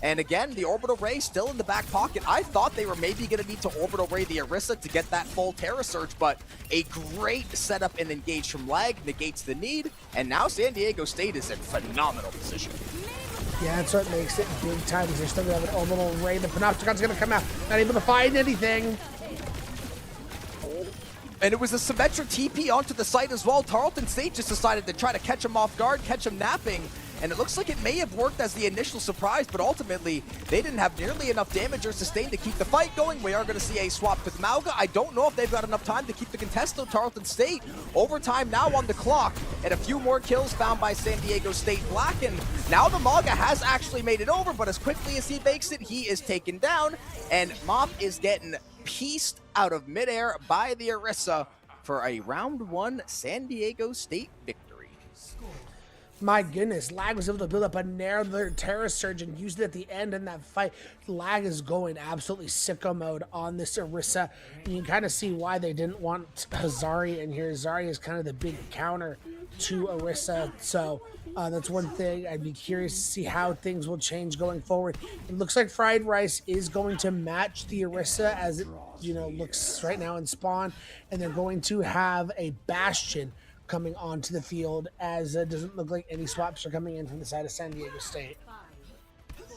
And again, the Orbital Ray still in the back pocket. I thought they were maybe going to need to Orbital Ray the Orisa to get that full Terra Surge, but a great setup and engage from Lag negates the need. And now San Diego State is in phenomenal position. Yeah, that's what makes it big time. They're still going to have an Orbital Ray. The Panopticon's going to come out, not able to find anything. And it was a Symmetra TP onto the site as well. Tarleton State just decided to try to catch him off guard, catch him napping. And it looks like it may have worked as the initial surprise, but ultimately, they didn't have nearly enough damage or sustain to keep the fight going. We are going to see a swap with Mauga. I don't know if they've got enough time to keep the contest, though. Tarleton State, overtime now on the clock, and a few more kills found by San Diego State Black. And now the Mauga has actually made it over, but as quickly as he makes it, he is taken down. And Mop is getting pieced out of midair by the Orisa for a round one San Diego State victory. My goodness, Lag was able to build up a narrow Terror Surge and used it at the end in that fight. Lag is going absolutely sicko mode on this Orisa. And you can kind of see why they didn't want Zari in here. Zari is kind of the big counter to Orisa. So that's one thing. I'd be curious to see how things will change going forward. It looks like Fried Rice is going to match the Orisa as it, looks right now in spawn. And they're going to have a Bastion coming onto the field, as it doesn't look like any swaps are coming in from the side of San Diego State.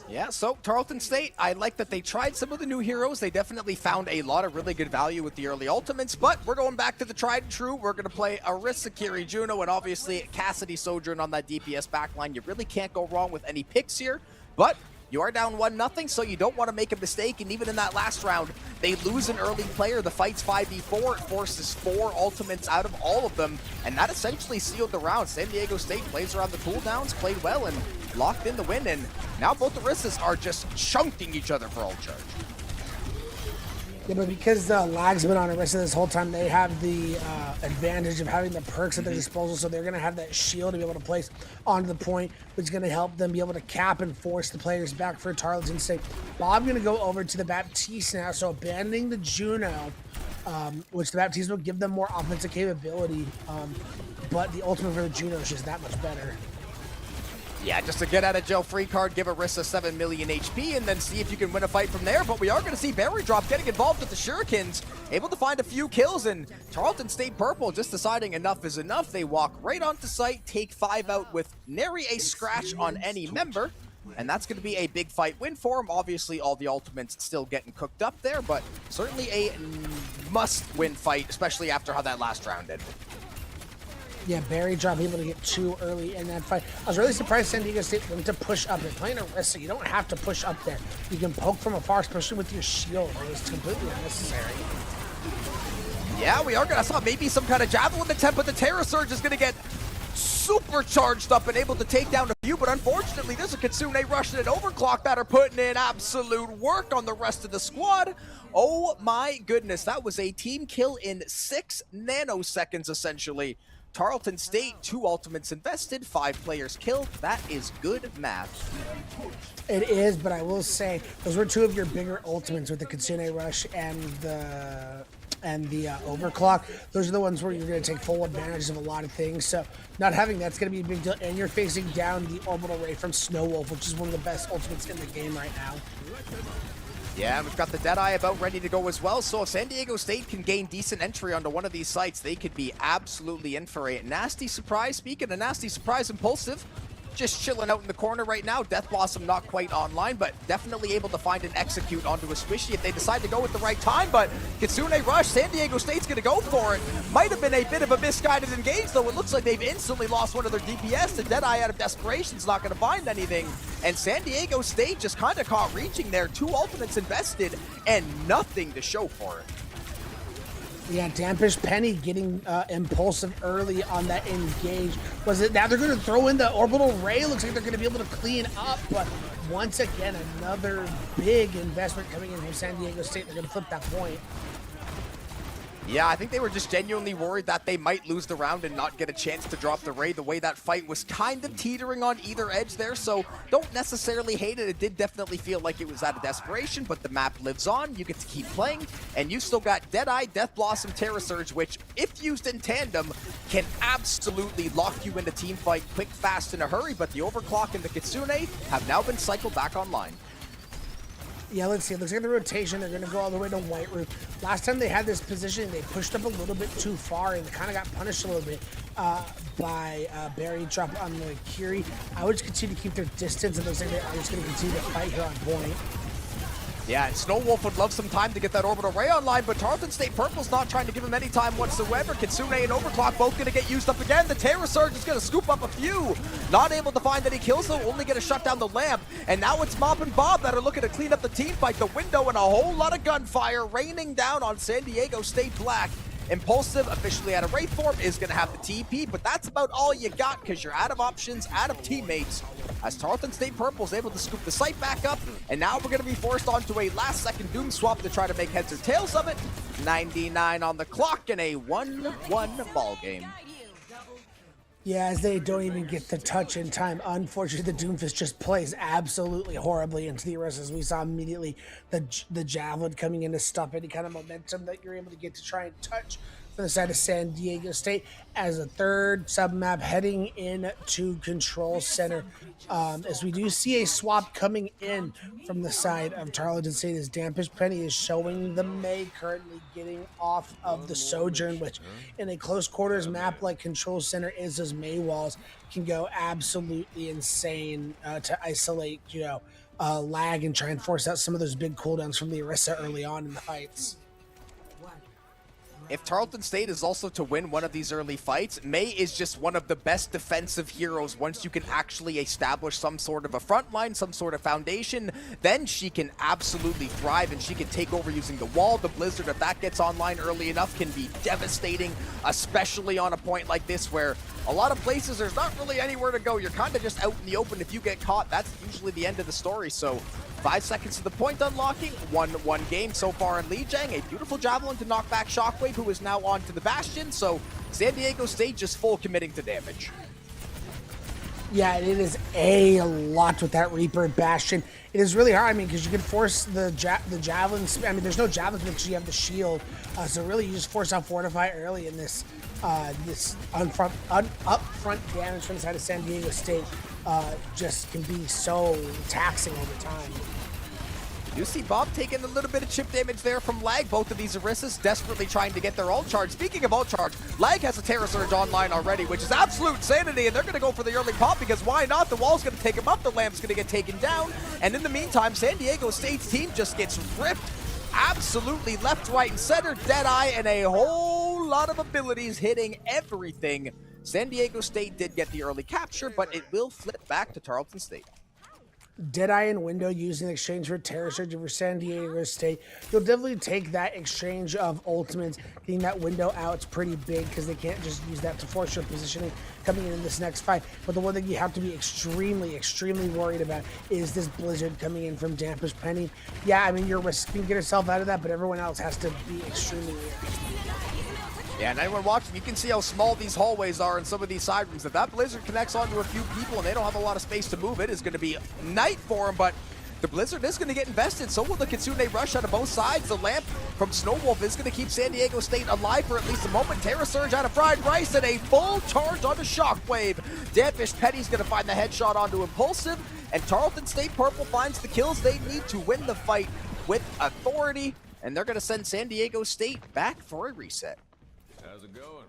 Yeah, so Tarleton State, I like that they tried some of the new heroes. They definitely found a lot of really good value with the early ultimates, but we're going back to the tried and true. We're going to play Orisa, Kiri, Juno, and obviously Cassidy Sojourn on that DPS backline. You really can't go wrong with any picks here, but you are down 1-0, so you don't want to make a mistake. And even in that last round, they lose an early player. The fight's 5v4. It forces 4 ultimates out of all of them, and that essentially sealed the round. San Diego State plays around the cooldowns, played well, and locked in the win. And now both Orisas are just chunking each other for all charge. Yeah, but because Lag's been on Orisa this whole time, they have the advantage of having the perks at their disposal, so they're going to have that shield to be able to place onto the point, which is going to help them be able to cap and force the players back for Tarleton State. Bob going to go over to the Baptiste now, so abandoning the Juno, which the Baptiste will give them more offensive capability, but the ultimate for the Juno is just that much better. Yeah, just a get out of jail free card, give Orisa 7 million HP, and then see if you can win a fight from there. But we are going to see Berry Drop getting involved with the Shurikens, able to find a few kills, and Tarleton State Purple just deciding enough is enough. They walk right onto site, take 5 out with nary a scratch on any member, and that's going to be a big fight win for them. Obviously, all the ultimates still getting cooked up there, but certainly a must-win fight, especially after how that last round ended. Yeah, Berry Drop able to get 2 early in that fight. I was really surprised San Diego State went to push up. They're playing Orisa. You don't have to push up there. You can poke from afar, especially with your shield. It was completely unnecessary. Yeah, we are going to saw maybe some kind of javelin attempt, but the Terror Surge is going to get super charged up and able to take down a few, but unfortunately there's a Kitsune Rush and an Overclock that are putting in absolute work on the rest of the squad. Oh my goodness, that was a team kill in 6 nanoseconds essentially. Tarleton State, 2 ultimates invested, 5 players killed. That is good math. It is, but I will say those were 2 of your bigger ultimates with the Kitsune Rush and the Overclock. Those are the ones where you're going to take full advantage of a lot of things. So not having that's going to be a big deal. And you're facing down the Orbital Ray from Snow Wolf, which is one of the best ultimates in the game right now. Yeah, we've got the Deadeye about ready to go as well, so if San Diego State can gain decent entry onto one of these sites, they could be absolutely in for a nasty surprise. Speaking of nasty surprise, Impulsive just chilling out in the corner right now. Death Blossom not quite online, but definitely able to find an execute onto a squishy if they decide to go at the right time. But Kitsune rush, San Diego State's going to go for it. Might have been a bit of a misguided engage, though. It looks like they've instantly lost one of their DPS. The Deadeye out of desperation's not going to find anything. And San Diego State just kind of caught reaching there. 2 ultimates invested and nothing to show for it. Yeah, Dampish Penny getting impulsive early on that engage. Was it now they're going to throw in the orbital ray? Looks like they're going to be able to clean up, but once again, another big investment coming in from San Diego State. They're going to flip that point. Yeah, I think they were just genuinely worried that they might lose the round and not get a chance to drop the raid. The way that fight was kind of teetering on either edge there, so don't necessarily hate it. It did definitely feel like it was out of desperation, but the map lives on. You get to keep playing, and you still got Deadeye, Death Blossom, Terra Surge, which, if used in tandem, can absolutely lock you into team fight quick, fast, in a hurry, but the Overclock and the Kitsune have now been cycled back online. Yeah, let's see. It looks like the rotation, they're going to go all the way to White Roof. Last time they had this position, they pushed up a little bit too far and kind of got punished a little bit by Barry drop on the Kiri. I would just continue to keep their distance, and it looks like they are just going to continue to fight here on point. Yeah, and Snowwolf would love some time to get that orbital ray online, but Tarleton State Purple's not trying to give him any time whatsoever. Kitsune and Overclock both going to get used up again. The Terra Surge is going to scoop up a few. Not able to find any kills, though, only going to shut down the lamp. And now it's Mop and Bob that are looking to clean up the team fight. The window and a whole lot of gunfire raining down on San Diego State Black. Impulsive, officially out of Wraith form, is going to have the TP, but that's about all you got because you're out of options, out of teammates. As Tarleton State Purple is able to scoop the site back up, and now we're going to be forced onto a last-second Doom swap to try to make heads or tails of it. 99 on the clock in a 1-1 ball game. Yeah, as they don't even get the touch in time. Unfortunately, the Doomfist just plays absolutely horribly into the arrest, as we saw immediately the Javelin coming in to stop any kind of momentum that you're able to get to try and touch for the side of San Diego State as a third sub-map heading into Control Center. As we do see a swap coming in from the side of Tarleton State as Dampish Penny is showing the May currently getting off of the Sojourn, which in a close quarters map like Control Center is, those May walls can go absolutely insane to isolate, lag and try and force out some of those big cooldowns from the Orisa early on in the fights. If Tarleton State is also to win one of these early fights, May is just one of the best defensive heroes. Once you can actually establish some sort of a front line, some sort of foundation, then she can absolutely thrive and she can take over using the wall. The Blizzard, if that gets online early enough, can be devastating, especially on a point like this where a lot of places there's not really anywhere to go. You're kind of just out in the open. If you get caught, that's usually the end of the story. So 5 seconds to the point unlocking, 1-1 game so far in Lijiang. A beautiful Javelin to knock back Shockwave, who is now on to the Bastion. So San Diego State just full committing to damage. Yeah, it is a lot with that Reaper Bastion. It is really hard, because you can force the Javelins. There's no Javelins because you have the shield. So really, you just force out Fortify early in this upfront damage from the side of San Diego State. Just can be so taxing over time. You see Bob taking a little bit of chip damage there from Lag. Both of these Orisas desperately trying to get their ult charge. Speaking of ult charge, Lag has a Terra Surge online already, which is absolute insanity, and they're going to go for the early pop because why not? The wall's going to take him up, the lamp's going to get taken down, and in the meantime, San Diego State's team just gets ripped absolutely left, right, and center. Deadeye and a whole lot of abilities hitting everything. San Diego State did get the early capture, but it will flip back to Tarleton State. Deadeye and Window using exchange for Terra Surge for San Diego State. You'll definitely take that exchange of ultimates. Getting that window out, it's pretty big because they can't just use that to force your positioning coming in this next fight. But the one thing you have to be extremely, extremely worried about is this Blizzard coming in from Dampish Penny. Yeah, you're risking getting yourself out of that, but everyone else has to be extremely wary. Yeah, and anyone watching, you can see how small these hallways are in some of these side rooms. If that Blizzard connects onto a few people and they don't have a lot of space to move, it is going to be night for them, but the Blizzard is going to get invested. So will the Kitsune rush out of both sides. The lamp from Snowwolf is going to keep San Diego State alive for at least a moment. Terra Surge out of Fried Rice and a full charge onto Shockwave. Dampish Petty's going to find the headshot onto Impulsive, and Tarleton State Purple finds the kills they need to win the fight with authority, and they're going to send San Diego State back for a reset. How's it going?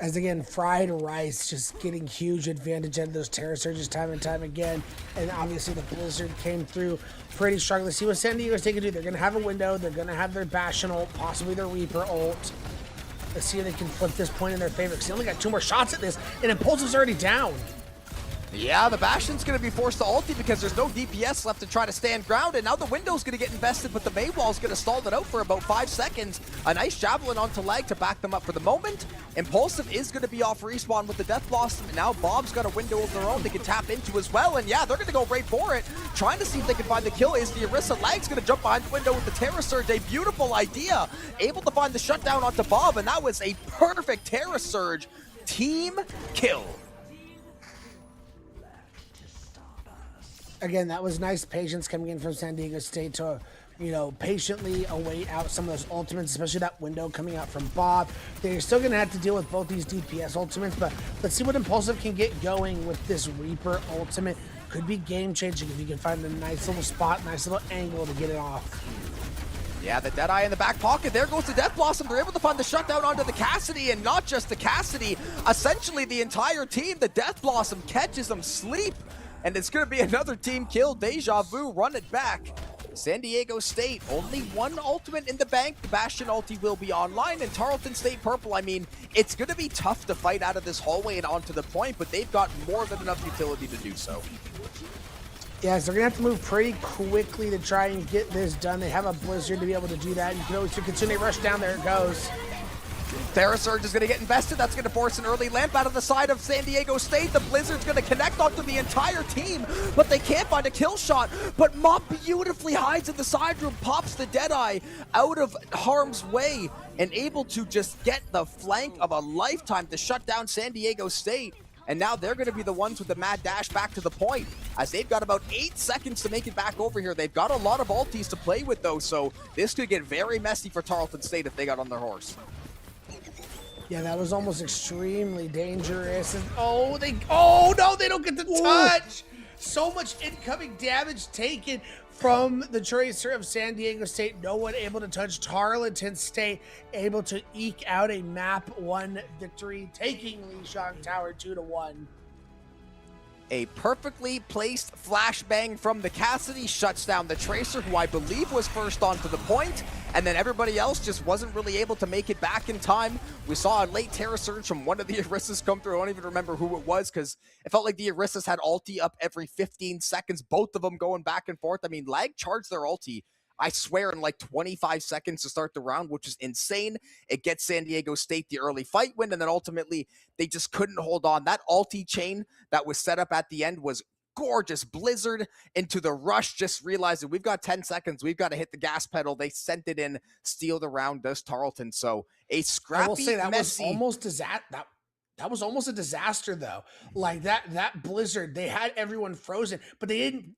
As again, Fried Rice just getting huge advantage out of those Terror Surges time and time again. And obviously the Blizzard came through pretty strong. Let's see what San Diego's taking to do. They're going to have a window. They're going to have their Bastion ult, possibly their Reaper ult. Let's see if they can flip this point in their favor, because they only got 2 more shots at this, and Impulsive's already down. Yeah, the Bastion's going to be forced to ulti because there's no DPS left to try to stand ground, and now the window's going to get invested, but the Maywall's going to stall it out for about 5 seconds. A nice Javelin onto Lag to back them up for the moment. Impulsive is going to be off respawn with the Death Blossom, and now Bob's got a window of their own they can tap into as well, and yeah, they're going to go right for it, trying to see if they can find the kill. Is the Orisa. Lag's going to jump behind the window with the Terra Surge, a beautiful idea. Able to find the shutdown onto Bob, and that was a perfect Terra Surge team kill. Again, that was nice patience coming in from San Diego State to, patiently await out some of those ultimates, especially that window coming out from Bob. They're still going to have to deal with both these DPS ultimates, but let's see what Impulsive can get going with this Reaper ultimate. Could be game-changing if you can find a nice little spot, nice little angle to get it off. Yeah, the Deadeye in the back pocket. There goes the Death Blossom. They're able to find the shutdown onto the Cassidy, and not just the Cassidy, essentially the entire team. The Death Blossom catches them sleep. And it's going to be another team kill. Deja Vu, run it back. San Diego State, only 1 ultimate in the bank. The Bastion ulti will be online. And Tarleton State Purple, I mean, it's going to be tough to fight out of this hallway and onto the point, but they've got more than enough utility to do so. Yes, they're going to have to move pretty quickly to try and get this done. They have a Blizzard to be able to do that. You can always do Kitsune Rush down. There it goes. Terra Surge is going to get invested. That's going to force an early lamp out of the side of San Diego State. The Blizzard's going to connect onto the entire team, but they can't find a kill shot. But Mop beautifully hides in the side room, pops the Deadeye out of harm's way, and able to just get the flank of a lifetime to shut down San Diego State. And now they're going to be the ones with the mad dash back to the point, as they've got about 8 seconds to make it back over here. They've got a lot of ultis to play with, though, so this could get very messy for Tarleton State if they got on their horse. Yeah, that was almost extremely dangerous. And oh no, they don't get the touch. So much incoming damage taken from the Tracer of San Diego State. No one able to touch Tarleton State, able to eke out a map 1 victory, taking Lijiang Tower 2-1. A perfectly placed flashbang from the Cassidy shuts down the Tracer, who I believe was first onto the point, and then everybody else just wasn't really able to make it back in time. We saw a late Terra Surge from one of the Orisas come through. I don't even remember who it was, because it felt like the Orisas had ulti up every 15 seconds, both of them going back and forth. I mean, Lag charged their ulti, I swear, in like 25 seconds to start the round, which is insane. It gets San Diego State the early fight win, and then ultimately they just couldn't hold on. That ulti chain that was set up at the end was gorgeous. Blizzard into the rush, just realizing we've got 10 seconds. We've got to hit the gas pedal. They sent it in, steal the round, does Tarleton. So a scrappy, I will say that messy... was almost that was almost a disaster, though. Like that Blizzard, they had everyone frozen, but they didn't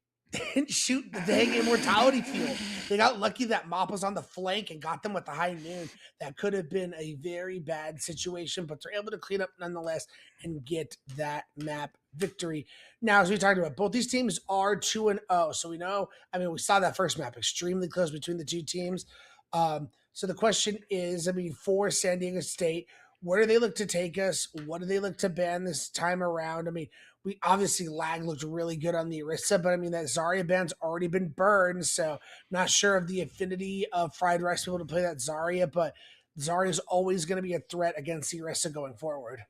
shoot the dang immortality field. They got lucky that Mop was on the flank and got them with the high noon. That could have been a very bad situation, but they're able to clean up nonetheless and get that map victory. Now, as we talked about, both these teams are 2-0. So we know, I mean, we saw that first map extremely close between the 2 teams. So the question is, I mean, for San Diego State, where do they look to take us? What do they look to ban this time around? I mean, we obviously Lag looked really good on the Orisa, but I mean, that Zarya ban's already been burned, so not sure of the affinity of Fried Rice to be able to play that Zarya, but Zarya is always going to be a threat against the Orisa going forward.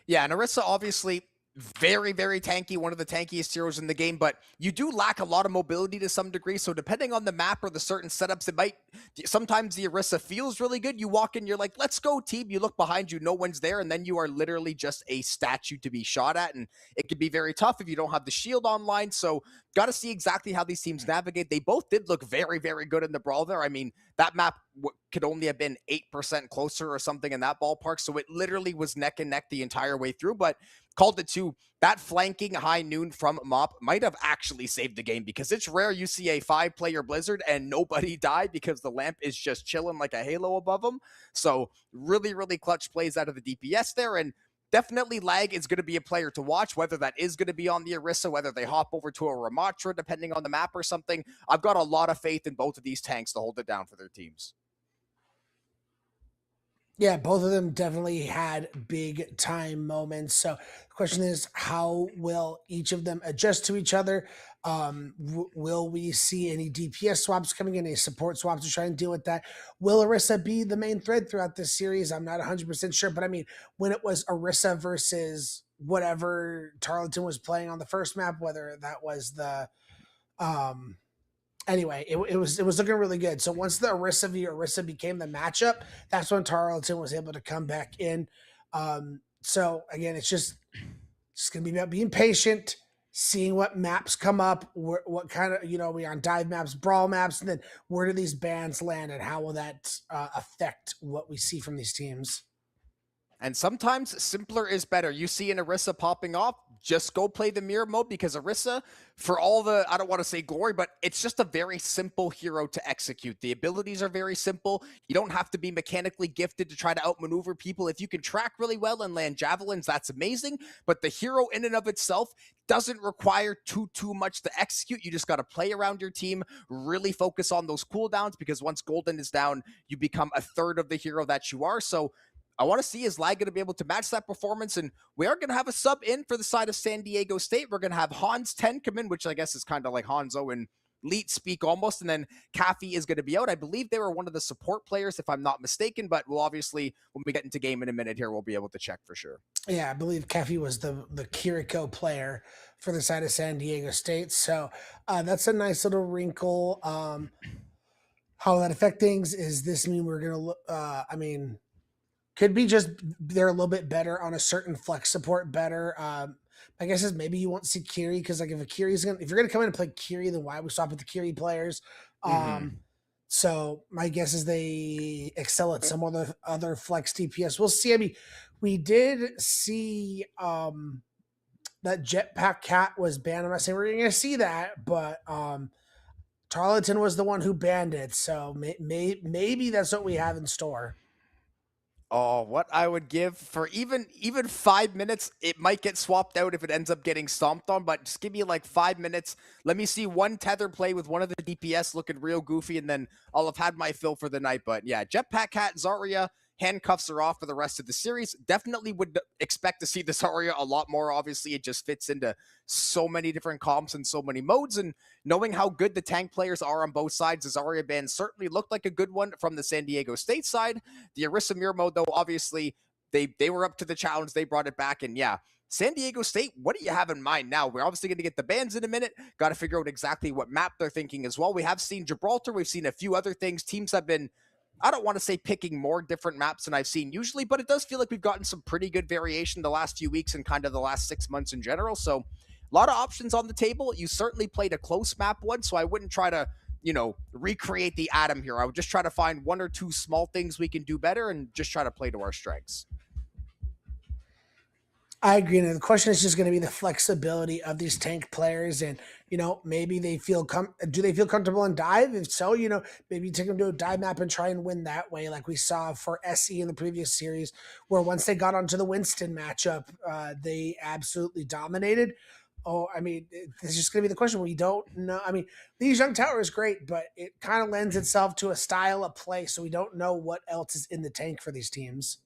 Yeah, and Orisa obviously very, very tanky, one of the tankiest heroes in the game, but you do lack a lot of mobility to some degree, so depending on the map or the certain setups, it might, sometimes the Orisa feels really good. You walk in, you're like, let's go team, you look behind you, no one's there, and then you are literally just a statue to be shot at, and it can be very tough if you don't have the shield online, so got to see exactly how these teams navigate. They both did look very, very good in the brawl there. I mean, that map could only have been 8% closer or something in that ballpark, so it literally was neck and neck the entire way through, but called it 2. That flanking high noon from Mop might have actually saved the game, because it's rare you see a 5-player Blizzard and nobody die because the lamp is just chilling like a halo above them. So really, really clutch plays out of the DPS there, and definitely Lag is going to be a player to watch, whether that is going to be on the Orisa, whether they hop over to a Ramatra, depending on the map or something. I've got a lot of faith in both of these tanks to hold it down for their teams. Yeah, both of them definitely had big time moments. So the question is, how will each of them adjust to each other? Will we see any DPS swaps coming in, any support swaps to try and deal with that? Will Orisa be the main thread throughout this series? I'm not 100% sure, but I mean, when it was Orisa versus whatever Tarleton was playing on the first map, whether that was the um anyway, it was looking really good. So once the Orisa v Orisa became the matchup, that's when Tarleton was able to come back in. So again, it's just gonna be about being patient, seeing what maps come up, what kind of we on dive maps, brawl maps, and then where do these bands land, and how will that affect what we see from these teams? And sometimes simpler is better. You see an Orisa popping off, just go play the mirror mode because Orisa, for all the, I don't want to say glory, but it's just a very simple hero to execute. The abilities are very simple. You don't have to be mechanically gifted to try to outmaneuver people. If you can track really well and land javelins, that's amazing. But the hero in and of itself doesn't require too much to execute. You just got to play around your team, really focus on those cooldowns because once Golden is down, you become a third of the hero that you are. So I want to see is Lag going to be able to match that performance, and we are going to have a sub in for the side of San Diego State. We're going to have Hans 10 come in, which I guess is kind of like Hanzo and Leet speak almost, and then Kaffy is going to be out. I believe they were one of the support players, if I'm not mistaken, but we'll obviously, when we get into game in a minute here, we'll be able to check for sure. Yeah, I believe Kaffy was the Kiriko player for the side of San Diego State. So that's a nice little wrinkle. How that affect things is this mean we're gonna I mean, could be just they're a little bit better on a certain flex support better. I guess is maybe you won't see Kiri because like if you're gonna come in and play Kiri, then why would we stop with the Kiri players? So my guess is they excel at some other flex DPS. We'll see. I mean, we did see that Jetpack Cat was banned. I'm not saying we're gonna see that, but Tarleton was the one who banned it, so maybe that's what we have in store. Oh, what I would give for even 5 minutes, it might get swapped out if it ends up getting stomped on, but just give me like 5 minutes. Let me see one tether play with one of the DPS looking real goofy, and then I'll have had my fill for the night. But yeah, Jetpack Cat, Zarya, handcuffs are off for the rest of the series. Definitely would expect to see the Zarya a lot more. Obviously, it just fits into so many different comps and so many modes, and knowing how good the tank players are on both sides, the Zarya ban certainly looked like a good one from the San Diego State side. The Orisa mirror mode, though, obviously, they were up to the challenge. They brought it back, and yeah, San Diego State, what do you have in mind now? We're obviously going to get the bans in a minute. Got to figure out exactly what map they're thinking as well. We have seen Gibraltar. We've seen a few other things. Teams have been, I don't want to say picking more different maps than I've seen usually, but it does feel like we've gotten some pretty good variation the last few weeks and kind of the last 6 months in general. So a lot of options on the table. You certainly played a close map one, so I wouldn't try to, recreate the Atom here. I would just try to find one or two small things we can do better and just try to play to our strengths. I agree. And the question is just going to be the flexibility of these tank players, and maybe they do they feel comfortable in dive? If so, maybe take them to a dive map and try and win that way, like we saw for SE in the previous series, where once they got onto the Winston matchup, they absolutely dominated. Oh, I mean, it's just going to be the question. We don't know. I mean, these young tower is great, but it kind of lends itself to a style of play, so we don't know what else is in the tank for these teams.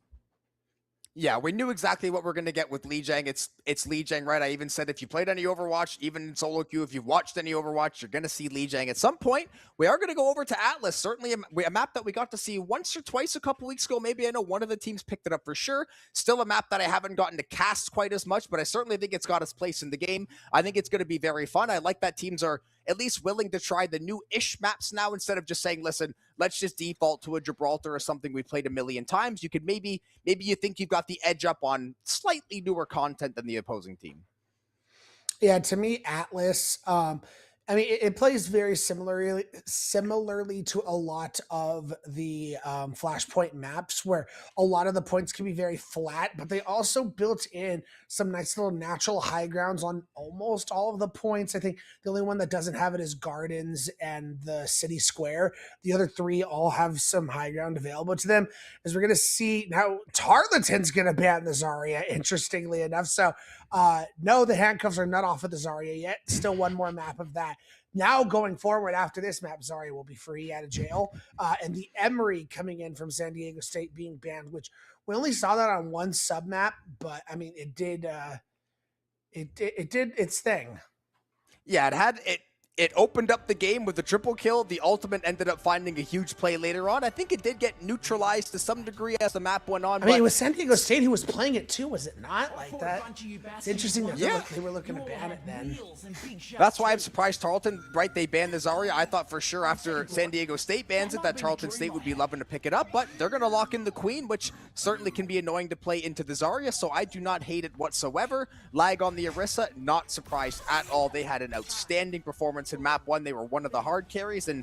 Yeah, we knew exactly what we're going to get with Li Jiang. It's Li Jiang, right? I even said if you played any Overwatch, even in solo queue, if you've watched any Overwatch, you're going to see Li Jiang. At some point, we are going to go over to Atlas. Certainly a map that we got to see once or twice a couple weeks ago. Maybe I know one of the teams picked it up for sure. Still a map that I haven't gotten to cast quite as much, but I certainly think it's got its place in the game. I think it's going to be very fun. I like that teams are at least willing to try the new-ish maps now instead of just saying, listen, let's just default to a Gibraltar or something we've played a million times. You could maybe you think you've got the edge up on slightly newer content than the opposing team. Yeah, to me, Atlas, I mean, it plays very similarly to a lot of the Flashpoint maps, where a lot of the points can be very flat, but they also built in some nice little natural high grounds on almost all of the points. I think the only one that doesn't have it is Gardens and the City Square. The other three all have some high ground available to them. As we're going to see now, Tarleton's going to ban the Zarya, interestingly enough. So, no, the handcuffs are not off of the Zarya yet. Still one more map of that. Now going forward after this map, Zarya will be free out of jail, and the Emery coming in from San Diego State being banned, which we only saw that on one sub map, but I mean it did its thing. Yeah, it opened up the game with a triple kill. The ultimate ended up finding a huge play later on. I think it did get neutralized to some degree as the map went on. I mean, it was San Diego State who was playing it too, was it not? Like that. It's interesting that they were looking to ban it then. That's why I'm surprised Tarleton, right, they banned the Zarya. I thought for sure after San Diego State bans it that Tarleton State would be loving to pick it up, but they're going to lock in the Queen, which certainly can be annoying to play into the Zarya, so I do not hate it whatsoever. Lag on the Orisa, not surprised at all. They had an outstanding performance in map 1. They were one of the hard carries and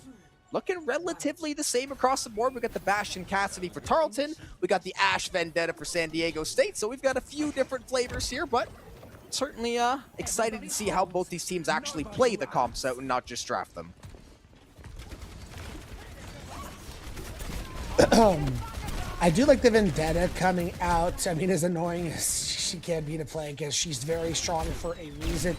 looking relatively the same across the board. We got the Bastion Cassidy for Tarleton. We got the Ash Vendetta for San Diego State. So we've got a few different flavors here, but certainly excited to see how both these teams actually play the comps out and not just draft them. I do like the Vendetta coming out. I mean, as annoying as she can be to play against, she's very strong for a reason.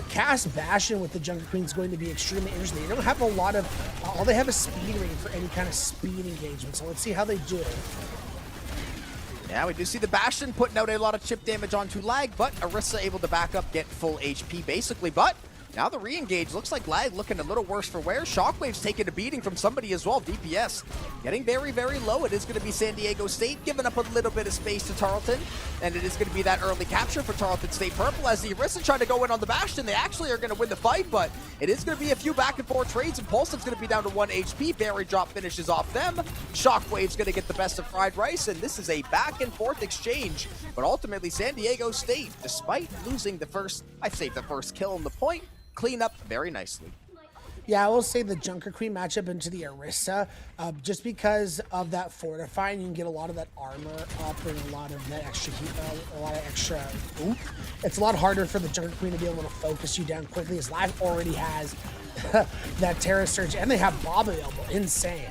Cass Bastion with the Jungle Queen is going to be extremely interesting. They don't have a lot of, all they have is speed rating for any kind of speed engagement. So let's see how they do. Yeah, we do see the Bastion putting out a lot of chip damage onto Lag, but Orisa able to back up, get full HP basically, but now the re-engage looks like Lag looking a little worse for wear. Shockwave's taking a beating from somebody as well. DPS getting very, very low. It is going to be San Diego State giving up a little bit of space to Tarleton. And it is going to be that early capture for Tarleton State Purple as the Orisa try to go in on the Bastion. They actually are going to win the fight, but it is going to be a few back and forth trades. Impulsive's going to be down to 1 HP. Berry Drop finishes off them. Shockwave's going to get the best of Fried Rice, and this is a back and forth exchange. But ultimately, San Diego State, despite losing the first kill on the point, clean up very nicely. Yeah, I will say the Junker Queen matchup into the Orisa, just because of that fortifying, you can get a lot of that armor up and a lot of that extra heat, a lot of extra oomph. It's a lot harder for the Junker Queen to be able to focus you down quickly, as Live already has that Terra Surge, and they have Bob available. Insane.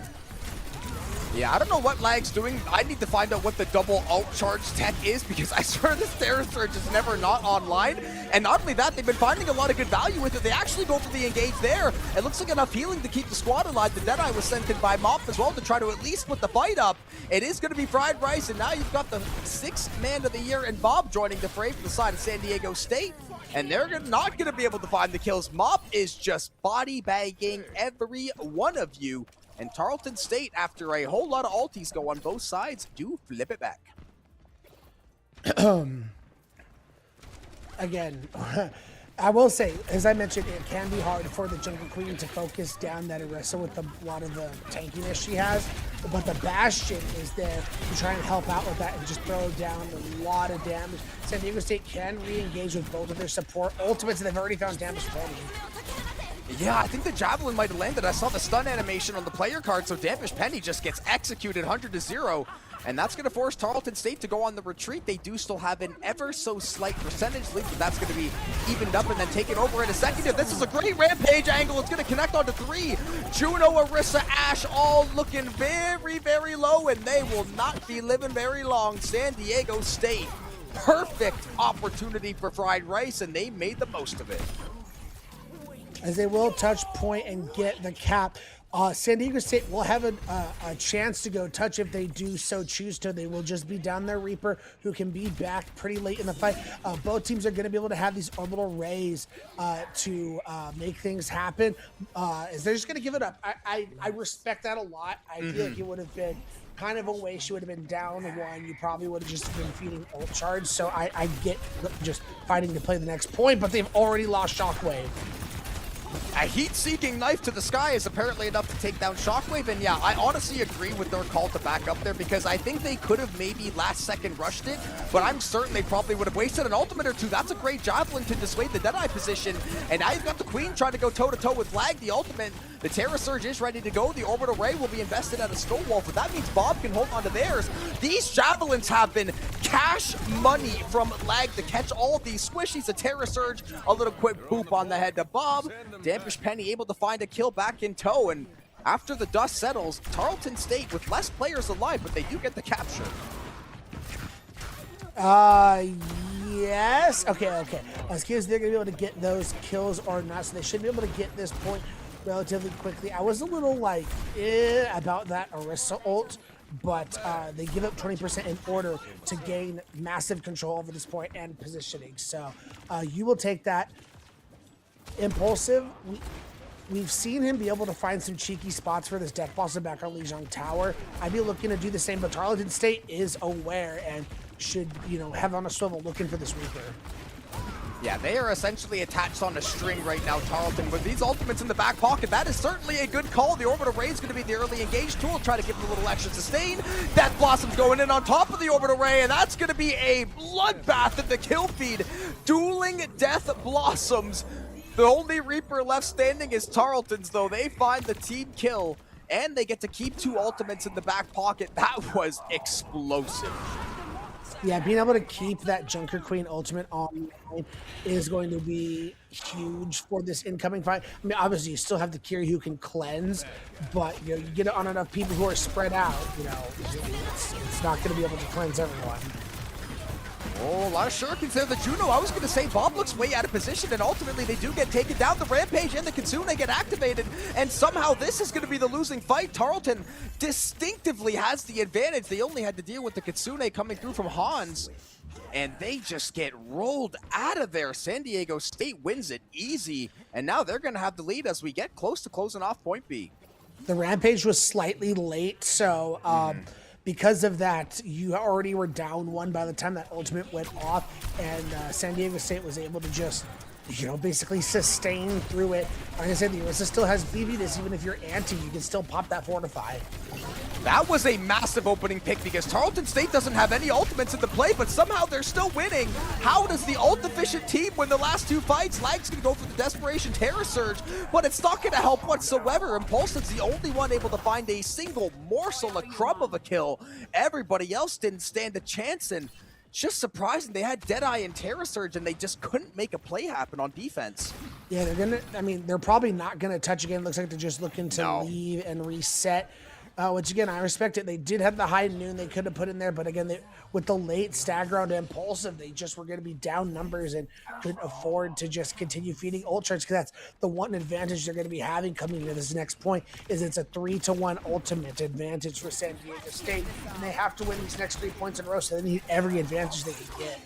Yeah, I don't know what Lag's doing. I need to find out what the double alt charge tech is, because I swear this Terra Surge is never not online. And not only that, they've been finding a lot of good value with it. They actually go for the engage there. It looks like enough healing to keep the squad alive. The Deadeye was sent in by Mop as well to try to at least put the fight up. It is going to be Fried Rice, and now you've got the 6th man of the year and Bob joining the fray from the side of San Diego State. And they're not going to be able to find the kills. Mop is just body bagging every one of you. And Tarleton State, after a whole lot of ultis go on both sides, do flip it back. Again, I will say, as I mentioned, it can be hard for the Jungle Queen to focus down that Orisa with a lot of the tankiness she has. But the Bastion is there to try and help out with that and just throw down a lot of damage. San Diego State can re-engage with both of their support ultimates, and they've already found damage ready. Yeah, I think the Javelin might have landed. I saw the stun animation on the player card, so Dampish Penny just gets executed 100-0. And that's going to force Tarleton State to go on the retreat. They do still have an ever so slight percentage lead, but that's going to be evened up and then taken over in a second here. This is a great Rampage angle. It's going to connect onto 3. Juno, Orisa, Ash all looking very, very low, and they will not be living very long. San Diego State, perfect opportunity for Fried Rice, and they made the most of it. As they will touch point and get the cap. San Diego State will have a chance to go touch if they do so choose to. They will just be down their Reaper, who can be back pretty late in the fight. Both teams are going to be able to have these orbital rays to make things happen. As they're just going to give it up. I respect that a lot. I feel like it would have been kind of a waste. You would have been down 1. You probably would have just been feeding ult charge. So I get just fighting to play the next point, but they've already lost Shockwave. A heat-seeking knife to the sky is apparently enough to take down Shockwave, and yeah, I honestly agree with their call to back up there, because I think they could have maybe last-second rushed it, but I'm certain they probably would have wasted an ultimate or two. That's a great Javelin to dissuade the Deadeye position, and now you've got the Queen trying to go toe-to-toe with Lag. The ultimate, the Terra Surge is ready to go. The Orbital Ray will be invested at a Stonewall, but that means Bob can hold on to theirs. These Javelins have been cash money from Lag to catch all of these squishies. A Terra Surge, a little quick boop on the head to Bob. Dampish Penny able to find a kill back in tow, and after the dust settles, Tarleton State with less players alive, but they do get the capture. Yes. Okay. I was curious if they're gonna be able to get those kills or not. So they should be able to get this point relatively quickly. I was a little like about that Orisa ult, but they give up 20% in order to gain massive control over this point and positioning. So you will take that. Impulsive. We've seen him be able to find some cheeky spots for this Death Blossom back on Lijiang Tower. I'd be looking to do the same, but Tarleton State is aware and should, have on a swivel looking for this Reaper. Yeah, they are essentially attached on a string right now, Tarleton. With these ultimates in the back pocket, that is certainly a good call. The Orbital Ray is going to be the early engaged tool, try to give them a little extra sustain. Death Blossom's going in on top of the Orbital Ray, and that's going to be a bloodbath in the kill feed. Dueling Death Blossoms. The only Reaper left standing is Tarleton's, though. They find the team kill, and they get to keep 2 ultimates in the back pocket. That was explosive. Yeah, being able to keep that Junker Queen ultimate on is going to be huge for this incoming fight. I mean, obviously, you still have the Kiri who can cleanse, but you get it on enough people who are spread out, it's not going to be able to cleanse everyone. Oh, a lot of shurikens there. The Juno, I was going to say, Bob looks way out of position, and ultimately they do get taken down. The Rampage and the Kitsune get activated, and somehow this is going to be the losing fight. Tarleton distinctively has the advantage. They only had to deal with the Kitsune coming through from Hans, and they just get rolled out of there. San Diego State wins it easy, and now they're going to have the lead as we get close to closing off Point B. The Rampage was slightly late, so because of that, you already were down 1 by the time that ultimate went off, and San Diego State was able to just, basically sustain through it. Like I said, the Orisa still has BB-ness. Even if you're anti, you can still pop that Fortify. That was a massive opening pick because Tarleton State doesn't have any ultimates in the play, but somehow they're still winning. How does the ult-efficient team win the last 2 fights? Lag's going to go for the Desperation Terror Surge, but it's not going to help whatsoever. Impulsive's the only one able to find a single morsel, a crumb of a kill. Everybody else didn't stand a chance, and just surprising. They had Deadeye and Terror Surge, and they just couldn't make a play happen on defense. Yeah, they're probably not going to touch again. Looks like they're just looking to leave and reset. Which again, I respect it. They did have the high noon they could have put in there, but again, with the late stagger on Impulsive, they just were going to be down numbers and couldn't afford to just continue feeding ult charts, because that's the one advantage they're going to be having coming into this next point, is it's a 3-1 ultimate advantage for San Diego State, and they have to win these next 3 points in a row, so they need every advantage they can get.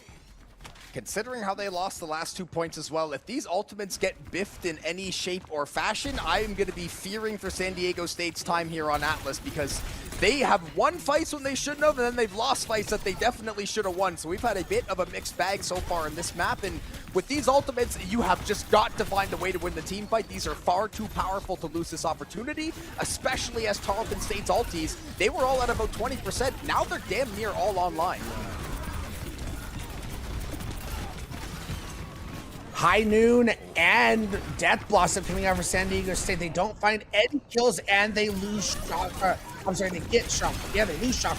Considering how they lost the last 2 points as well, if these ultimates get biffed in any shape or fashion, I am going to be fearing for San Diego State's time here on Atlas, because they have won fights when they shouldn't have, and then they've lost fights that they definitely should have won. So we've had a bit of a mixed bag so far in this map, and with these ultimates, you have just got to find a way to win the team fight. These are far too powerful to lose this opportunity, especially as Tarleton State's ultis, they were all at about 20%. Now they're damn near all online. High Noon and Death Blossom coming out for San Diego State. They don't find any kills, and they lose shock. They get shock. Yeah, they lose shock.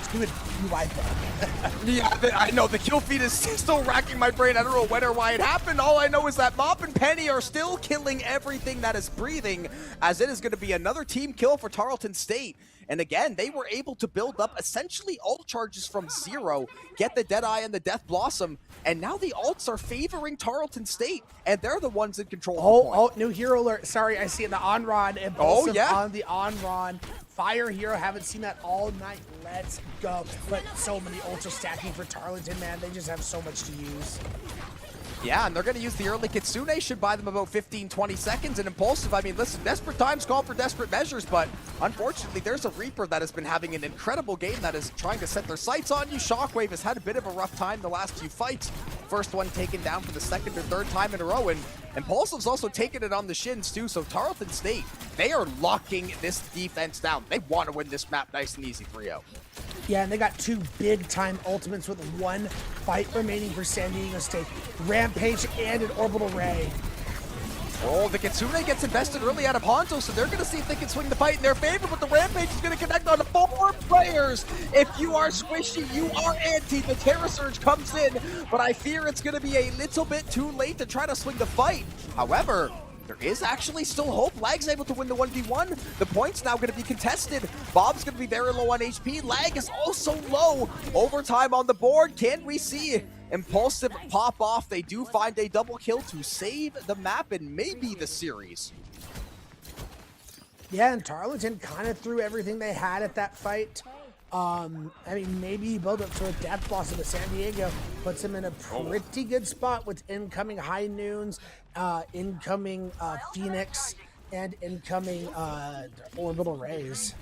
Stupid UI bug. Yeah, I know. The kill feed is still racking my brain. I don't know when or why it happened. All I know is that Mop and Penny are still killing everything that is breathing, as it is going to be another team kill for Tarleton State. And again, they were able to build up essentially ult charges from 0, get the Deadeye and the Death Blossom, and now the ults are favoring Tarleton State, and they're the ones in control. Oh, new hero alert. Sorry, I see it. The on-rod. Impulsive on the on-rod. Fire hero. Haven't seen that all night. Let's go. But so many ults are stacking for Tarleton, man. They just have so much to use. Yeah, and they're going to use the early Kitsune, should buy them about 15-20 seconds. And Impulsive, I mean, listen, desperate times call for desperate measures, but unfortunately, there's a Reaper that has been having an incredible game that is trying to set their sights on you. Shockwave has had a bit of a rough time the last few fights. First one taken down for the 2nd or 3rd time in a row, and Impulsive's also taking it on the shins too, so Tarleton State, they are locking this defense down. They want to win this map nice and easy for you. Yeah, and they got 2 big-time ultimates with 1 fight remaining for San Diego State. Rampage and an Orbital Ray. Oh, the Kitsune gets invested early out of Honto, so they're going to see if they can swing the fight in their favor, but the Rampage is going to connect on 4 players. If you are squishy, you are anti. The Terror Surge comes in, but I fear it's going to be a little bit too late to try to swing the fight. However, there is actually still hope. Lag's able to win the 1v1. The point's now going to be contested. Bob's going to be very low on HP. Lag is also low. Overtime on the board. Can we see Impulsive pop off. They do find a double kill to save the map and maybe the series. Yeah, and Tarleton kind of threw everything they had at that fight. I mean, maybe he built up to a Death Blossom of San Diego, puts him in a pretty good spot with incoming High Noons, incoming Phoenix, and incoming Orbital Rays.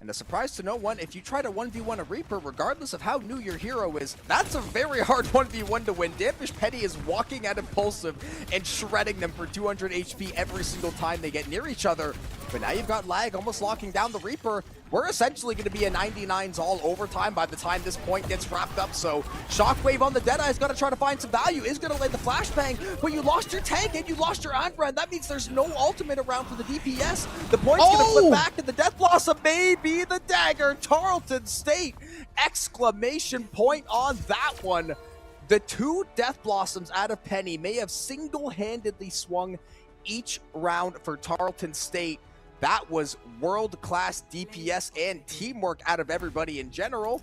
And a surprise to no one, if you try to 1v1 a Reaper, regardless of how new your hero is, that's a very hard 1v1 to win. Dampish Petty is walking at Impulsive and shredding them for 200 HP every single time they get near each other. But now you've got Lag almost locking down the Reaper. We're essentially going to be a 99s all overtime by the time this point gets wrapped up. So Shockwave on the Deadeye's got to try to find some value. Is going to lay the flashbang, but you lost your tank and you lost your Andra. That means there's no ultimate around for the DPS. The point's going to flip back, and the Death Blossom may be the dagger. Tarleton State! Exclamation point on that one. The two Death Blossoms out of Penny may have single-handedly swung each round for Tarleton State. That was world-class DPS and teamwork out of everybody in general.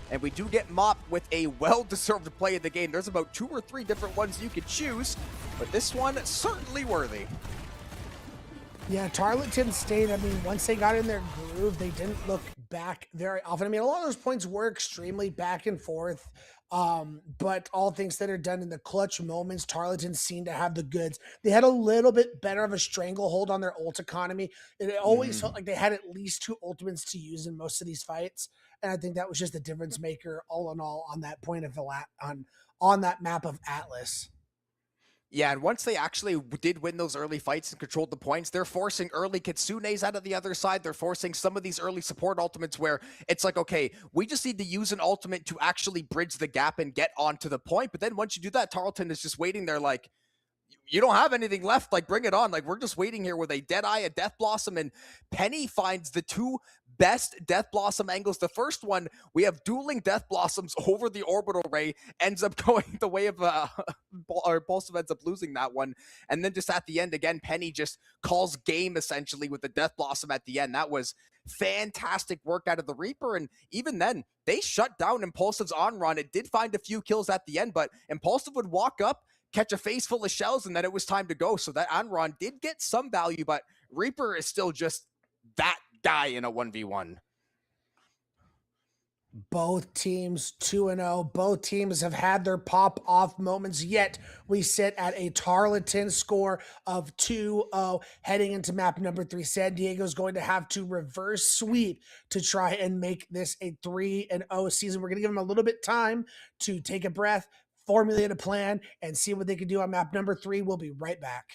And we do get mopped with a well-deserved play of the game. There's about 2 or 3 different ones you could choose, but this one certainly worthy. Yeah, Tarleton State, I mean, once they got in their groove, they didn't look back very often. I mean, a lot of those points were extremely back and forth. But all things that are done in the clutch moments, Tarleton seemed to have the goods. They had a little bit better of a stranglehold on their ult economy. It always felt like they had at least 2 ultimates to use in most of these fights. And I think that was just the difference maker all in all on that point of the on that map of Atlas. Yeah, and once they actually did win those early fights and controlled the points, they're forcing early Kitsunes out of the other side. They're forcing some of these early support ultimates where it's like, okay, we just need to use an ultimate to actually bridge the gap and get onto the point. But then once you do that, Tarleton is just waiting there like, you don't have anything left, like bring it on. Like we're just waiting here with a Deadeye, a Death Blossom, and Penny finds the 2 best Death Blossom angles. The first one, we have dueling Death Blossoms over the Orbital Ray, ends up going the way of, or Impulsive ends up losing that one. And then just at the end, again, Penny just calls game essentially with the Death Blossom at the end. That was fantastic work out of the Reaper, and even then, they shut down Impulsive's on-run. It did find a few kills at the end, but Impulsive would walk up, catch a face full of shells, and then it was time to go. So that on-run did get some value, but Reaper is still just that guy in a 1v1. Both teams 2-0. Both teams have had their pop-off moments, yet we sit at a Tarleton score of 2-0 heading into map number 3. San Diego's going to have to reverse sweep to try and make this a 3-0 season. We're going to give them a little bit time to take a breath, formulate a plan, and see what they can do on map number 3. We'll be right back.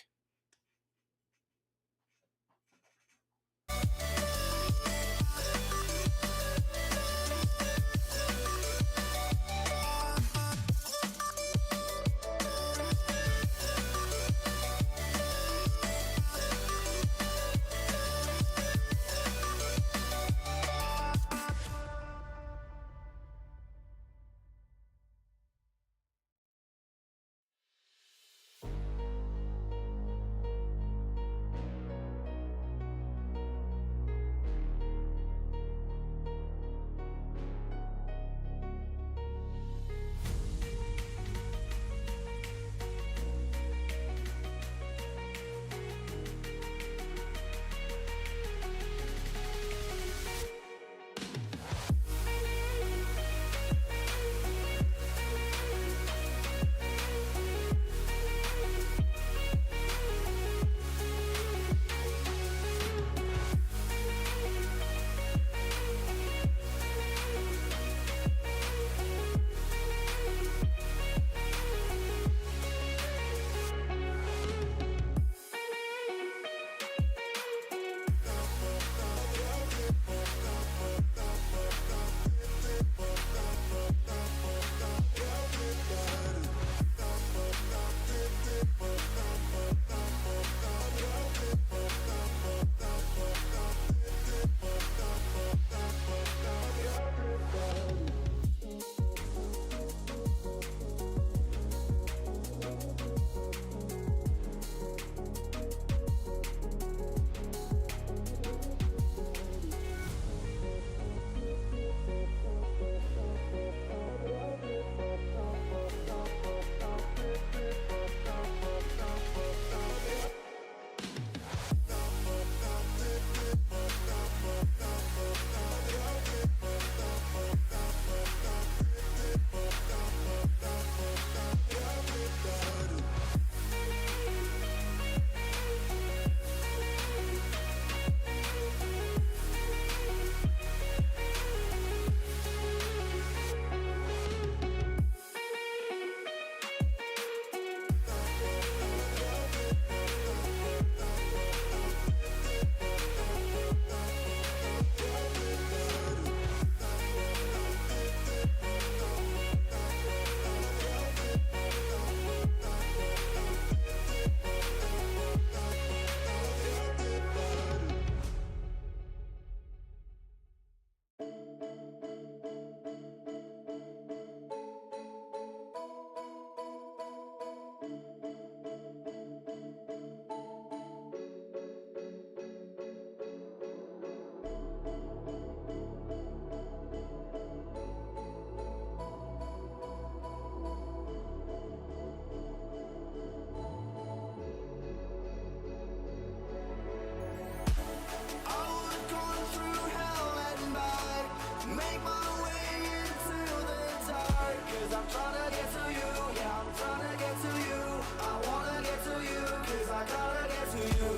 you.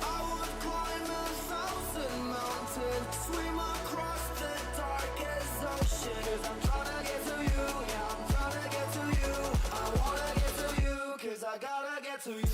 I would climb 1,000 mountains, swim across the darkest ocean. 'Cause I'm tryna get to you, yeah, I'm tryna get to you. I wanna get to you, 'cause I gotta get to you.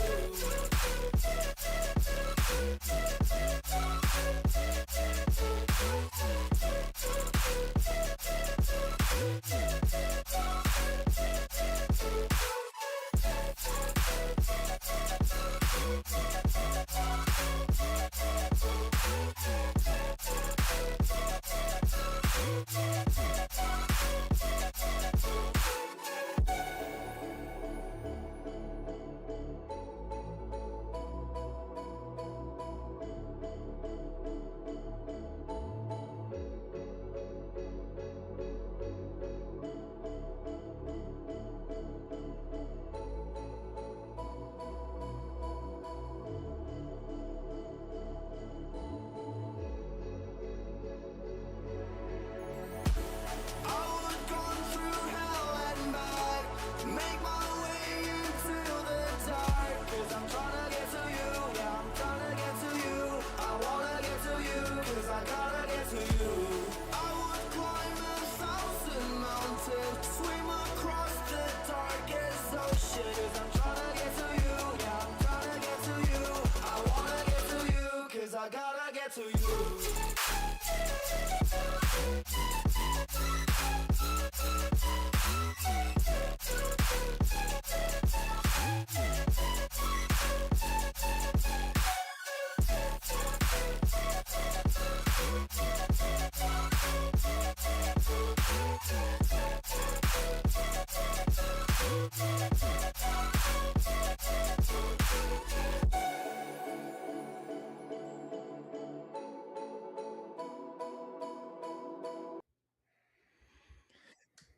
I gotta get to you.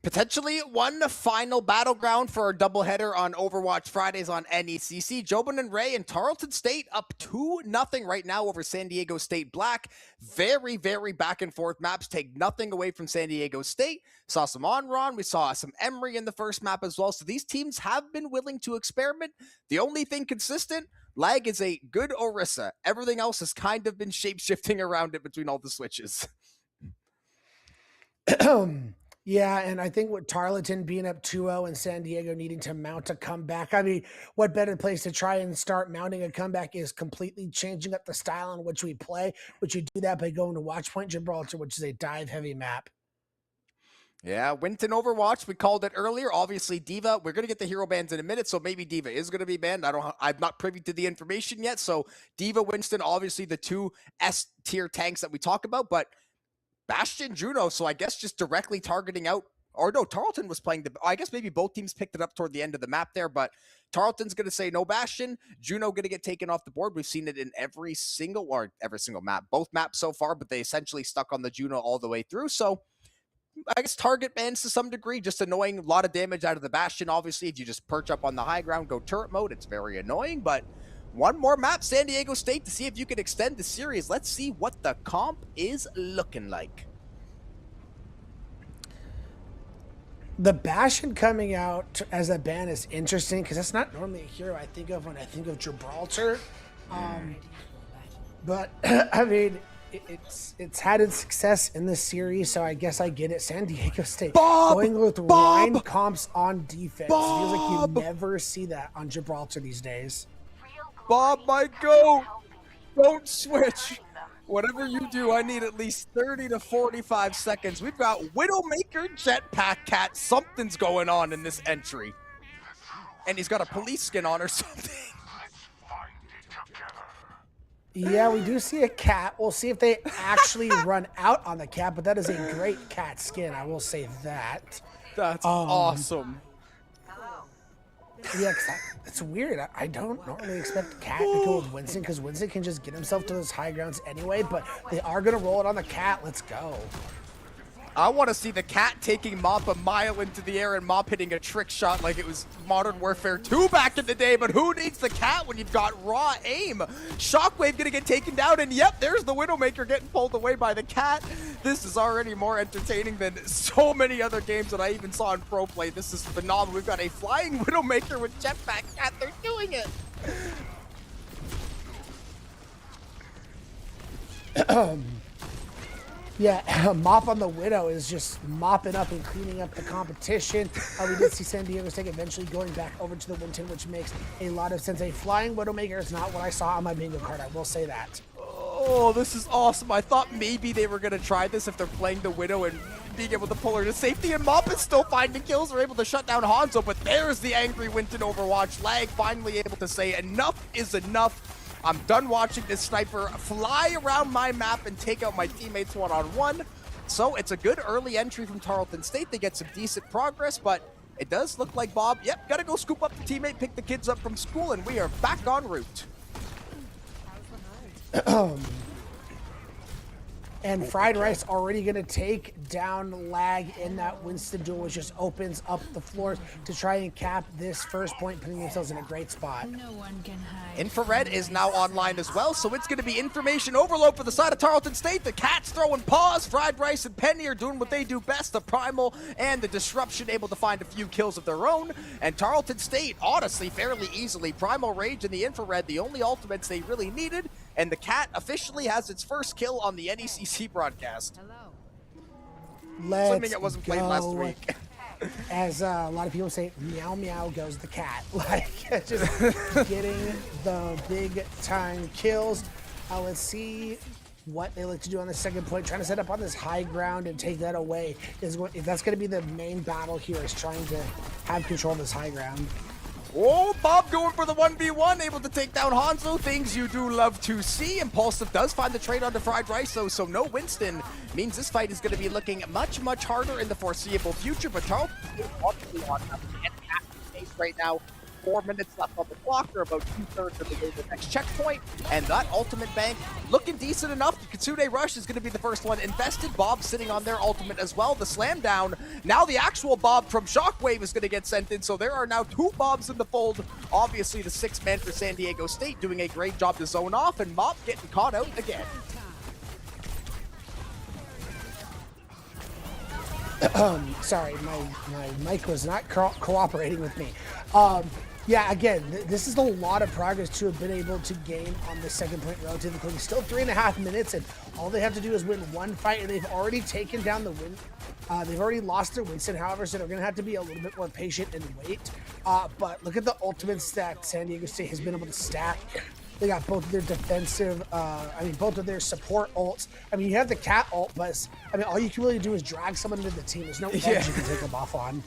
Potentially one final battleground for our doubleheader on Overwatch Fridays on NECC. Jobin and Ray and Tarleton State up 2-0 right now over San Diego State Black. Very, very back and forth maps. Take nothing away from San Diego State. Saw some Onron. We saw some Emery in the first map as well. So these teams have been willing to experiment. The only thing consistent, Lag is a good Orisa. Everything else has kind of been shape-shifting around it between all the switches. Yeah, and I think with Tarleton being up 2-0 and San Diego needing to mount a comeback, I mean, what better place to try and start mounting a comeback is completely changing up the style in which we play, which you do that by going to Watchpoint Gibraltar, which is a dive-heavy map. Yeah, Winton Overwatch, we called it earlier. Obviously, D.Va, we're going to get the hero bans in a minute, so maybe D.Va is going to be banned. I'm not privy to the information yet, so D.Va, Winston, obviously the two S-tier tanks that we talk about, but Bastion, Juno, so I guess just directly targeting out, or no, Tarleton was playing I guess maybe both teams picked it up toward the end of the map there, but Tarleton's going to say no Bastion, Juno going to get taken off the board. We've seen it in every single map, both maps so far, but they essentially stuck on the Juno all the way through, so I guess target bans to some degree, just annoying, a lot of damage out of the Bastion. Obviously, if you just perch up on the high ground, go turret mode, it's very annoying, but one more map, San Diego State, to see if you can extend the series. Let's see what the comp is looking like. The Bastion coming out as a ban is interesting because that's not normally a hero I think of when I think of Gibraltar. But I mean, it's had its success in this series, so I guess I get it. San Diego State going with Rhine comps on defense. Feels like you never see that on Gibraltar these days. Bob, my go! Don't switch! Whatever you do, I need at least 30 to 45 seconds. We've got Widowmaker, Jetpack Cat. Something's going on in this entry. And he's got a police skin on or something. Yeah, we do see a cat. We'll see if they actually run out on the cat, but that is a great cat skin. I will say that. That's awesome. Yeah, it's weird. I don't normally expect the cat to go with Winston because Winston can just get himself to those high grounds anyway, but they are going to roll it on the cat. Let's go. I want to see the cat taking Mop a mile into the air and Mop hitting a trick shot like it was Modern Warfare 2 back in the day, but who needs the cat when you've got raw aim? Shockwave gonna get taken down, and yep, there's the Widowmaker getting pulled away by the cat. This is already more entertaining than so many other games that I even saw in pro play. This is phenomenal. We've got a flying Widowmaker with Jetpack Cat. They're doing it. Yeah, Mop on the Widow is just mopping up and cleaning up the competition. We did see San Diego State eventually going back over to the Winton, which makes a lot of sense. A flying Widowmaker is not what I saw on my bingo card, I will say that. Oh, this is awesome. I thought maybe they were going to try this if they're playing the Widow and being able to pull her to safety, and Mop is still finding kills. They're able to shut down Hanzo, but there's the angry Winton Overwatch. Lag finally able to say enough is enough. I'm done watching this sniper fly around my map and take out my teammates one-on-one. So it's a good early entry from Tarleton State. They get some decent progress, but it does look like Bob, yep, gotta go scoop up the teammate, pick the kids up from school, and we are back en route. And Fried Rice already going to take down Lag in that Winston duel, which just opens up the floors to try and cap this first point, putting themselves in a great spot. No one can hide. Infrared is now online as well, so it's going to be information overload for the side of Tarleton State. The Cats throwing paws. Fried Rice and Penny are doing what they do best, the Primal and the Disruption, able to find a few kills of their own. And Tarleton State, honestly, fairly easily. Primal Rage and the Infrared, the only ultimates they really needed. And the Cat officially has its first kill on the NECC broadcast. Let's Assuming it wasn't played last go. week. As a lot of people say, meow meow goes the cat. Like, just getting the big time kills. Let's see what they look to do on the second point. Trying to set up on this high ground and take that away. That's going to be the main battle here, is trying to have control of this high ground. Oh, Bob going for the 1v1, able to take down Hanzo. Things you do love to see. Impulsive does find the trade onto Fried Rice, though, so no Winston means this fight is going to be looking much, much harder in the foreseeable future. But Tarleton is obviously on the pace right now. 4 minutes left on the clock. They're about 2/3 of the way to the next checkpoint. And that ultimate bank looking decent enough. The Kitsune Rush is going to be the first one invested. Bob sitting on their ultimate as well. The slam down. Now the actual Bob from Shockwave is going to get sent in. So there are now 2 Bobs in the fold. Obviously the 6th man for San Diego State doing a great job to zone off. And Mop getting caught out again. Sorry, my mic was not cooperating with me. Yeah, again, this is a lot of progress to have been able to gain on the second point relatively quickly. Still 3.5 minutes, and all they have to do is win one fight, and they've already taken down the win. They've already lost their Winston, however, so they're going to have to be a little bit more patient and wait. But look at the ultimates that San Diego State has been able to stack. They got both of their defensive, both of their support ults. I mean, you have the Cat ult, but all you can really do is drag someone into the team. There's no edge you can take them off on.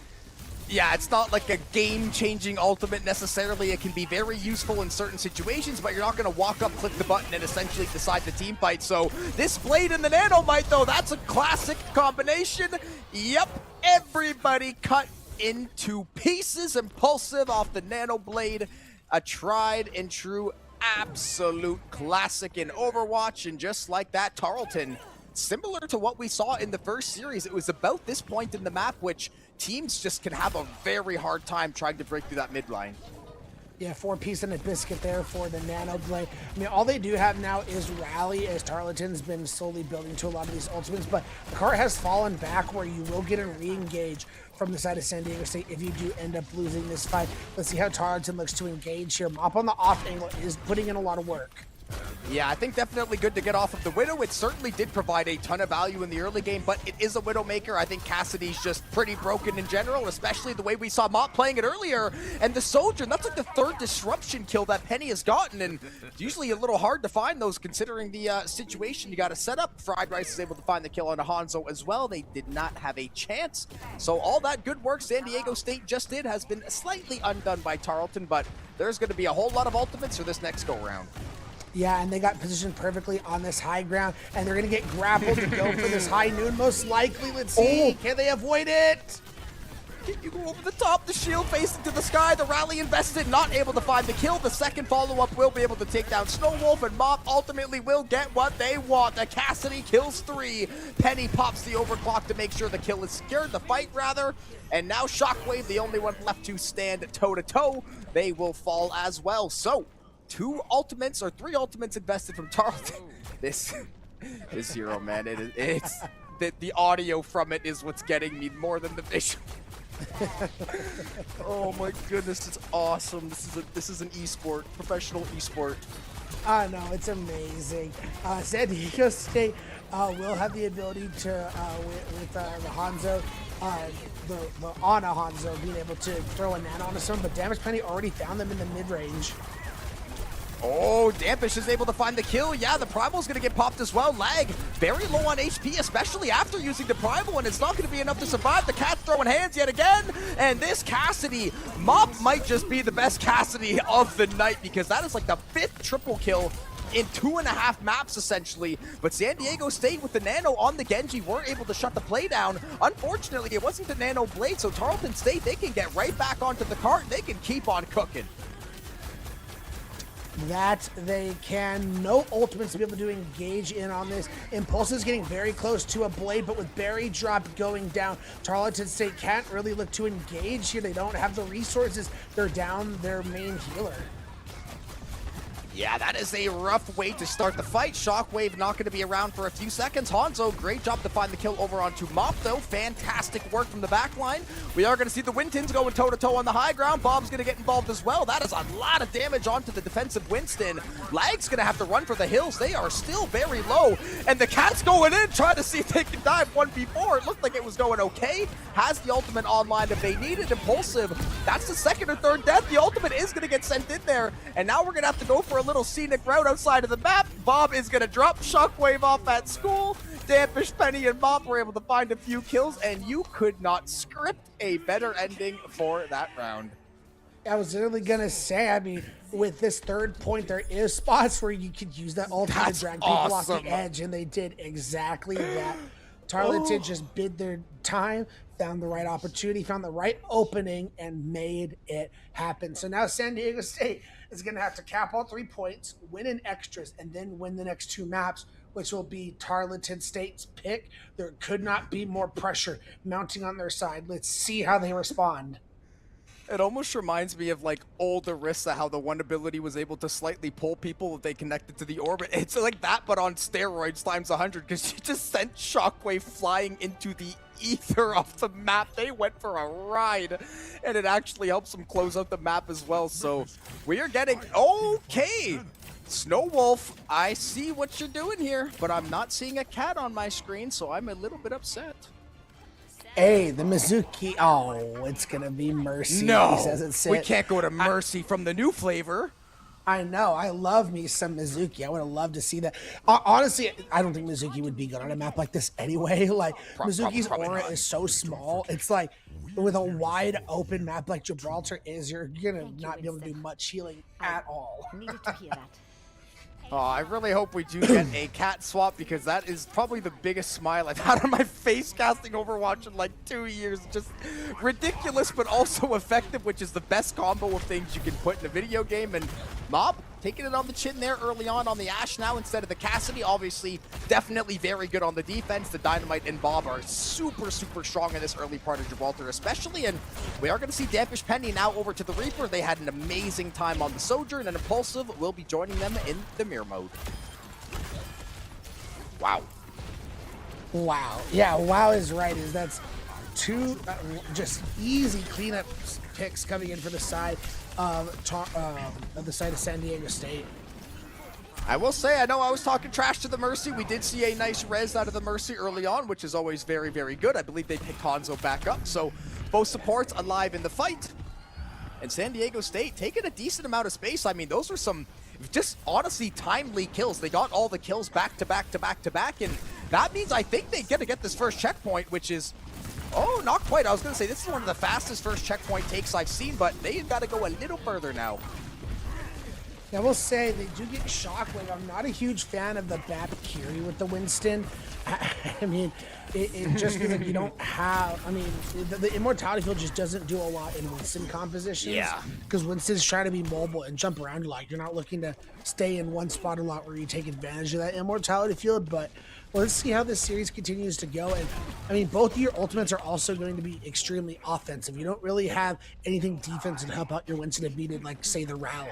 Yeah, it's not like a game-changing ultimate necessarily. It can be very useful in certain situations, but you're not going to walk up, click the button, and essentially decide the team fight. So this Blade and the Nanomite, though, that's a classic combination. Yep, everybody cut into pieces. Impulsive off the Nano Blade. A tried and true absolute classic in Overwatch. And just like that, Tarleton, similar to what we saw in the first series, it was about this point in the map which teams just can have a very hard time trying to break through that mid line. Yeah, 4-piece and a biscuit there for the Nano Blade. I mean, all they do have now is Rally, as Tarleton's been slowly building to a lot of these ultimates, but the cart has fallen back where you will get a re-engage from the side of San Diego State if you do end up losing this fight. Let's see how Tarleton looks to engage here. Mop on the off angle is putting in a lot of work. Yeah, I think definitely good to get off of the Widow. It certainly did provide a ton of value in the early game, but it is a Widowmaker. I think Cassidy's just pretty broken in general, especially the way we saw Mop playing it earlier. And the Soldier, that's like the 3rd disruption kill that Penny has gotten, and it's usually a little hard to find those considering the situation you got to set up. Fried Rice is able to find the kill on Hanzo as well. They did not have a chance. So all that good work San Diego State just did has been slightly undone by Tarleton, but there's going to be a whole lot of ultimates for this next go-round. Yeah, and they got positioned perfectly on this high ground, and they're going to get grappled to go for this high noon, most likely. Let's see. Can they avoid it? Can you go over the top? The shield facing to the sky. The Rally invested, not able to find the kill. The second follow-up will be able to take down Snowwolf, and Mop ultimately will get what they want. The Cassidy kills 3. Penny pops the overclock to make sure the kill is secured, the fight rather. And now Shockwave, the only one left to stand toe-to-toe. They will fall as well. So 3 ultimates invested from Tarleton. This Zero, man, it's the audio from it is what's getting me more than the visual. Oh my goodness, it's awesome. This is an esport, professional esport. I know, it's amazing. San Diego State will have the ability to, with the Hanzo, the Ana Hanzo being able to throw a nano onto someone, but Damage Penny already found them in the mid-range. Oh, Dampish is able to find the kill. Yeah, the Primal's going to get popped as well. Lag, very low on HP, especially after using the Primal, and it's not going to be enough to survive. The Cat's throwing hands yet again, and this Cassidy, Mop might just be the best Cassidy of the night, because that is like the 5th triple kill in 2.5 maps, essentially. But San Diego State, with the Nano on the Genji, were able to shut the play down. Unfortunately, it wasn't the Nano Blade, so Tarleton State, they can get right back onto the cart, and they can keep on cooking. That they can. No ultimates to be able to engage in on this. Impulse is getting very close to a blade, but with Berry Drop going down, Tarleton State can't really look to engage here. They don't have the resources. They're down their main healer. Yeah, that is a rough way to start the fight. Shockwave not going to be around for a few seconds. Hanzo, great job to find the kill over onto Mop, though. Fantastic work from the back line. We are going to see the Wintons going toe-to-toe on the high ground. Bob's going to get involved as well. That is a lot of damage onto the defensive Winston. Lag's going to have to run for the hills. They are still very low. And the Cat's going in, trying to see if they can dive 1v4. It looked like it was going okay. Has the ultimate online if they need it. Impulsive. That's the 2nd or 3rd death. The ultimate is going to get sent in there. And now we're going to have to go for a little scenic route outside of the map. Bob is going to drop Shockwave off at school. Dampish, Penny, and Mop were able to find a few kills, and you could not script a better ending for that round. I was literally going to say, I mean, with this 3rd point, there is spots where you could use that ultimate to drag people off the edge, and they did exactly that. Tarleton just bid their time, found the right opportunity, found the right opening, and made it happen. So now San Diego State is going to have to cap all 3 points, win in extras, and then win the next 2 maps, which will be Tarleton State's pick. There could not be more pressure mounting on their side. Let's see how they respond. It almost reminds me of like old Orisa, how the one ability was able to slightly pull people if they connected to the orbit. It's like that, but on steroids times 100, because she just sent Shockwave flying into the ether off the map. They went for a ride, and it actually helps them close out the map as well. So we are getting okay. Snow Wolf, I see what you're doing here, but I'm not seeing a cat on my screen, so I'm a little bit upset. Hey, the Mizuki. Oh, it's going to be Mercy. No, He says it's we can't go to Mercy from the new flavor. I know. I love me some Mizuki. I would have loved to see that. Honestly, I don't think Mizuki would be good on a map like this anyway. Like, Mizuki's aura is so small. It's like, with a wide open map like Gibraltar is, you're going to not be able to do much healing at all. Needed to hear that. Oh, I really hope we do get a cat swap, because that is probably the biggest smile I've had on my face casting Overwatch in like 2 years. Just ridiculous, but also effective, which is the best combo of things you can put in a video game. And Mop taking it on the chin there early on the Ashe now instead of the Cassidy. Obviously, definitely very good on the defense. The Dynamite and Bob are super, super strong in this early part of Gibraltar especially. And we are going to see Dampish Penny now over to the Reaper. They had an amazing time on the Sojourn, and Impulsive will be joining them in the mirror mode. Wow. Wow. Yeah, wow is right. That's 2 just easy cleanup picks coming in for the side of San Diego State. I will say, I know I was talking trash to the Mercy. We did see a nice res out of the Mercy early on, which is always very, very good. I believe they picked Hanzo back up, so both supports alive in the fight. And San Diego State taking a decent amount of space. I mean, those were some just honestly timely kills. They got all the kills back to back to back to back, and that means I think they get this first checkpoint, which is, oh, not quite. I was going to say, this is one of the fastest first checkpoint takes I've seen, but they've got to go a little further now. I will say they do get Shockwave. I'm not a huge fan of the Babakiri with the Winston. I mean, it just feels like you don't have. I mean, the Immortality field just doesn't do a lot in Winston compositions. Yeah. Because Winston's trying to be mobile and jump around a lot. You're not looking to stay in one spot a lot where you take advantage of that Immortality field. But let's see how this series continues to go. And I mean, both of your ultimates are also going to be extremely offensive. You don't really have anything defensive to help out your Winston if needed, like say the rally.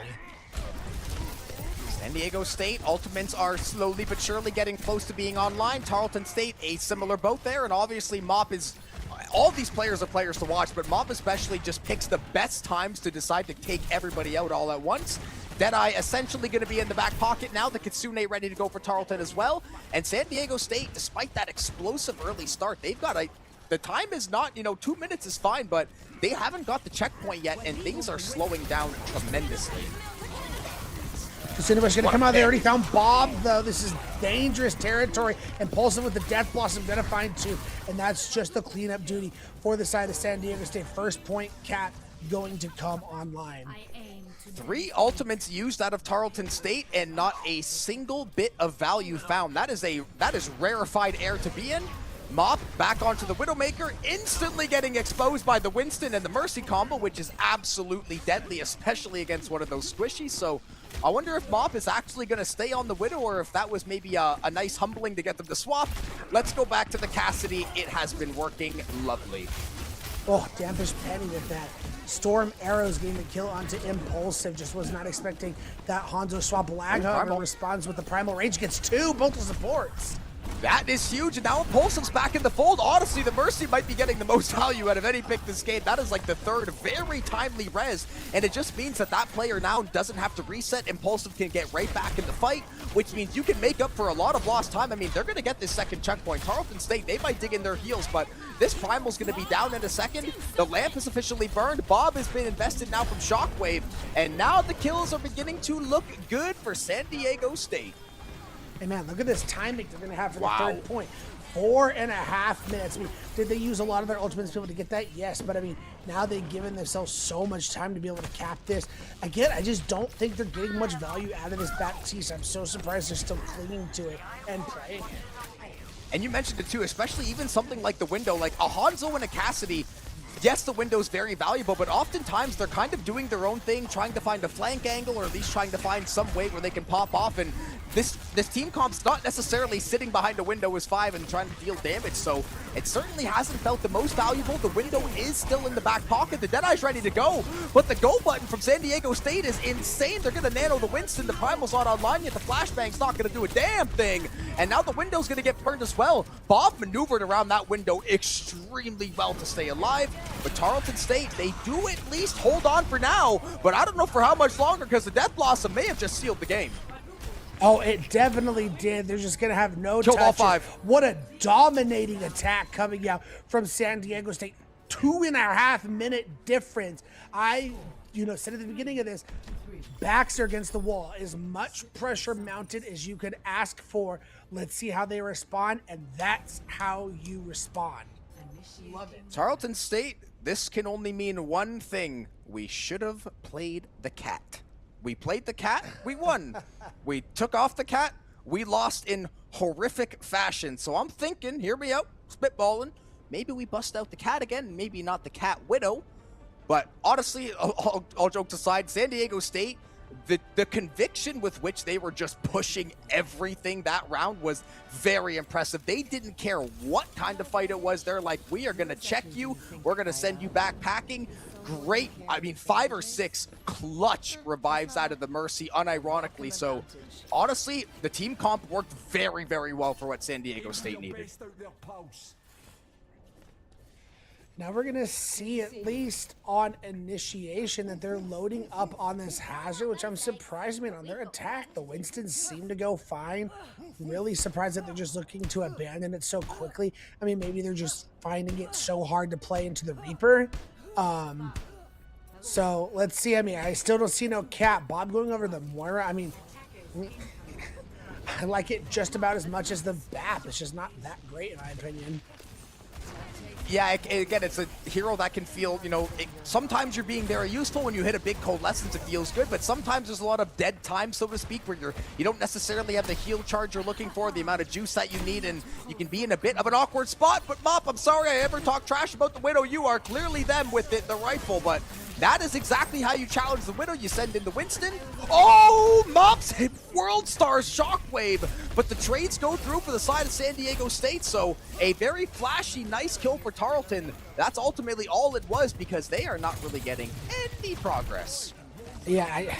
San Diego State ultimates are slowly but surely getting close to being online. Tarleton State, a similar boat there, and obviously Mop is all these players are players to watch, but Mop especially just picks the best times to decide to take everybody out all at once. Deadeye essentially going to be in the back pocket now. The Kitsune ready to go for Tarleton as well. And San Diego State, despite that explosive early start, they've got the time is not, 2 minutes is fine, but they haven't got the checkpoint yet, and things are slowing down tremendously. Kitsune going to come out. They already found Bob, though. This is dangerous territory. Impulsive with the Death Blossom, going to find 2, and that's just the cleanup duty for the side of San Diego State. First point Cat going to come online. 3 ultimates used out of Tarleton State and not a single bit of value found. That is rarefied air to be in. Mop back onto the Widowmaker, instantly getting exposed by the Winston and the Mercy combo, which is absolutely deadly, especially against one of those squishies. So I wonder if Mop is actually going to stay on the Widow, or if that was maybe a nice humbling to get them to swap. Let's go back to the Cassidy. It has been working lovely. Oh, Dampish Penny with that. Storm Arrows getting the kill onto Impulsive. Just was not expecting that Hanzo swap. Lag, however, responds with the Primal Rage. Gets 2, both the supports. That is huge, and now Impulsive's back in the fold. Honestly, the Mercy might be getting the most value out of any pick this game. That is like the 3rd very timely res, and it just means that player now doesn't have to reset. Impulsive can get right back in the fight, which means you can make up for a lot of lost time. I mean, they're going to get this second checkpoint. Tarleton State, they might dig in their heels, but this Primal's going to be down in a second. The lamp is officially burned. Bob has been invested now from Shockwave, and now the kills are beginning to look good for San Diego State. Hey man, look at this timing they're going to have for the 3rd point. 4.5 minutes. I mean, did they use a lot of their ultimates to be able to get that? Yes, but I mean, now they've given themselves so much time to be able to cap this. Again, I just don't think they're getting much value out of this Baptiste. I'm so surprised they're still clinging to it and playing it. And you mentioned it too, especially even something like the window, like a Hanzo and a Cassidy. Yes, the window is very valuable, but oftentimes they're kind of doing their own thing, trying to find a flank angle, or at least trying to find some way where they can pop off. And this team comp's not necessarily sitting behind a window as 5 and trying to deal damage, so it certainly hasn't felt the most valuable. The window is still in the back pocket. The Deadeye's ready to go, but the go button from San Diego State is insane. They're going to nano the Winston. The Primal's not online yet. The Flashbang's not going to do a damn thing, and now the window's going to get burned as well. Bob maneuvered around that window extremely well to stay alive, but Tarleton State, they do at least hold on for now, but I don't know for how much longer, because the Death Blossom may have just sealed the game. Oh, it definitely did. They're just going to have no Killed all touches. 5. What a dominating attack coming out from San Diego State. 2.5 minute difference. I said at the beginning of this, backs are against the wall. As much pressure mounted as you could ask for. Let's see how they respond, and that's how you respond. Love it. Tarleton State, this can only mean one thing. We should have played the cat. We played the cat, we won. We took off the cat, we lost in horrific fashion. So I'm thinking, hear me out, spitballing, maybe we bust out the cat again, maybe not the cat widow. But honestly, all jokes aside, San Diego State, the conviction with which they were just pushing everything that round was very impressive. They didn't care what kind of fight it was. They're like, we are going to check you. We're going to send you back packing. Great, 5 or 6 clutch revives out of the Mercy, unironically. So honestly, the team comp worked very, very well for what San Diego State needed. Now we're going to see, at least on initiation, that they're loading up on this hazard, which I'm surprised. On their attack, the Winstons seem to go fine. Really surprised that they're just looking to abandon it so quickly. Maybe they're just finding it so hard to play into the Reaper. So let's see. I still don't see no cat. Bob going over the Moira. I like it just about as much as the BAP. It's just not that great, in my opinion. Yeah, again, it's a hero that can feel, sometimes you're being very useful. When you hit a big coalescence, it feels good, but sometimes there's a lot of dead time, so to speak, where you don't necessarily have the heal charge you're looking for, the amount of juice that you need, and you can be in a bit of an awkward spot. But Mop, I'm sorry I ever talked trash about the Widow. You are clearly them with the rifle, but that is exactly how you challenge the Widow. You send in the Winston. Oh, Mop's hit World Star's Shockwave, but the trades go through for the side of San Diego State, so a very flashy, nice kill for Tarleton. That's ultimately all it was, because they are not really getting any progress. Yeah,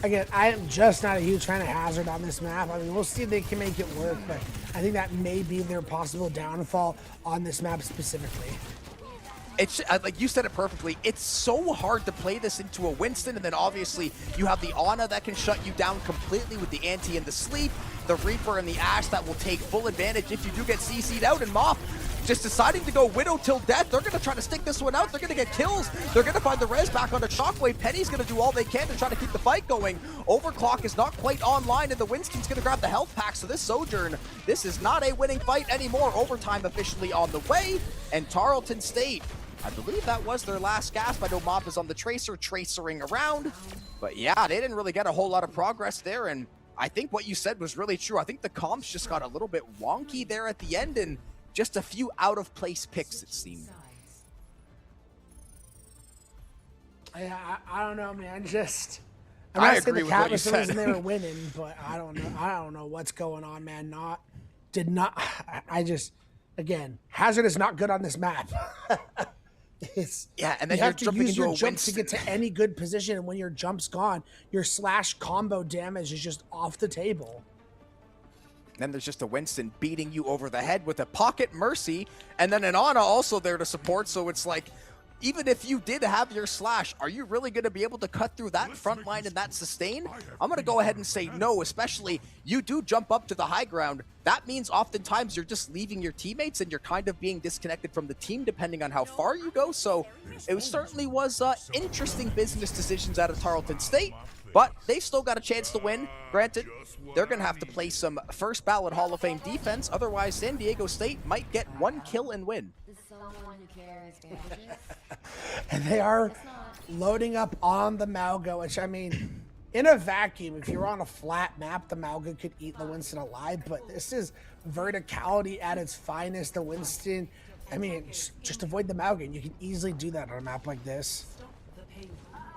I am just not a huge fan of Hazard on this map. We'll see if they can make it work, but I think that may be their possible downfall on this map specifically. It's like you said it perfectly. It's so hard to play this into a Winston, and then obviously you have the Ana that can shut you down completely with the Anti and the Sleep, the Reaper and the Ashe that will take full advantage if you do get CC'd out, and Mop just deciding to go Widow till death. They're going to try to stick this one out. They're going to get kills. They're going to find the res back on the Shockwave. Penny's going to do all they can to try to keep the fight going. Overclock is not quite online, and the Winston's going to grab the health pack. So this Sojourn, this is not a winning fight anymore. Overtime officially on the way, and Tarleton State, I believe that was their last gasp. I know Mop is on the Tracer, tracering around. But yeah, they didn't really get a whole lot of progress there, and I think what you said was really true. I think the comps just got a little bit wonky there at the end, and just a few out-of-place picks, it seemed. Yeah, I don't know, man. I'm not saying the Cat was the reason they were winning, but I don't know. I don't know what's going on, man. Again, Hazard is not good on this map. Yeah, and then you have to jumping use into your a jumps to Winston. get to any good position, and when your jump's gone, your slash combo damage is just off the table. Then there's just a Winston beating you over the head with a Pocket Mercy, and then an Ana also there to support, so it's like, even if you did have your slash, are you really going to be able to cut through that front line and that sustain? I'm going to go ahead and say no, especially you do jump up to the high ground. That means oftentimes you're just leaving your teammates and you're kind of being disconnected from the team depending on how far you go. So it certainly was interesting business decisions out of Tarleton State, but they've still got a chance to win. Granted, they're going to have to play some first ballot Hall of Fame defense. Otherwise, San Diego State might get one kill and win. And they are loading up on the Malga, which, I mean, in a vacuum, if you're on a flat map, the Malga could eat the Winston alive, but this is verticality at its finest. The Winston, I mean, just avoid the Malga, and you can easily do that on a map like this.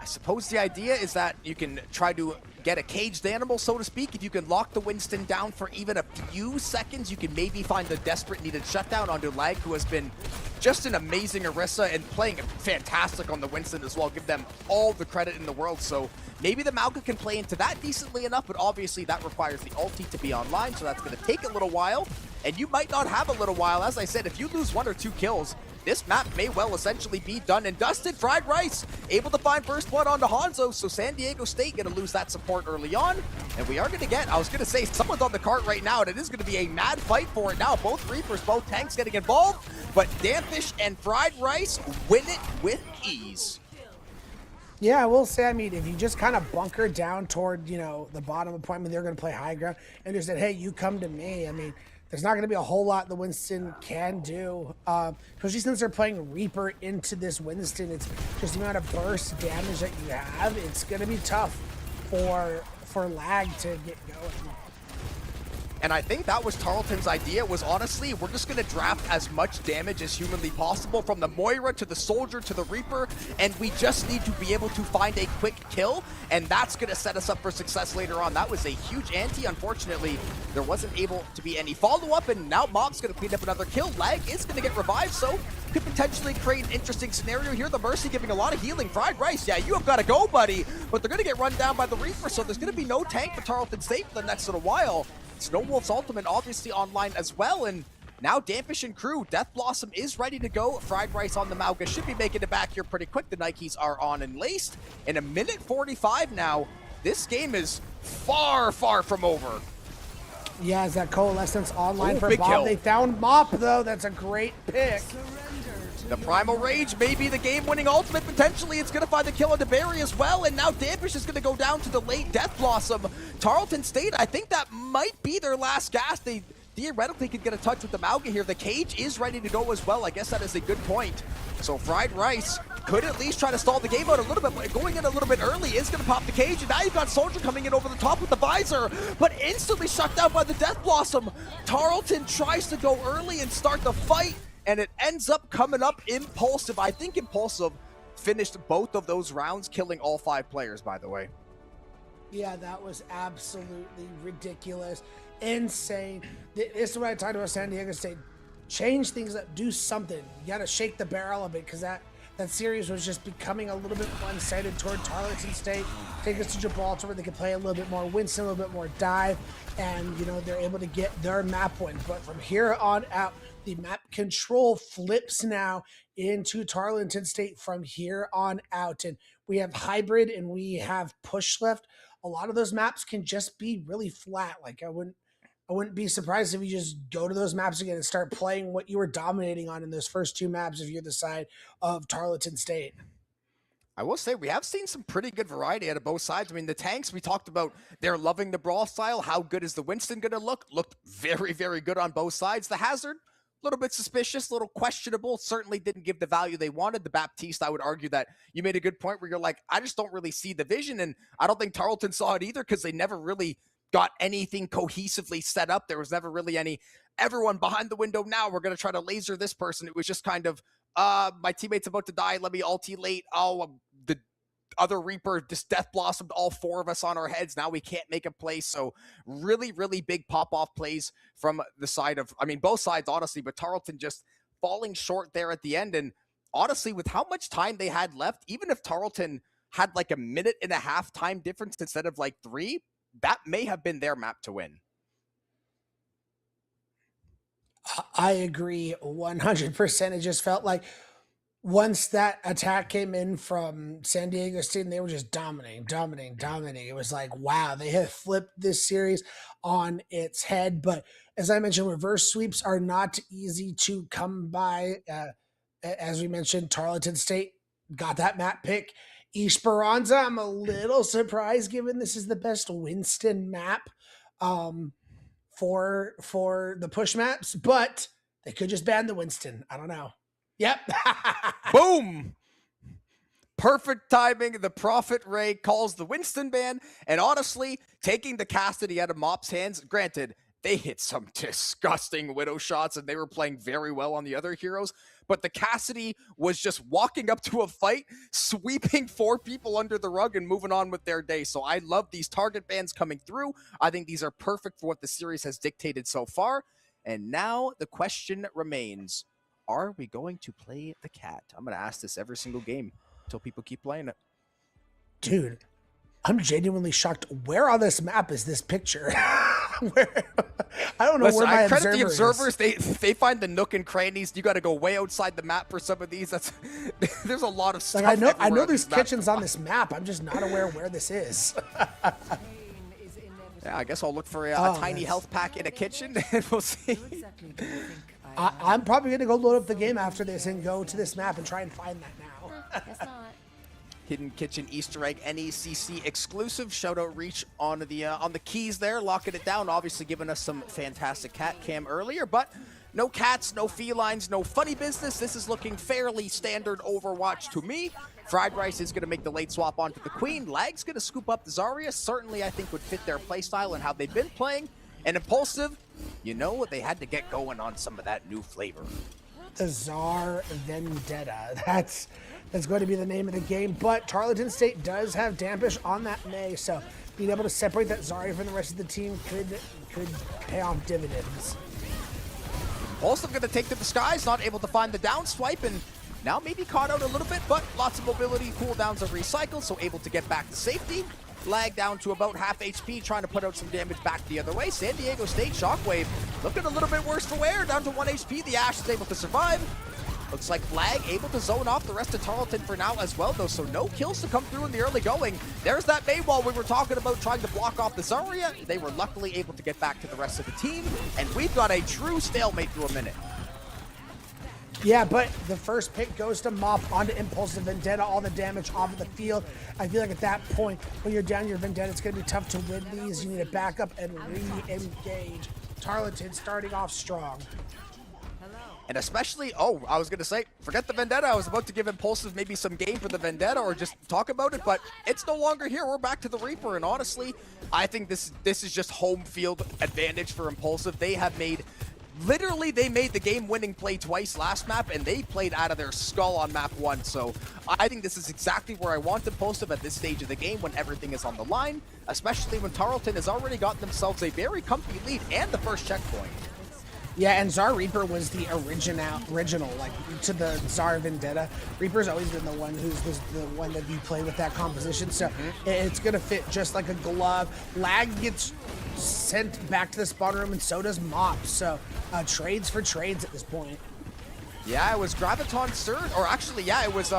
I suppose the idea is that you can try to get a caged animal, so to speak. If you can lock the Winston down for even a few seconds, you can maybe find the desperate needed shutdown onto Lag, who has been just an amazing Orisa and playing fantastic on the Winston as well. Give them all the credit in the world. So maybe the Malka can play into that decently enough, but obviously that requires the ulti to be online, so that's going to take a little while. And you might not have a little while. As I said, if you lose 1 or 2 kills, this map may well essentially be done and dusted. Fried Rice able to find first blood onto Hanzo, so San Diego State going to lose that support early on. And we are going to get, I was going to say, someone's on the cart right now, and it is going to be a mad fight for it now. Both Reapers, both tanks getting involved, but Damfish and Fried Rice win it with ease. Yeah, I will say, I mean, if you just kind of bunker down toward, the bottom appointment, they're going to play high ground, and just said, hey, you come to me. I mean, there's not going to be a whole lot the Winston can do, especially since they're playing Reaper into this Winston. It's just the amount of burst damage that you have. It's going to be tough for Lag to get going. And I think that was Tarleton's idea, was honestly, we're just going to draft as much damage as humanly possible from the Moira to the Soldier to the Reaper, and we just need to be able to find a quick kill, and that's going to set us up for success later on. That was a huge ante. Unfortunately, there wasn't able to be any follow-up, and now Mob's going to clean up another kill. Lag is going to get revived, so could potentially create an interesting scenario here. The Mercy giving a lot of healing. Fried Rice, yeah, you have got to go, buddy, but they're going to get run down by the Reaper, so there's going to be no tank for Tarleton State for the next little while. Snowwolf's ultimate obviously online as well, and now Dampish and crew, Death Blossom is ready to go. Fried Rice on the Malga should be making it back here pretty quick. The Nikes are on and laced. In 1:45 now, this game is far, far from over. Yeah, is that Coalescence online for big Bob? kill. They found Mop, though. That's a great pick. The Primal Rage may be the game-winning ultimate. Potentially, it's going to find the kill on DeBerry as well, and now Dampish is going to go down to the late Death Blossom. Tarleton State, I think that might be their last gas. They theoretically could get a touch with the Malga here. The cage is ready to go as well. I guess that is a good point. So Fried Rice could at least try to stall the game out a little bit. Going in a little bit early is going to pop the cage, and now you've got Soldier coming in over the top with the visor, but instantly shut down by the Death Blossom. Tarleton tries to go early and start the fight, and it ends up coming up Impulsive. I think Impulsive finished both of those rounds, killing all 5 players, by the way. Yeah, that was absolutely ridiculous. Insane. This is what I talked about San Diego State. Change things up. Do something. You got to shake the barrel a bit, because that series was just becoming a little bit one-sided toward Tarleton State. Take us to Gibraltar where they can play a little bit more Winston, a little bit more dive, and, they're able to get their map win. But from here on out, the map control flips now into Tarleton State from here on out. And we have hybrid and we have push left. A lot of those maps can just be really flat. Like I wouldn't be surprised if you just go to those maps again and start playing what you were dominating on in those first two maps if you're the side of Tarleton State. I will say we have seen some pretty good variety out of both sides. I mean, the tanks, we talked about, they're loving the brawl style. How good is the Winston going to look? Looked very, very good on both sides. The Hazard, a little bit suspicious, a little questionable. Certainly didn't give the value they wanted. The Baptiste, I would argue that you made a good point where you're like, I just don't really see the vision. And I don't think Tarleton saw it either because they never really got anything cohesively set up. There was never really any, everyone behind the window now, we're going to try to laser this person. It was just kind of, my teammate's about to die. Let me ulti late. Oh, the other Reaper just death blossomed all four of us on our heads. Now we can't make a play. So really, really big pop-off plays from the side of, I mean, both sides, honestly, but Tarleton just falling short there at the end. And honestly, with how much time they had left, even if Tarleton had like a minute and a half time difference instead of like 3, that may have been their map to win. I agree 100%. It just felt like once that attack came in from San Diego State and they were just dominating. It was like, wow, they have flipped this series on its head. But as I mentioned, reverse sweeps are not easy to come by. As we mentioned, Tarleton State got that map pick. Esperanza, I'm a little surprised given this is the best Winston map for the push maps, but they could just ban the Winston. I don't know. Yep. Boom. Perfect timing. The Prophet Ray calls the Winston ban. And honestly, taking the Cassidy out of Mop's hands, granted, they hit some disgusting Widow shots and they were playing very well on the other heroes. But the Cassidy was just walking up to a fight, sweeping 4 people under the rug and moving on with their day. So I love these target bans coming through. I think these are perfect for what the series has dictated so far. And now the question remains, are we going to play the cat? I'm going to ask this every single game until people keep playing it. Dude, I'm genuinely shocked. Where on this map is this picture? I don't know. Listen, where my I credit the observer observers. is. They find the nook and crannies. You got to go way outside the map for some of these. That's there's a lot of stuff. Like I know everywhere there's on this map. kitchens on this map. I'm just not aware where this is. Yeah, I guess I'll look for a tiny that's- health pack in a kitchen and we'll see. I'm probably gonna go load up the game after this and go to this map and try and find that now. Guess not. Hidden Kitchen Easter egg NECC exclusive. Shout out Reach on the keys there, locking it down. Obviously giving us some fantastic cat cam earlier, but no cats, no felines, no funny business. This is looking fairly standard Overwatch to me. Fried Rice is going to make the late swap onto the Queen. Lag's going to scoop up the Zarya. Certainly, I think, would fit their playstyle and how they've been playing. And Impulsive, you know, they had to get going on some of that new flavor. The Czar Vendetta. That's going to be the name of the game. But Tarleton State does have Dampish on that May, so being able to separate that Zarya from the rest of the team could pay off dividends. Impulsive going to take to the skies, not able to find the down swipe, and now maybe caught out a little bit, but lots of mobility, cooldowns are recycled, so able to get back to safety. Lag down to about half HP, trying to put out some damage back the other way. San Diego State Shockwave looking a little bit worse for wear, down to 1 HP. The Ash is able to survive. Looks like Lag able to zone off the rest of Tarleton for now as well, though, so no kills to come through in the early going. There's that May wall we were talking about, trying to block off the Zarya. They were luckily able to get back to the rest of the team, and we've got a true stalemate through a minute. Yeah, but the first pick goes to Mop onto Impulsive Vendetta, all the damage off of the field. I feel like at that point, when you're down your Vendetta, it's going to be tough to win these. You need to back up and re-engage. Tarleton starting off strong. And especially, I was going to say, forget the Vendetta. I was about to give Impulsive maybe some game for the Vendetta or just talk about it, but it's no longer here. We're back to the Reaper, and honestly, I think this is just home field advantage for Impulsive. They have made... Literally, they made the game-winning play twice last map, and they played out of their skull on map 1. So I think this is exactly where I want Impulsive at this stage of the game when everything is on the line, especially when Tarleton has already gotten themselves a very comfy lead and the first checkpoint. Yeah, and Czar Reaper was the original, like, to the Czar Vendetta. Reaper's always been the one was the one that you play with that composition, so it's going to fit just like a glove. Lag gets sent back to the spawn room, and so does Mop, so trades for trades at this point. Yeah, it was Graviton Surge, or actually, yeah, it was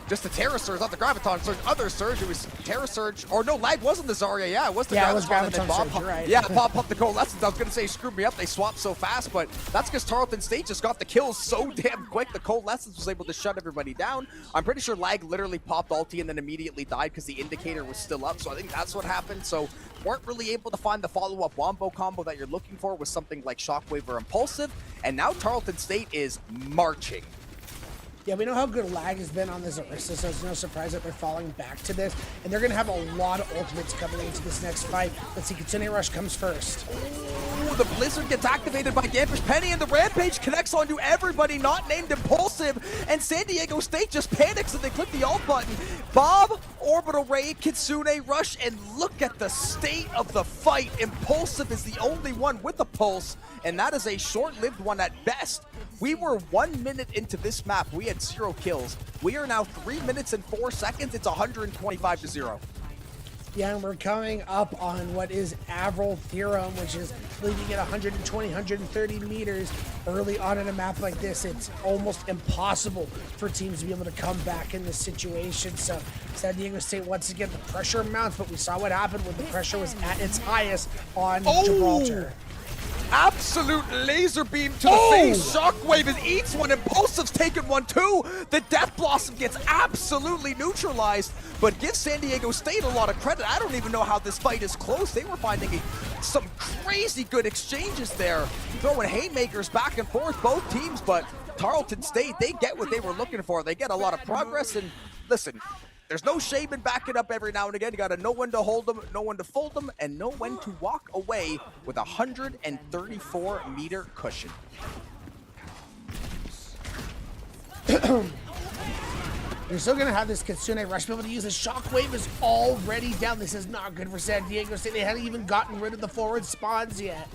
just the Terra Surge, not the Graviton Surge. Other Surge, it was Terra Surge, or no, Lag wasn't the Zarya. Yeah, it was the Graviton. Yeah, it was and then Graviton Bob Surge, you're right. Yeah, Bob popped the Coalescence. I was gonna say screwed me up. They swapped so fast, but that's because Tarleton State just got the kills so damn quick. The Coalescence was able to shut everybody down. I'm pretty sure Lag literally popped ulti and then immediately died because the indicator was still up. So I think that's what happened. So weren't really able to find the follow-up wombo combo that you're looking for with something like Shockwave or Impulsive. And now Tarleton State is marching. Yeah, we know how good Lag has been on this Orisa, so it's no surprise that they're falling back to this. And they're going to have a lot of ultimates coming into this next fight. Let's see, Kitsune Rush comes first. Ooh, the Blizzard gets activated by Dampish Penny, and the Rampage connects onto everybody not named Impulsive. And San Diego State just panics and they click the alt button. Bob, Orbital Ray, Kitsune Rush, and look at the state of the fight. Impulsive is the only one with a pulse, and that is a short-lived one at best. We were 1 minute into this map. We had 0 kills. We are now 3 minutes and 4 seconds. It's 125-0. Yeah, and we're coming up on what is Avril Theorem, which is leaving at 120, 130 meters early on in a map like this. It's almost impossible for teams to be able to come back in this situation. So San Diego State, once again, the pressure mounts, but we saw what happened when the pressure was at its highest on Gibraltar. Absolute laser beam to the face. Shockwave eats one. Impulsive's taken one too. The Death Blossom gets absolutely neutralized, but gives San Diego State a lot of credit. I don't even know how this fight is close. They were finding some crazy good exchanges there, throwing haymakers back and forth, both teams, but Tarleton State, they get what they were looking for. They get a lot of progress, and listen, there's no shame in backing up every now and again. You got to know when to hold them, know when to fold them, and know when to walk away with a 134-meter cushion. You're still going to have this Kitsune Rush be able to use. The Shockwave is already down. This is not good for San Diego State. They hadn't even gotten rid of the forward spawns yet.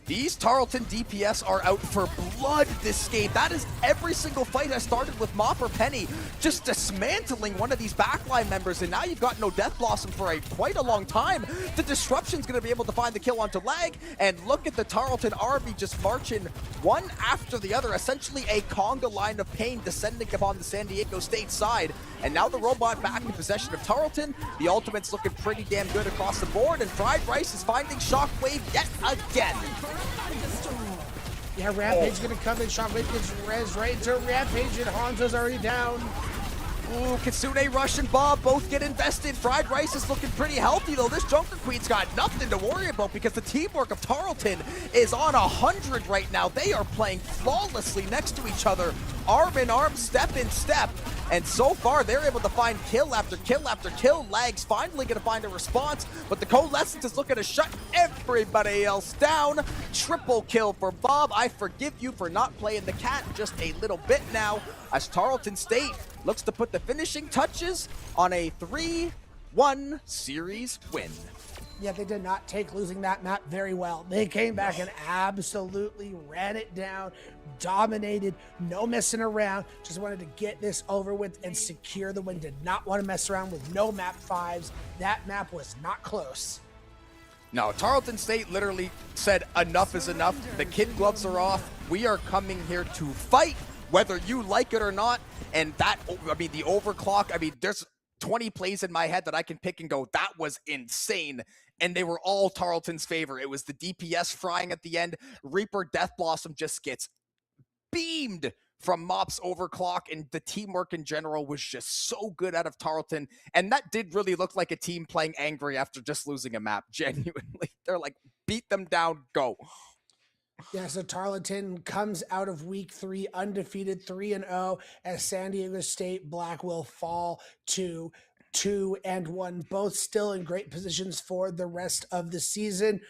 These Tarleton DPS are out for blood this game. That is every single fight I started with Mop or Penny, just dismantling one of these backline members, and now you've got no Death Blossom for quite a long time. The Disruption's going to be able to find the kill onto Lag, and look at the Tarleton army just marching one after the other, essentially a conga line of pain descending upon the San Diego State side. And now the robot back in possession of Tarleton. The ultimate's looking pretty damn good across the board, and Fried Rice is finding Shockwave yet again. Yeah, Rampage gonna come in. Shockwave gets res right into Rampage, and Hanzo's already down. Ooh, Kitsune Rush and Bob both get invested. Fried Rice is looking pretty healthy, though. This Junker Queen's got nothing to worry about because the teamwork of Tarleton is on 100 right now. They are playing flawlessly next to each other, arm in arm, step in step. And so far, they're able to find kill after kill after kill. Lag's finally going to find a response, but the Coalescence is looking to shut everybody else down. Triple kill for Bob. I forgive you for not playing the cat just a little bit now, as Tarleton State looks to put the finishing touches on a 3-1 series win. Yeah, they did not take losing that map very well. They came back and absolutely ran it down, dominated, no messing around, just wanted to get this over with and secure the win. Did not want to mess around with no map 5s. That map was not close. No, Tarleton State literally said enough is enough. The kid gloves are off. We are coming here to fight, whether you like it or not. And that, I mean, the overclock, I mean, there's 20 plays in my head that I can pick and go, that was insane. And they were all Tarleton's favor. It was the DPS frying at the end. Reaper Death Blossom just gets beamed from Mop's overclock, and the teamwork in general was just so good out of Tarleton. And that did really look like a team playing angry after just losing a map. Genuinely. They're like, beat them down, go. Yeah, so Tarleton comes out of week 3 undefeated 3-0 as San Diego State Black will fall to 2-1, both still in great positions for the rest of the season.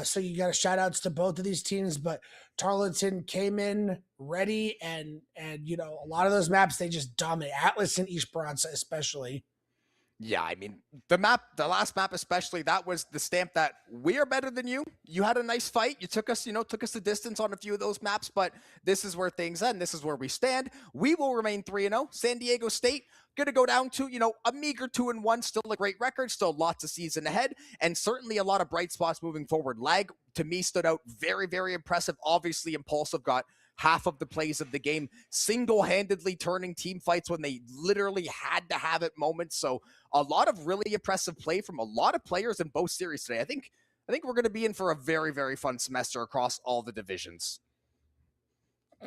So you got shout outs to both of these teams, but Tarleton came in ready and you know, a lot of those maps they just dominate. Atlas and Esperanza especially. Yeah, I mean, the last map especially, that was the stamp that we are better than you. You had a nice fight. You took us the distance on a few of those maps, but this is where things end. This is where we stand. We will remain 3-0. San Diego State going to go down to, a meager 2-1, still a great record, still lots of season ahead, and certainly a lot of bright spots moving forward. Lag, to me, stood out very, very impressive. Obviously, Impulsive got half of the plays of the game, single-handedly turning team fights when they literally had to have it moments. So a lot of really impressive play from a lot of players in both series today. I think we're going to be in for a very, very fun semester across all the divisions.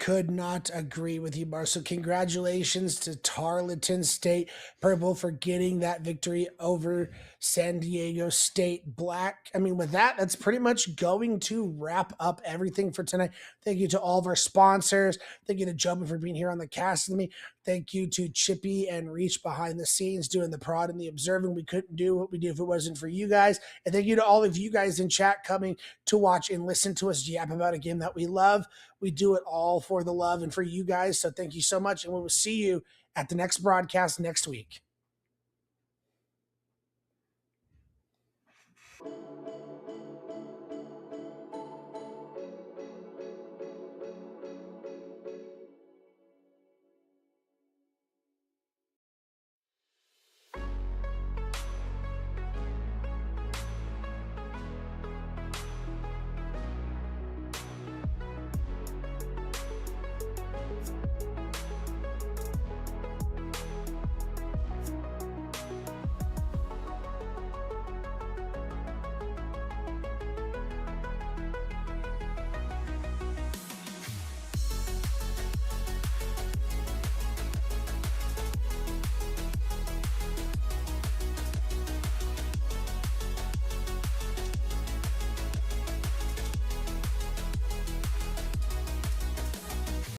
Could not agree with you, Bar. So congratulations to Tarleton State Purple for getting that victory over San Diego State Black. I mean, with that, that's pretty much going to wrap up everything for tonight. Thank you to all of our sponsors. Thank you to Jumbo for being here on the cast with me. Thank you to Chippy and Reach behind the scenes doing the prod and the observing. We couldn't do what we do if it wasn't for you guys. And thank you to all of you guys in chat coming to watch and listen to us yap about a game that we love. We do it all for the love and for you guys. So thank you so much. And we will see you at the next broadcast next week.